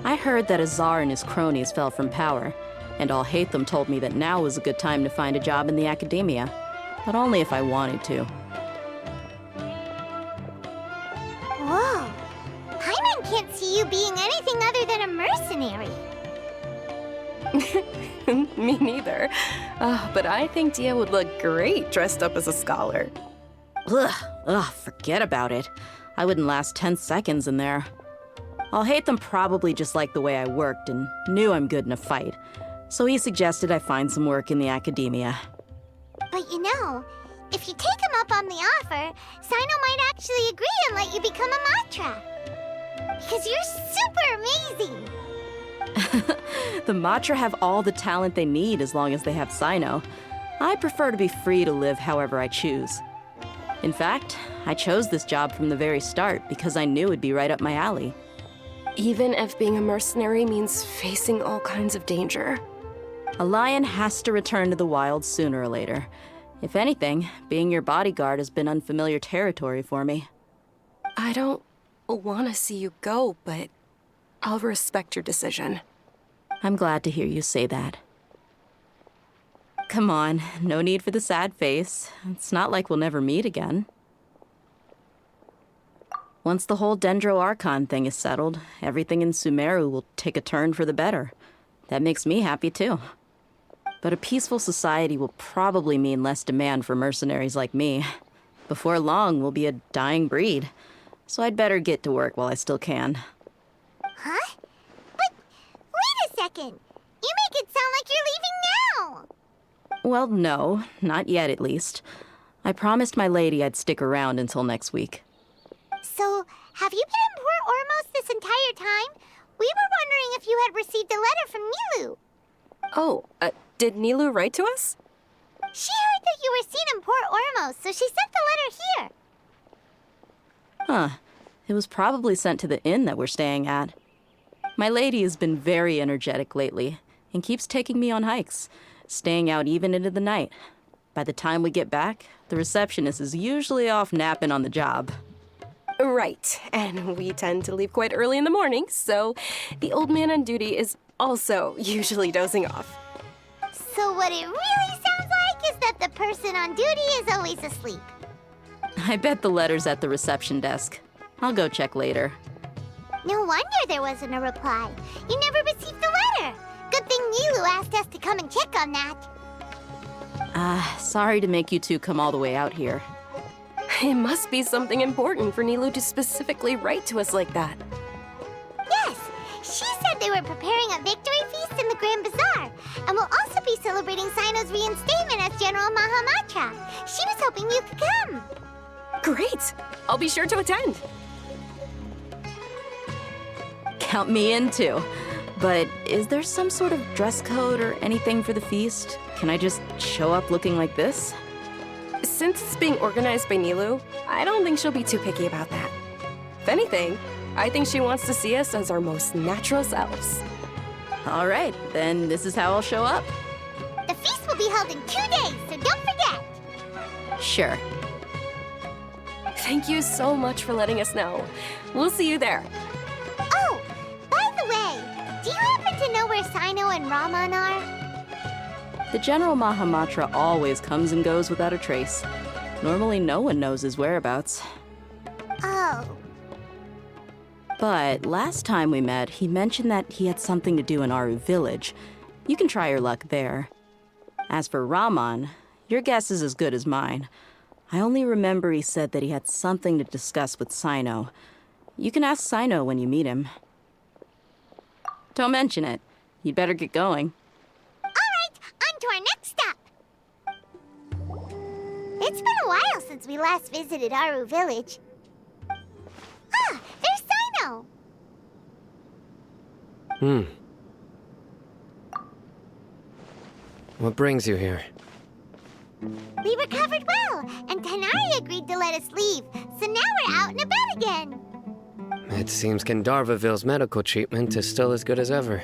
I heard that Azar and his cronies fell from power, and Al-Haytham told me that now was a good time to find a job in the Academia, but only if I wanted to. Whoa. Paimon can't see you being anything other than a mercenary. Me neither. But I think Dia would look great dressed up as a scholar. Ugh, forget about it. I wouldn't last 10 seconds in there. Al-Haytham probably just liked the way I worked and knew I'm good in a fight, so he suggested I find some work in the Academia. But you know, if you take him up on the offer, Sino might actually agree and let you become a Matra. Because you're super amazing! The Matra have all the talent they need as long as they have Sino. I prefer to be free to live however I choose. In fact, I chose this job from the very start because I knew it'd be right up my alley. Even if being a mercenary means facing all kinds of danger. A lion has to return to the wild sooner or later. If anything, being your bodyguard has been unfamiliar territory for me. I don't want to see you go, but I'll respect your decision. I'm glad to hear you say that. Come on, no need for the sad face. It's not like we'll never meet again. Once the whole Dendro Archon thing is settled, everything in Sumeru will take a turn for the better. That makes me happy too. But a peaceful society will probably mean less demand for mercenaries like me. Before long, we'll be a dying breed. So I'd better get to work while I still can. Huh? But wait a second. You make it sound like you're leaving now. Well, no, not yet at least. I promised my lady I'd stick around until next week. So, have you been in Port Ormos this entire time? We were wondering if you had received a letter from Nilou. Oh, did Nilou write to us? She heard that you were seen in Port Ormos, so she sent the letter here. Huh. It was probably sent to the inn that we're staying at. My lady has been very energetic lately and keeps taking me on hikes, staying out even into the night. By the time we get back, the receptionist is usually off napping on the job. Right, and we tend to leave quite early in the morning, so the old man on duty is also usually dozing off. So what it really sounds like is that the person on duty is always asleep. I bet the letter's at the reception desk. I'll go check later. No wonder there wasn't a reply. You never received the letter. Good thing Nilou asked us to come and check on that. Sorry to make you two come all the way out here. It must be something important for Nilou to specifically write to us like that. Yes, she said they were preparing a victory feast in the Grand Bazaar, and will also be celebrating Sino's reinstatement as General Mahamatra. She was hoping you could come. Great! I'll be sure to attend. Count me in too. But is there some sort of dress code or anything for the feast? Can I just show up looking like this? Since it's being organized by Nilou, I don't think she'll be too picky about that. If anything, I think she wants to see us as our most natural selves. All right, then this is how I'll show up. The feast will be held in 2 days, so don't forget. Sure. Thank you so much for letting us know. We'll see you there. Oh, by the way, do you happen to know where Sino and Raman are? The General Mahamatra always comes and goes without a trace. Normally no one knows his whereabouts. Oh. But last time we met, he mentioned that he had something to do in Aru village. You can try your luck there. As for Raman, your guess is as good as mine. I only remember he said that he had something to discuss with Sino. You can ask Sino when you meet him. Don't mention it. You'd better get going. On to our next stop. It's been a while since we last visited Aru village. Ah, there's Sino. What brings you here? We recovered well, and Tanari agreed to let us leave, so now we're out and about again. It seems Gandharvaville's medical treatment is still as good as ever.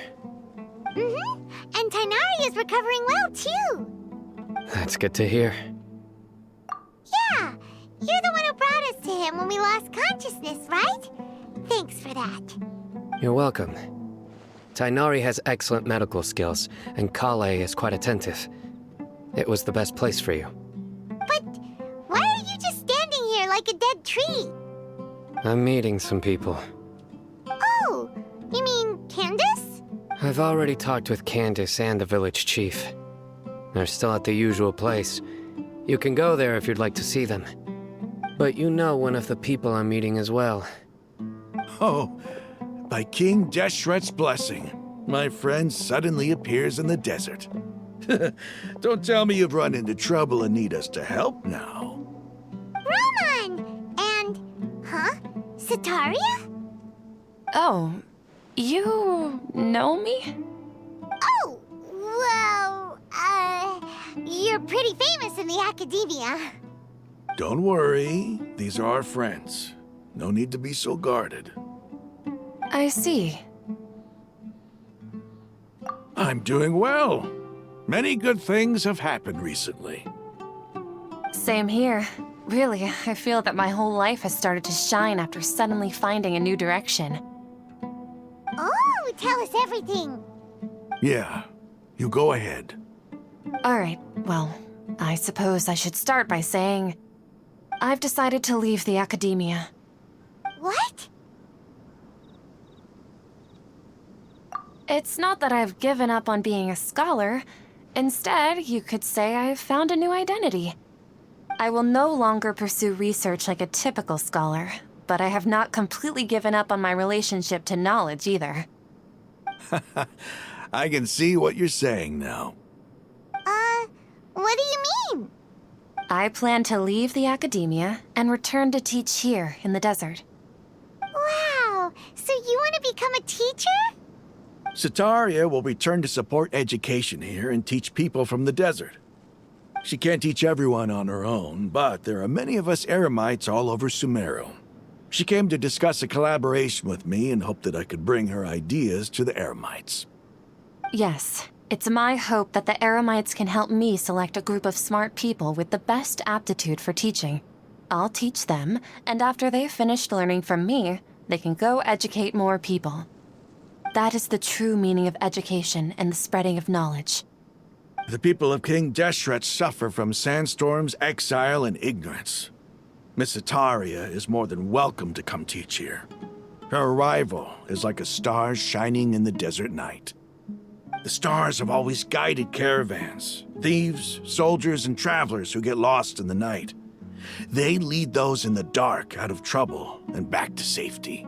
Mm-hmm. And Tanari is recovering well, too. That's good to hear. Yeah, you're the one who brought us to him when we lost consciousness, right? Thanks for that. You're welcome. Tainari has excellent medical skills, and Kale is quite attentive. It was the best place for you. But why are you just standing here like a dead tree? I'm meeting some people. Oh, you mean Candace? I've already talked with Candace and the village chief. They're still at the usual place. You can go there if you'd like to see them. But you know one of the people I'm meeting as well. Oh, by King Deshret's blessing, my friend suddenly appears in the desert. Don't tell me you've run into trouble and need us to help now. Raman! And, Sataria? Oh, you know me? Oh, well, you're pretty famous in the academia. Don't worry, these are our friends. No need to be so guarded. I see. I'm doing well. Many good things have happened recently. Same here. Really, I feel that my whole life has started to shine after suddenly finding a new direction. Oh, tell us everything. Yeah, you go ahead. Alright, well, I suppose I should start by saying I've decided to leave the academia. What? It's not that I've given up on being a scholar. Instead, you could say I've found a new identity. I will no longer pursue research like a typical scholar, but I have not completely given up on my relationship to knowledge either. I can see what you're saying now. What do you mean? I plan to leave the academia and return to teach here in the desert. Wow, so you want to become a teacher? Sataria will return to support education here and teach people from the desert. She can't teach everyone on her own, but there are many of us Eremites all over Sumeru. She came to discuss a collaboration with me and hoped that I could bring her ideas to the Eremites. Yes, it's my hope that the Eremites can help me select a group of smart people with the best aptitude for teaching. I'll teach them, and after they've finished learning from me, they can go educate more people. That is the true meaning of education and the spreading of knowledge. The people of King Deshret suffer from sandstorms, exile, and ignorance. Miss Sataria is more than welcome to come teach here. Her arrival is like a star shining in the desert night. The stars have always guided caravans, thieves, soldiers, and travelers who get lost in the night. They lead those in the dark out of trouble and back to safety.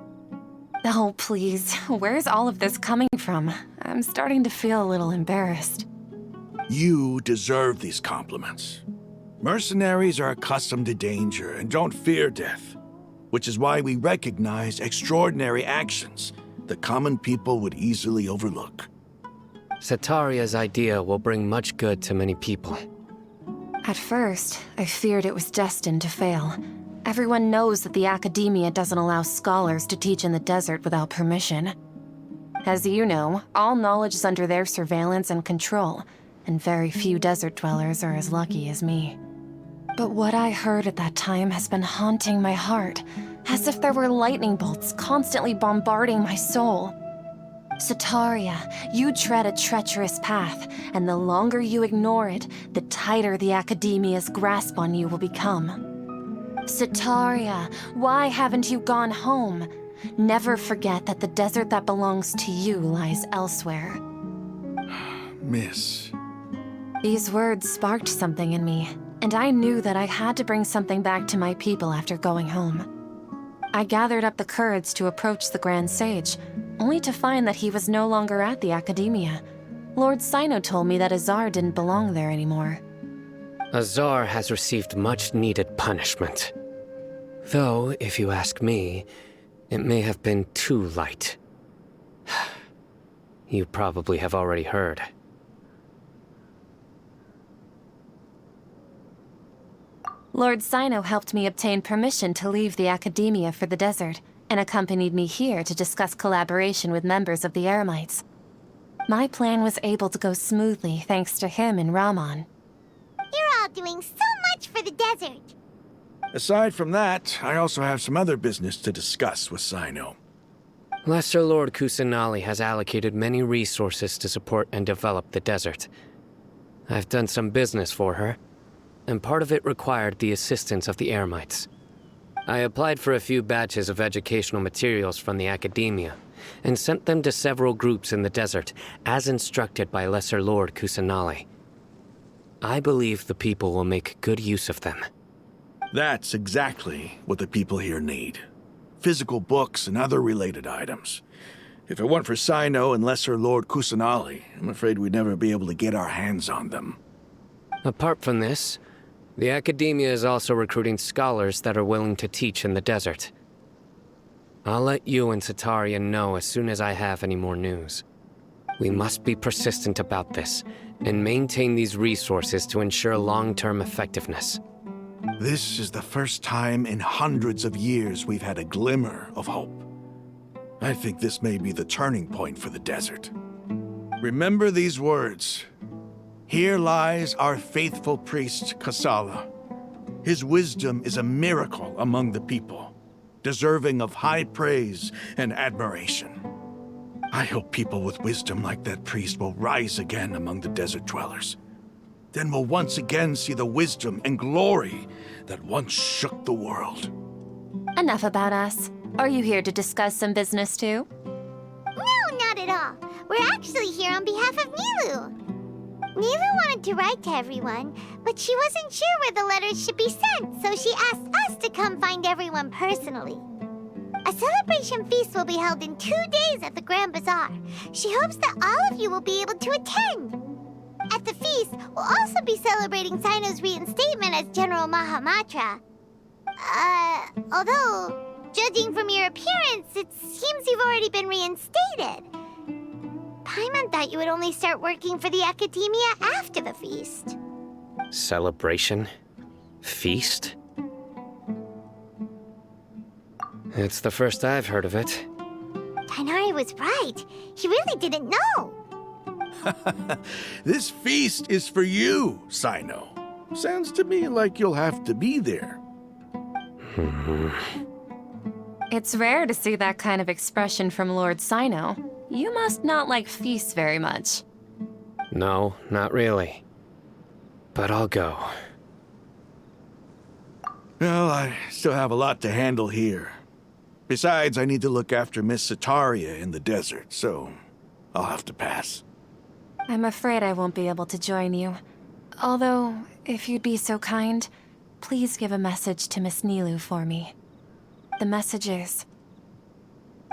Oh, please. Where's all of this coming from? I'm starting to feel a little embarrassed. You deserve these compliments. Mercenaries are accustomed to danger and don't fear death, which is why we recognize extraordinary actions that common people would easily overlook. Sataria's idea will bring much good to many people. At first, I feared it was destined to fail. Everyone knows that the academia doesn't allow scholars to teach in the desert without permission. As you know, all knowledge is under their surveillance and control, and very few desert dwellers are as lucky as me. But what I heard at that time has been haunting my heart, as if there were lightning bolts constantly bombarding my soul. Sataria, you tread a treacherous path, and the longer you ignore it, the tighter the academia's grasp on you will become. Sataria, why haven't you gone home? Never forget that the desert that belongs to you lies elsewhere. Miss. These words sparked something in me, and I knew that I had to bring something back to my people after going home. I gathered up the courage to approach the Grand Sage, only to find that he was no longer at the academia. Lord Sino told me that Azar didn't belong there anymore. Azar has received much-needed punishment. Though, if you ask me, it may have been too light. You probably have already heard. Lord Sino helped me obtain permission to leave the academia for the desert, and accompanied me here to discuss collaboration with members of the Eremites. My plan was able to go smoothly thanks to him and Rahman. You're all doing so much for the desert. Aside from that, I also have some other business to discuss with Sino. Lesser Lord Kusanali has allocated many resources to support and develop the desert. I've done some business for her, and part of it required the assistance of the Eremites. I applied for a few batches of educational materials from the academia, and sent them to several groups in the desert, as instructed by Lesser Lord Kusanali. I believe the people will make good use of them. That's exactly what the people here need. Physical books and other related items. If it weren't for Sino and Lesser Lord Kusanali, I'm afraid we'd never be able to get our hands on them. Apart from this, the academia is also recruiting scholars that are willing to teach in the desert. I'll let you and Sataria know as soon as I have any more news. We must be persistent about this, and maintain these resources to ensure long-term effectiveness. This is the first time in hundreds of years we've had a glimmer of hope. I think this may be the turning point for the desert. Remember these words. Here lies our faithful priest, Kasala. His wisdom is a miracle among the people, deserving of high praise and admiration. I hope people with wisdom like that priest will rise again among the desert dwellers. then we'll once again see the wisdom and glory that once shook the world. Enough about us. Are you here to discuss some business too? No, not at all. We're actually here on behalf of Nilou. Nilou wanted to write to everyone, but she wasn't sure where the letters should be sent, so she asked us to come find everyone personally. A celebration feast will be held in 2 days at the Grand Bazaar. She hopes that all of you will be able to attend. At the feast, we'll also be celebrating Sino's reinstatement as General Mahamatra. Although, judging from your appearance, it seems you've already been reinstated. Paimon thought you would only start working for the Academia after the feast. Celebration? Feast? It's the first I've heard of it. Tighnari was right. He really didn't know. This feast is for you, Sino. Sounds to me like you'll have to be there. It's rare to see that kind of expression from Lord Sino. You must not like feasts very much. No, not really. But I'll go. Well, I still have a lot to handle here. Besides, I need to look after Miss Sataria in the desert, so I'll have to pass. I'm afraid I won't be able to join you. Although, if you'd be so kind, please give a message to Miss Nilou for me. The message is,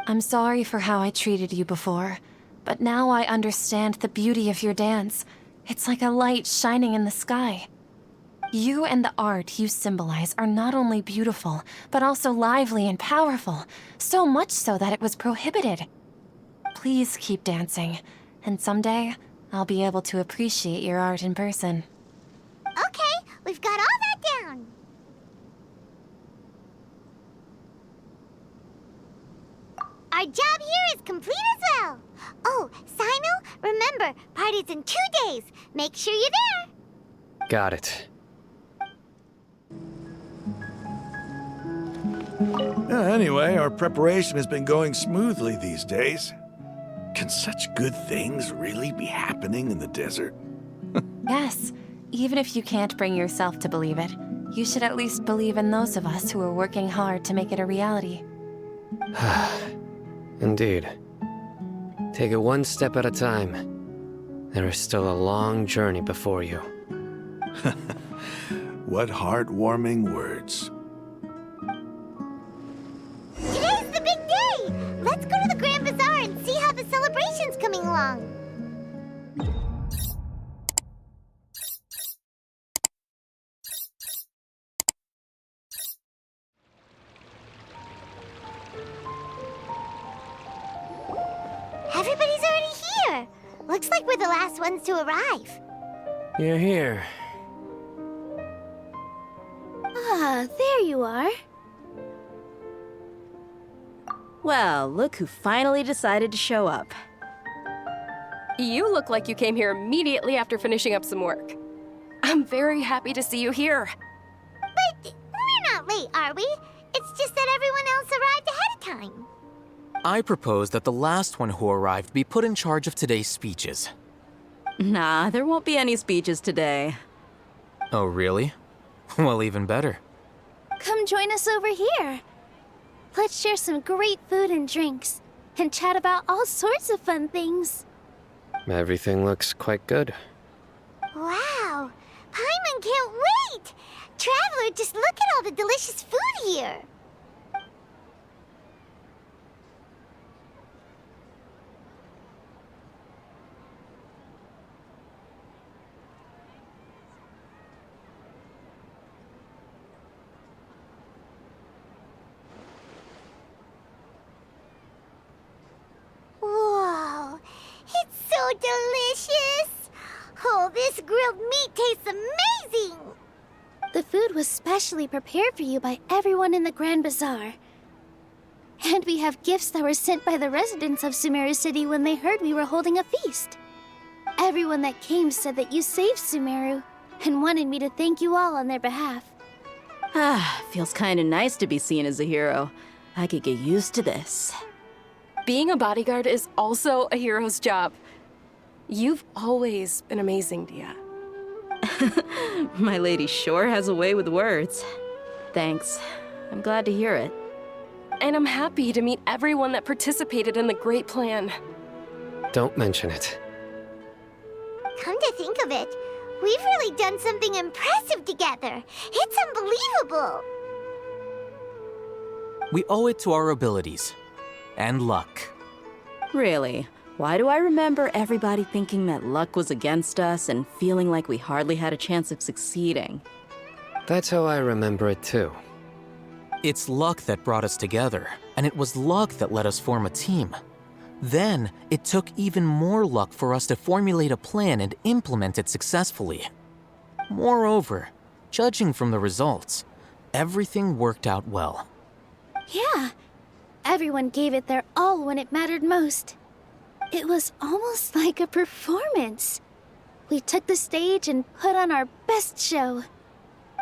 I'm sorry for how I treated you before, but now I understand the beauty of your dance. It's like a light shining in the sky. You and the art you symbolize are not only beautiful, but also lively and powerful, so much so that it was prohibited. Please keep dancing, and someday I'll be able to appreciate your art in person. Okay, we've got all that down. Our job here is complete as well. Oh, Sino, remember, party's in 2 days. Make sure you're there. Got it. Anyway, our preparation has been going smoothly these days. Can such good things really be happening in the desert? Yes, even if you can't bring yourself to believe it, you should at least believe in those of us who are working hard to make it a reality. Indeed. Take it one step at a time. There is still a long journey before you. What heartwarming words. Today's the big day! Let's go to the Grand Bazaar and see how the celebration's coming along. Everybody's already here. Looks like we're the last ones to arrive. You're here. Ah, there you are. Well, look who finally decided to show up. You look like you came here immediately after finishing up some work. I'm very happy to see you here. But we're not late, are we? It's just that everyone else arrived ahead of time. I propose that the last one who arrived be put in charge of today's speeches. Nah, there won't be any speeches today. Oh, really? Well, even better. Come join us over here. Let's share some great food and drinks, and chat about all sorts of fun things. Everything looks quite good. Wow! Paimon can't wait! Traveler, just look at all the delicious food here! Whoa! It's so delicious! Oh, this grilled meat tastes amazing! The food was specially prepared for you by everyone in the Grand Bazaar. And we have gifts that were sent by the residents of Sumeru City when they heard we were holding a feast. Everyone that came said that you saved Sumeru, and wanted me to thank you all on their behalf. Ah, feels kinda nice to be seen as a hero. I could get used to this. Being a bodyguard is also a hero's job. You've always been amazing, Dia. My lady sure has a way with words. Thanks. I'm glad to hear it. And I'm happy to meet everyone that participated in the great plan. Don't mention it. Come to think of it, we've really done something impressive together. It's unbelievable. We owe it to our abilities. And luck. Really? Why do I remember everybody thinking that luck was against us and feeling like we hardly had a chance of succeeding? That's how I remember it too. It's luck that brought us together, and it was luck that let us form a team. Then, it took even more luck for us to formulate a plan and implement it successfully. Moreover, judging from the results, everything worked out well. Yeah. Everyone gave it their all when it mattered most. It was almost like a performance. We took the stage and put on our best show.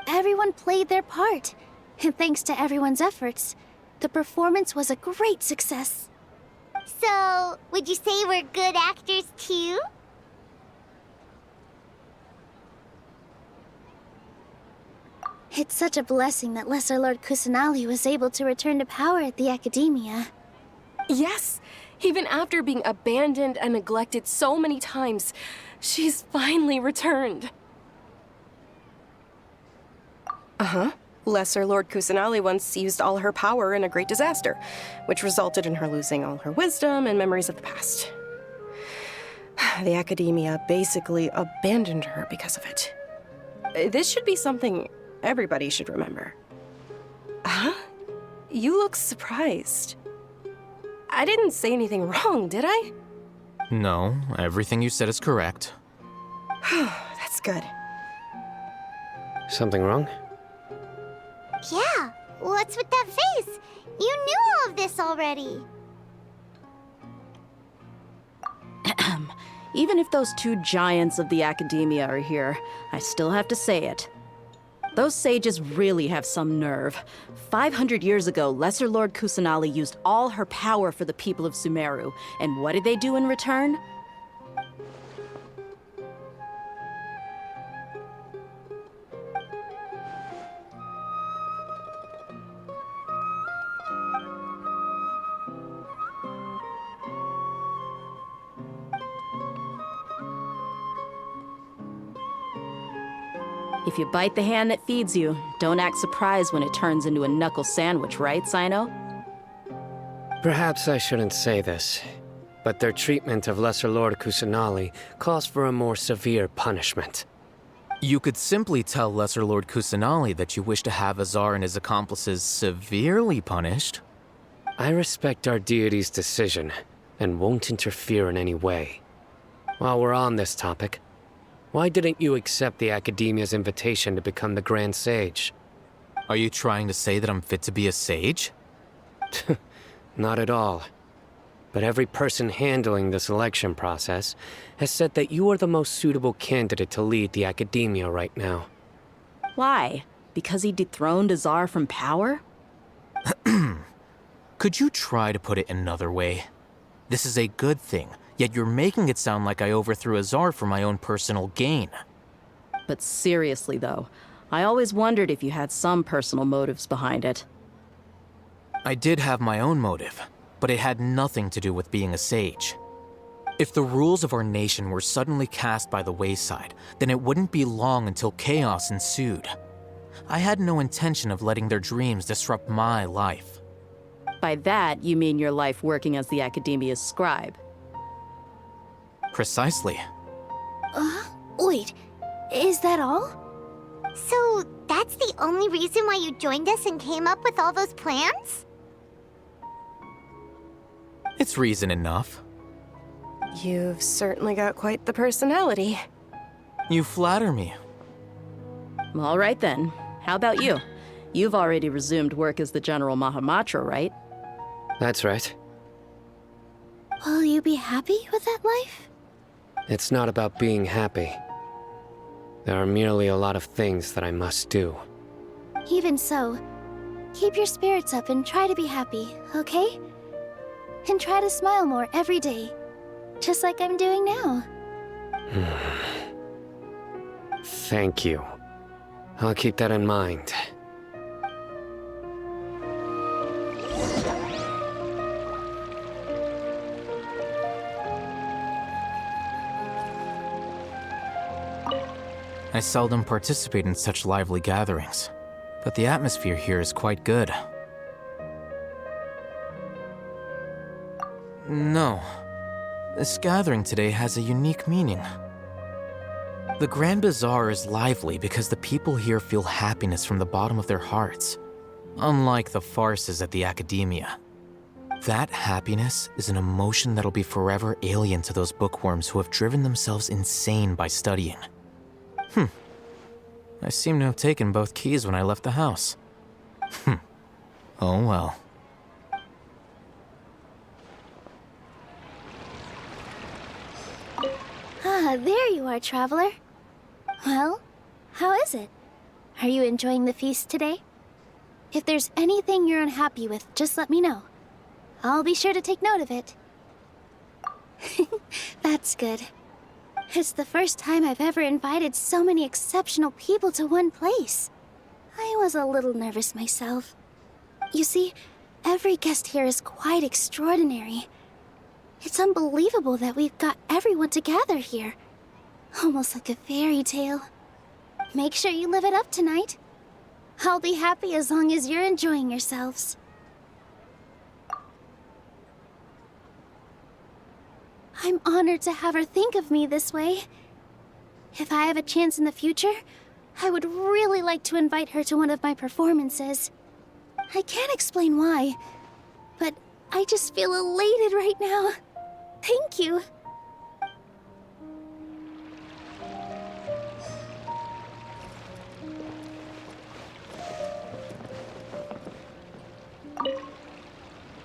Everyone played their part, and thanks to everyone's efforts, the performance was a great success. So, would you say we're good actors too? It's such a blessing that Lesser Lord Kusanali was able to return to power at the Academia. Yes! Even after being abandoned and neglected so many times, she's finally returned. Uh-huh. Lesser Lord Kusanali once used all her power in a great disaster, which resulted in her losing all her wisdom and memories of the past. The Academia basically abandoned her because of it. This should be something everybody should remember. Huh? You look surprised. I didn't say anything wrong, did I? No, everything you said is correct. That's good. Something wrong? Yeah, what's with that face? You knew all of this already. Even if those two giants of the Academia are here, I still have to say it. Those sages really have some nerve. 500 years ago, Lesser Lord Kusanali used all her power for the people of Sumeru, and what did they do in return? If you bite the hand that feeds you, don't act surprised when it turns into a knuckle sandwich, right, Sino? Perhaps I shouldn't say this, but their treatment of Lesser Lord Kusanali calls for a more severe punishment. You could simply tell Lesser Lord Kusanali that you wish to have Azar and his accomplices severely punished. I respect our deity's decision, and won't interfere in any way. While we're on this topic, why didn't you accept the Academia's invitation to become the Grand Sage? Are you trying to say that I'm fit to be a sage? Not at all. But every person handling the selection process has said that you are the most suitable candidate to lead the Academia right now. Why? Because he dethroned Azar from power? Could you try to put it another way? This is a good thing, yet you're making it sound like I overthrew Azar for my own personal gain. But seriously, though, I always wondered if you had some personal motives behind it. I did have my own motive, but it had nothing to do with being a sage. If the rules of our nation were suddenly cast by the wayside, then it wouldn't be long until chaos ensued. I had no intention of letting their dreams disrupt my life. By that, you mean your life working as the Academia's scribe. Precisely. Wait, is that all? So, that's the only reason why you joined us and came up with all those plans? It's reason enough. You've certainly got quite the personality. You flatter me. All right then. How about you? You've already resumed work as the General Mahamatra, right? That's right. Will you be happy with that life? It's not about being happy. There are merely a lot of things that I must do. Even so, keep your spirits up and try to be happy, okay? And try to smile more every day, just like I'm doing now. Thank you. I'll keep that in mind. I seldom participate in such lively gatherings, but the atmosphere here is quite good. No. This gathering today has a unique meaning. The Grand Bazaar is lively because the people here feel happiness from the bottom of their hearts, unlike the farces at the Academia. That happiness is an emotion that'll be forever alien to those bookworms who have driven themselves insane by studying. I seem to have taken both keys when I left the house. Oh well. Ah, there you are, traveler. Well, how is it? Are you enjoying the feast today? If there's anything you're unhappy with, just let me know. I'll be sure to take note of it. That's good. It's the first time I've ever invited so many exceptional people to one place. I was a little nervous myself. You see, every guest here is quite extraordinary. It's unbelievable that we've got everyone together here. Almost like a fairy tale. Make sure you live it up tonight. I'll be happy as long as you're enjoying yourselves. I'm honored to have her think of me this way. If I have a chance in the future, I would really like to invite her to one of my performances. I can't explain why, but I just feel elated right now. Thank you.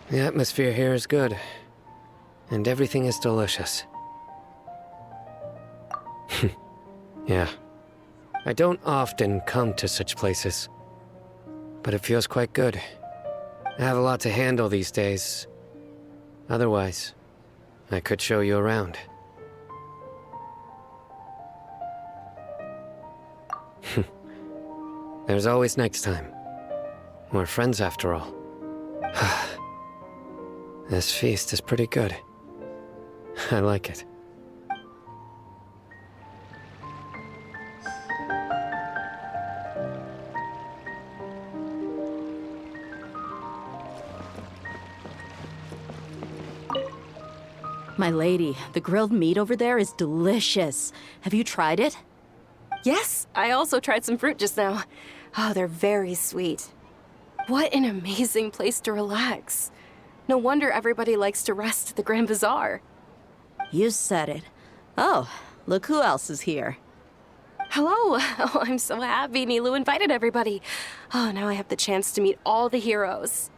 The atmosphere here is good, and everything is delicious. Yeah. I don't often come to such places, but it feels quite good. I have a lot to handle these days. Otherwise, I could show you around. There's always next time. We're friends after all. This feast is pretty good. I like it. My lady, the grilled meat over there is delicious. Have you tried it? Yes, I also tried some fruit just now. Oh, they're very sweet. What an amazing place to relax. No wonder everybody likes to rest at the Grand Bazaar. You said it. Oh, look who else is here. Hello. Oh, I'm so happy Nilu invited everybody. Oh, now I have the chance to meet all the heroes.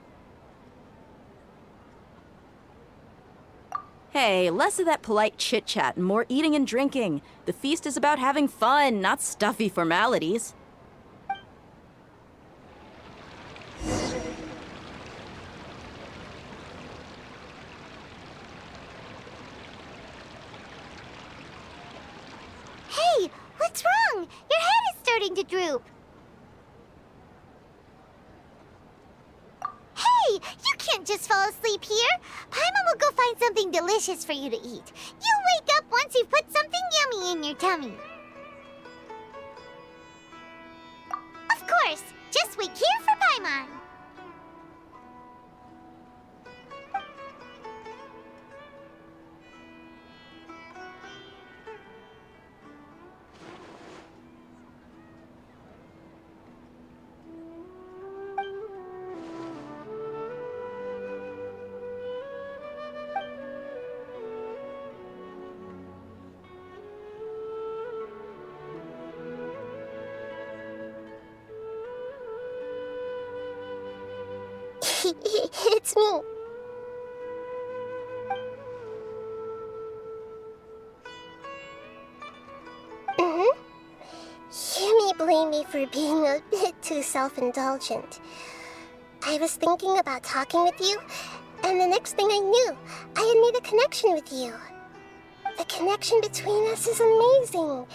Hey, less of that polite chit-chat and more eating and drinking. The feast is about having fun, not stuffy formalities. Hey, what's wrong? Your head is starting to droop. Hey, you can't just fall asleep here. Paimon will go find something delicious for you to eat. You'll wake up once you've put something yummy in your tummy. Of course, just wait here for Paimon. It's me. You may blame me for being a bit too self-indulgent. I was thinking about talking with you, and the next thing I knew, I had made a connection with you. The connection between us is amazing.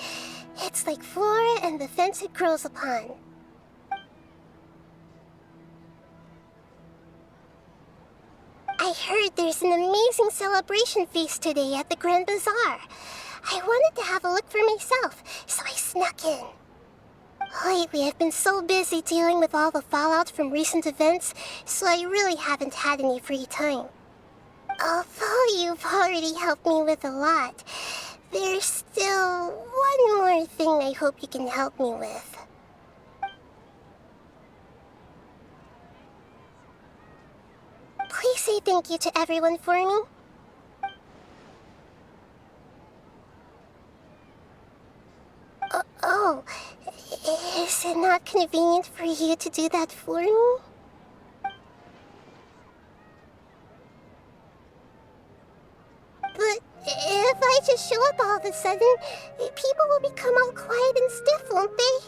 It's like flora and the fence it grows upon. I heard there's an amazing celebration feast today at the Grand Bazaar. I wanted to have a look for myself, so I snuck in. Lately, I've been so busy dealing with all the fallout from recent events, so I really haven't had any free time. Although you've already helped me with a lot, there's still one more thing I hope you can help me with. Please say thank you to everyone for me. Oh, is it not convenient for you to do that for me? But if I just show up all of a sudden, people will become all quiet and stiff, won't they?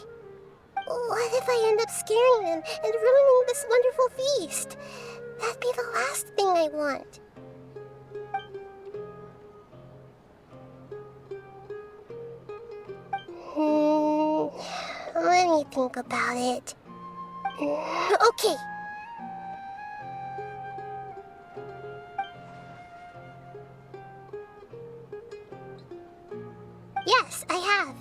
What if I end up scaring them and ruining this wonderful feast? That'd be the last thing I want. Let me think about it. Okay. Yes, I have.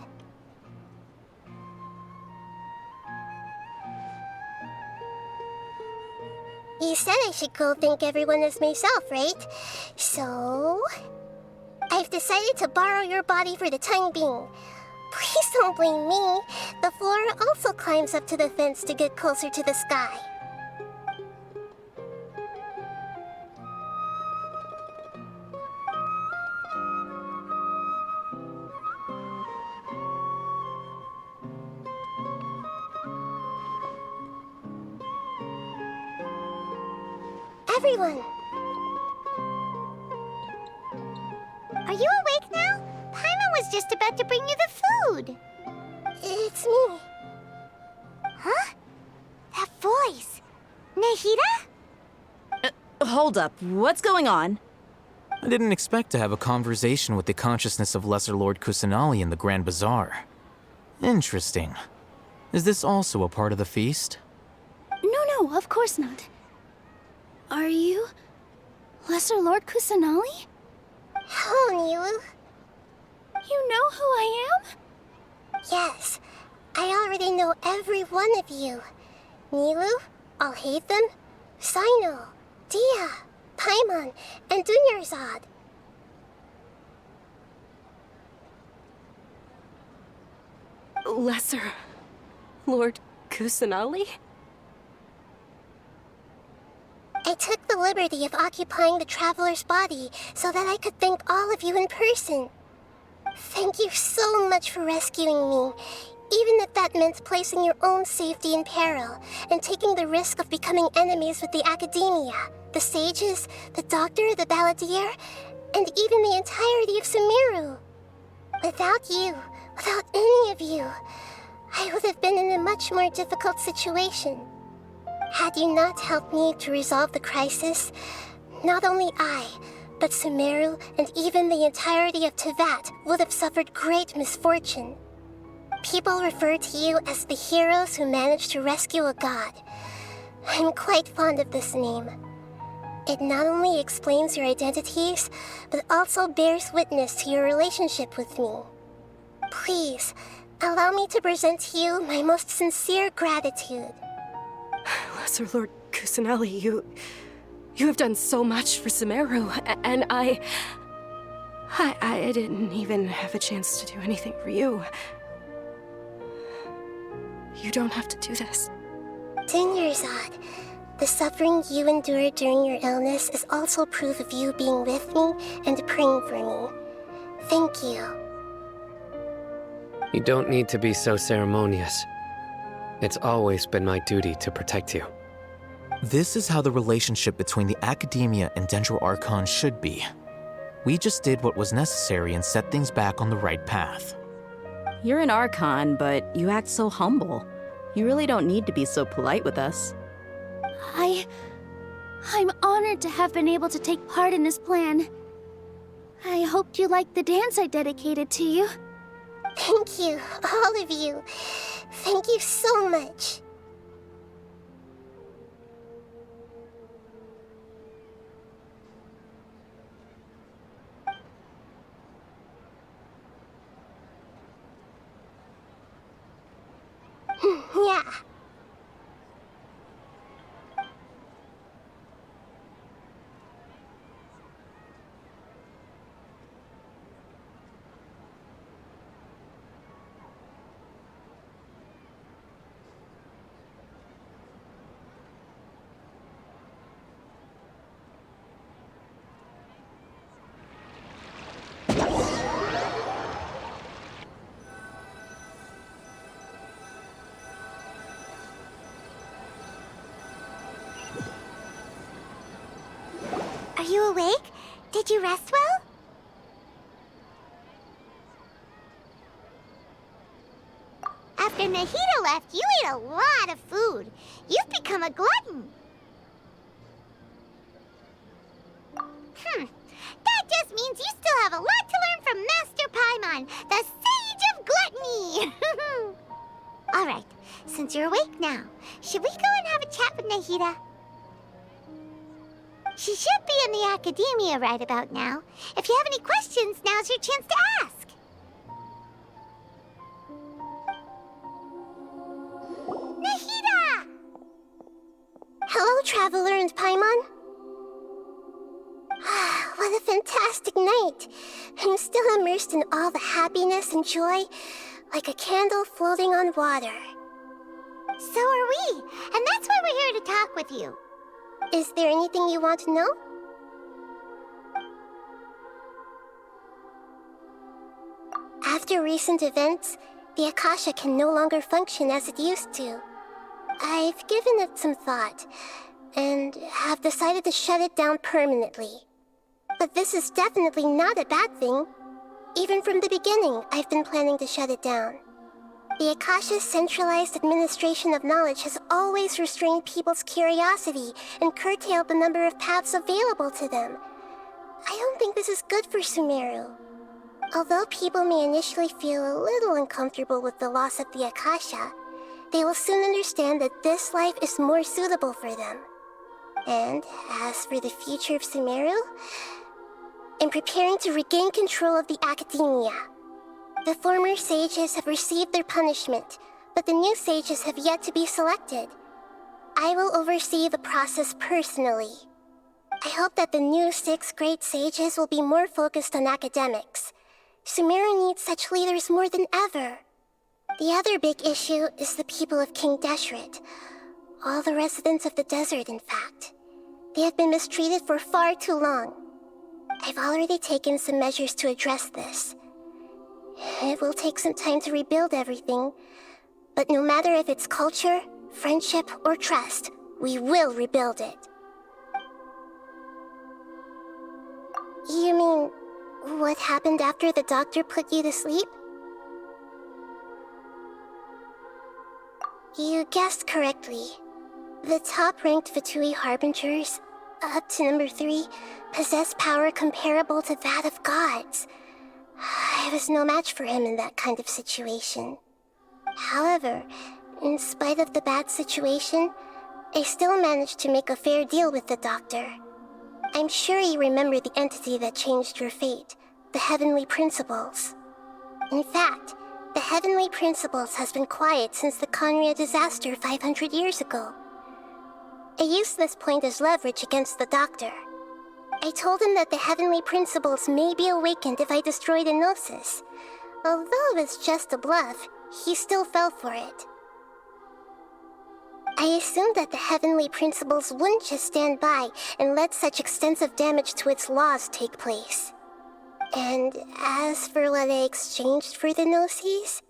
You said I should go thank everyone as myself, right? So... I've decided to borrow your body for the time being. Please don't blame me. The flora also climbs up to the fence to get closer to the sky. Everyone! Are you awake now? Paimon was just about to bring you the food. It's me. Huh? That voice. Nahida? Hold up. What's going on? I didn't expect to have a conversation with the consciousness of Lesser Lord Kusanali in the Grand Bazaar. Interesting. Is this also a part of the feast? No, of course not. Are you... Lesser Lord Kusanali? Hello, Nilu. You know who I am? Yes, I already know every one of you. Nilu, Alhaitham, Sino, Dia, Paimon, and Dunyarzad. Lesser Lord Kusanali? I took the liberty of occupying the traveler's body so that I could thank all of you in person. Thank you so much for rescuing me, even if that meant placing your own safety in peril and taking the risk of becoming enemies with the academia, the sages, the doctor, the balladeer, and even the entirety of Sumeru. Without you, without any of you, I would have been in a much more difficult situation. Had you not helped me to resolve the crisis, not only I, but Sumeru and even the entirety of Tevat would have suffered great misfortune. People refer to you as the heroes who managed to rescue a god. I'm quite fond of this name. It not only explains your identities, but also bears witness to your relationship with me. Please, allow me to present to you my most sincere gratitude. Lesser Lord Kusanali, you have done so much for Sumeru, and I didn't even have a chance to do anything for you. You don't have to do this. Dunyarzad, the suffering you endured during your illness is also proof of you being with me and praying for me. Thank you. You don't need to be so ceremonious. It's always been my duty to protect you. This is how the relationship between the Academia and Dendro Archon should be. We just did what was necessary and set things back on the right path. You're an Archon, but you act so humble. You really don't need to be so polite with us. I'm honored to have been able to take part in this plan. I hoped you liked the dance I dedicated to you. Thank you, all of you. Thank you so much. Yeah. Are you awake? Did you rest well? After Nahida left, you ate a lot of food. You've become a glutton. That just means you still have a lot to learn from Master Paimon, the Sage of Gluttony! Alright, since you're awake now, should we go and have a chat with Nahida? She should be in the academia right about now. If you have any questions, now's your chance to ask. Nahida! Hello, Traveler and Paimon. What a fantastic night. I'm still immersed in all the happiness and joy, like a candle floating on water. So are we, and that's why we're here to talk with you. Is there anything you want to know? After recent events, the Akasha can no longer function as it used to. I've given it some thought, and have decided to shut it down permanently. But this is definitely not a bad thing. Even from the beginning, I've been planning to shut it down. The Akasha's centralized administration of knowledge has always restrained people's curiosity and curtailed the number of paths available to them. I don't think this is good for Sumeru. Although people may initially feel a little uncomfortable with the loss of the Akasha, they will soon understand that this life is more suitable for them. And as for the future of Sumeru, I'm preparing to regain control of the academia. The former sages have received their punishment, but the new sages have yet to be selected. I will oversee the process personally. I hope that the new 6 great sages will be more focused on academics. Sumeru needs such leaders more than ever. The other big issue is the people of King Deshret. All the residents of the desert, in fact. They have been mistreated for far too long. I've already taken some measures to address this. It will take some time to rebuild everything, but no matter if it's culture, friendship, or trust, we will rebuild it. You mean, what happened after the doctor put you to sleep? You guessed correctly. The top-ranked Fatui Harbingers, up to number 3, possess power comparable to that of gods. I was no match for him in that kind of situation. However, in spite of the bad situation, I still managed to make a fair deal with the doctor. I'm sure you remember the entity that changed your fate, the Heavenly Principles. In fact, the Heavenly Principles has been quiet since the Conria disaster 500 years ago. I used this point as leverage against the doctor. I told him that the Heavenly Principles may be awakened if I destroy the Gnosis. Although it's just a bluff, he still fell for it. I assumed that the Heavenly Principles wouldn't just stand by and let such extensive damage to its laws take place. And as for what I exchanged for the Gnosis,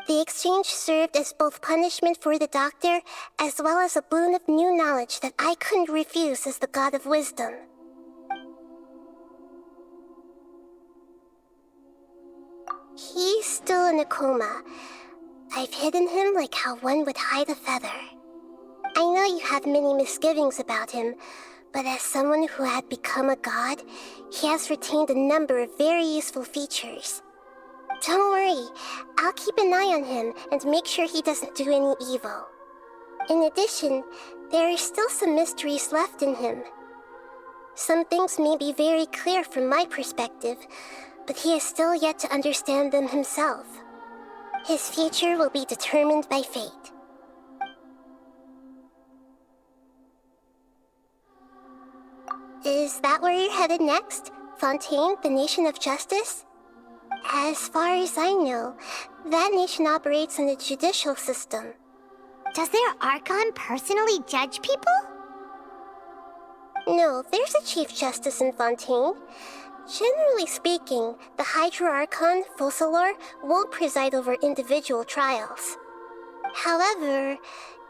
the exchange served as both punishment for the doctor as well as a boon of new knowledge that I couldn't refuse as the God of Wisdom. He's still in a coma. I've hidden him like how one would hide a feather. I know you have many misgivings about him, but as someone who had become a god, he has retained a number of very useful features. Don't worry, I'll keep an eye on him and make sure he doesn't do any evil. In addition, there are still some mysteries left in him. Some things may be very clear from my perspective, but he has still yet to understand them himself. His future will be determined by fate. Is that where you're headed next? Fontaine, the Nation of Justice? As far as I know, that nation operates in a judicial system. Does their Archon personally judge people? No, there's a Chief Justice in Fontaine. Generally speaking, the Hydra Archon, Focalor, won't preside over individual trials. However,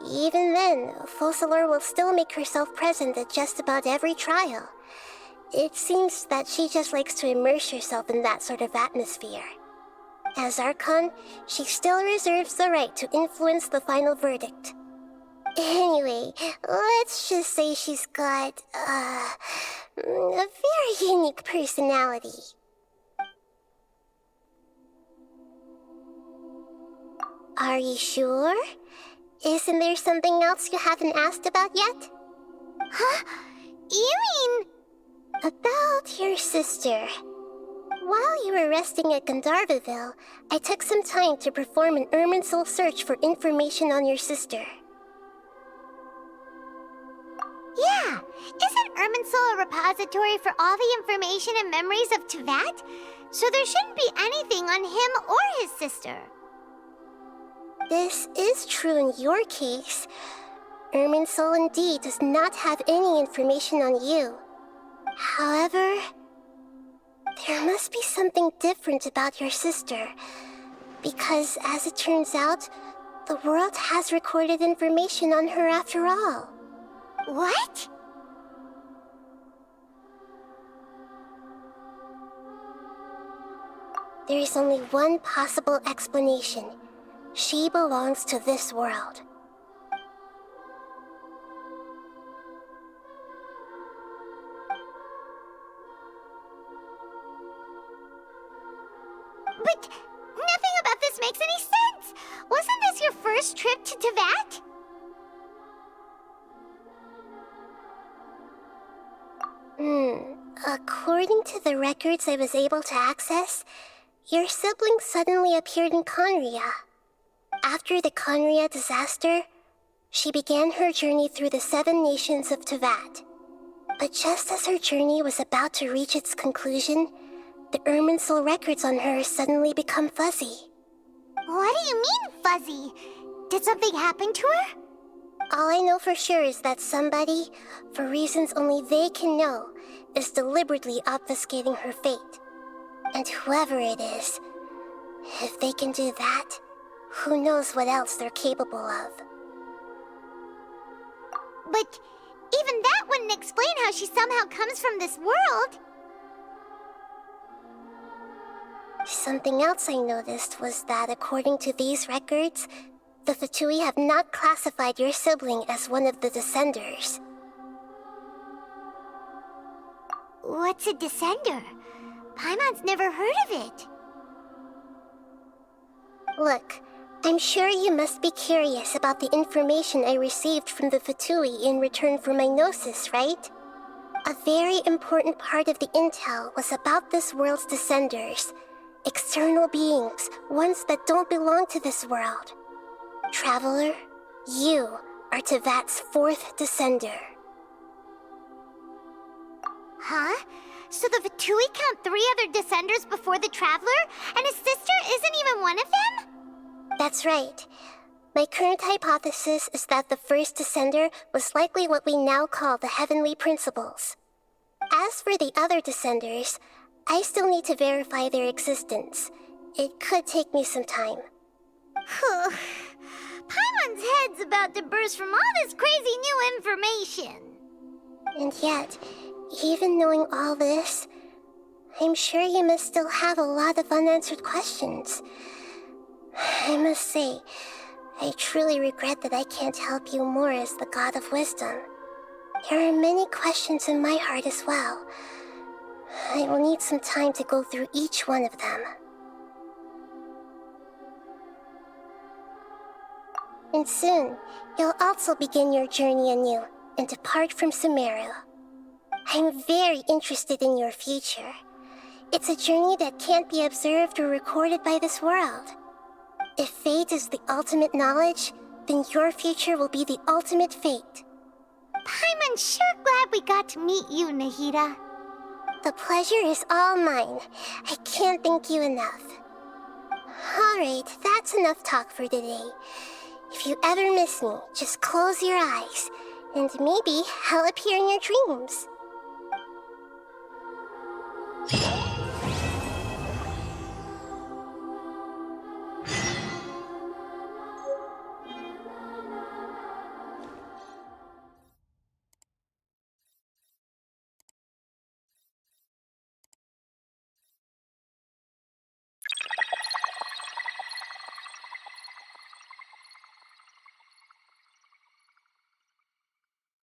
even then, Focalor will still make herself present at just about every trial. It seems that she just likes to immerse herself in that sort of atmosphere. As Archon, she still reserves the right to influence the final verdict. Anyway, let's just say she's got, a very unique personality. Are you sure? Isn't there something else you haven't asked about yet? Huh? You mean... About your sister. While you were resting at Gandharvaville, I took some time to perform an Irminsul search for information on your sister. Yeah, isn't Irminsul a repository for all the information and memories of Teyvat? So there shouldn't be anything on him or his sister. This is true in your case. Irminsul indeed does not have any information on you. However, there must be something different about your sister, because as it turns out, the world has recorded information on her after all. What? There is only one possible explanation. She belongs to this world. But nothing about this makes any sense! Wasn't this your first trip to Teyvat? According to the records I was able to access, your sibling suddenly appeared in Conria. After the Conria disaster, she began her journey through the 7 nations of Teyvat. But just as her journey was about to reach its conclusion, the Irminsul records on her suddenly become fuzzy. What do you mean, fuzzy? Did something happen to her? All I know for sure is that somebody, for reasons only they can know, is deliberately obfuscating her fate. And whoever it is, if they can do that, who knows what else they're capable of. But even that wouldn't explain how she somehow comes from this world. Something else I noticed was that according to these records, the Fatui have not classified your sibling as one of the Descenders. What's a Descender? Paimon's never heard of it. Look, I'm sure you must be curious about the information I received from the Fatui in return for my gnosis, right? A very important part of the intel was about this world's Descenders. External beings, ones that don't belong to this world. Traveler, you are Teyvat's 4th Descender. Huh? So the Fatui count 3 other Descenders before the Traveler, and his sister isn't even one of them? That's right. My current hypothesis is that the first Descender was likely what we now call the Heavenly Principles. As for the other Descenders, I still need to verify their existence. It could take me some time. Paimon's head's about to burst from all this crazy new information. And yet, even knowing all this, I'm sure you must still have a lot of unanswered questions. I must say, I truly regret that I can't help you more as the God of Wisdom. There are many questions in my heart as well. I will need some time to go through each one of them. And soon, you'll also begin your journey anew and depart from Sumeru. I'm very interested in your future. It's a journey that can't be observed or recorded by this world. If fate is the ultimate knowledge, then your future will be the ultimate fate. Paimon's sure glad we got to meet you, Nahida. The pleasure is all mine. I can't thank you enough. Alright, that's enough talk for today. If you ever miss me, just close your eyes, and maybe I'll appear in your dreams.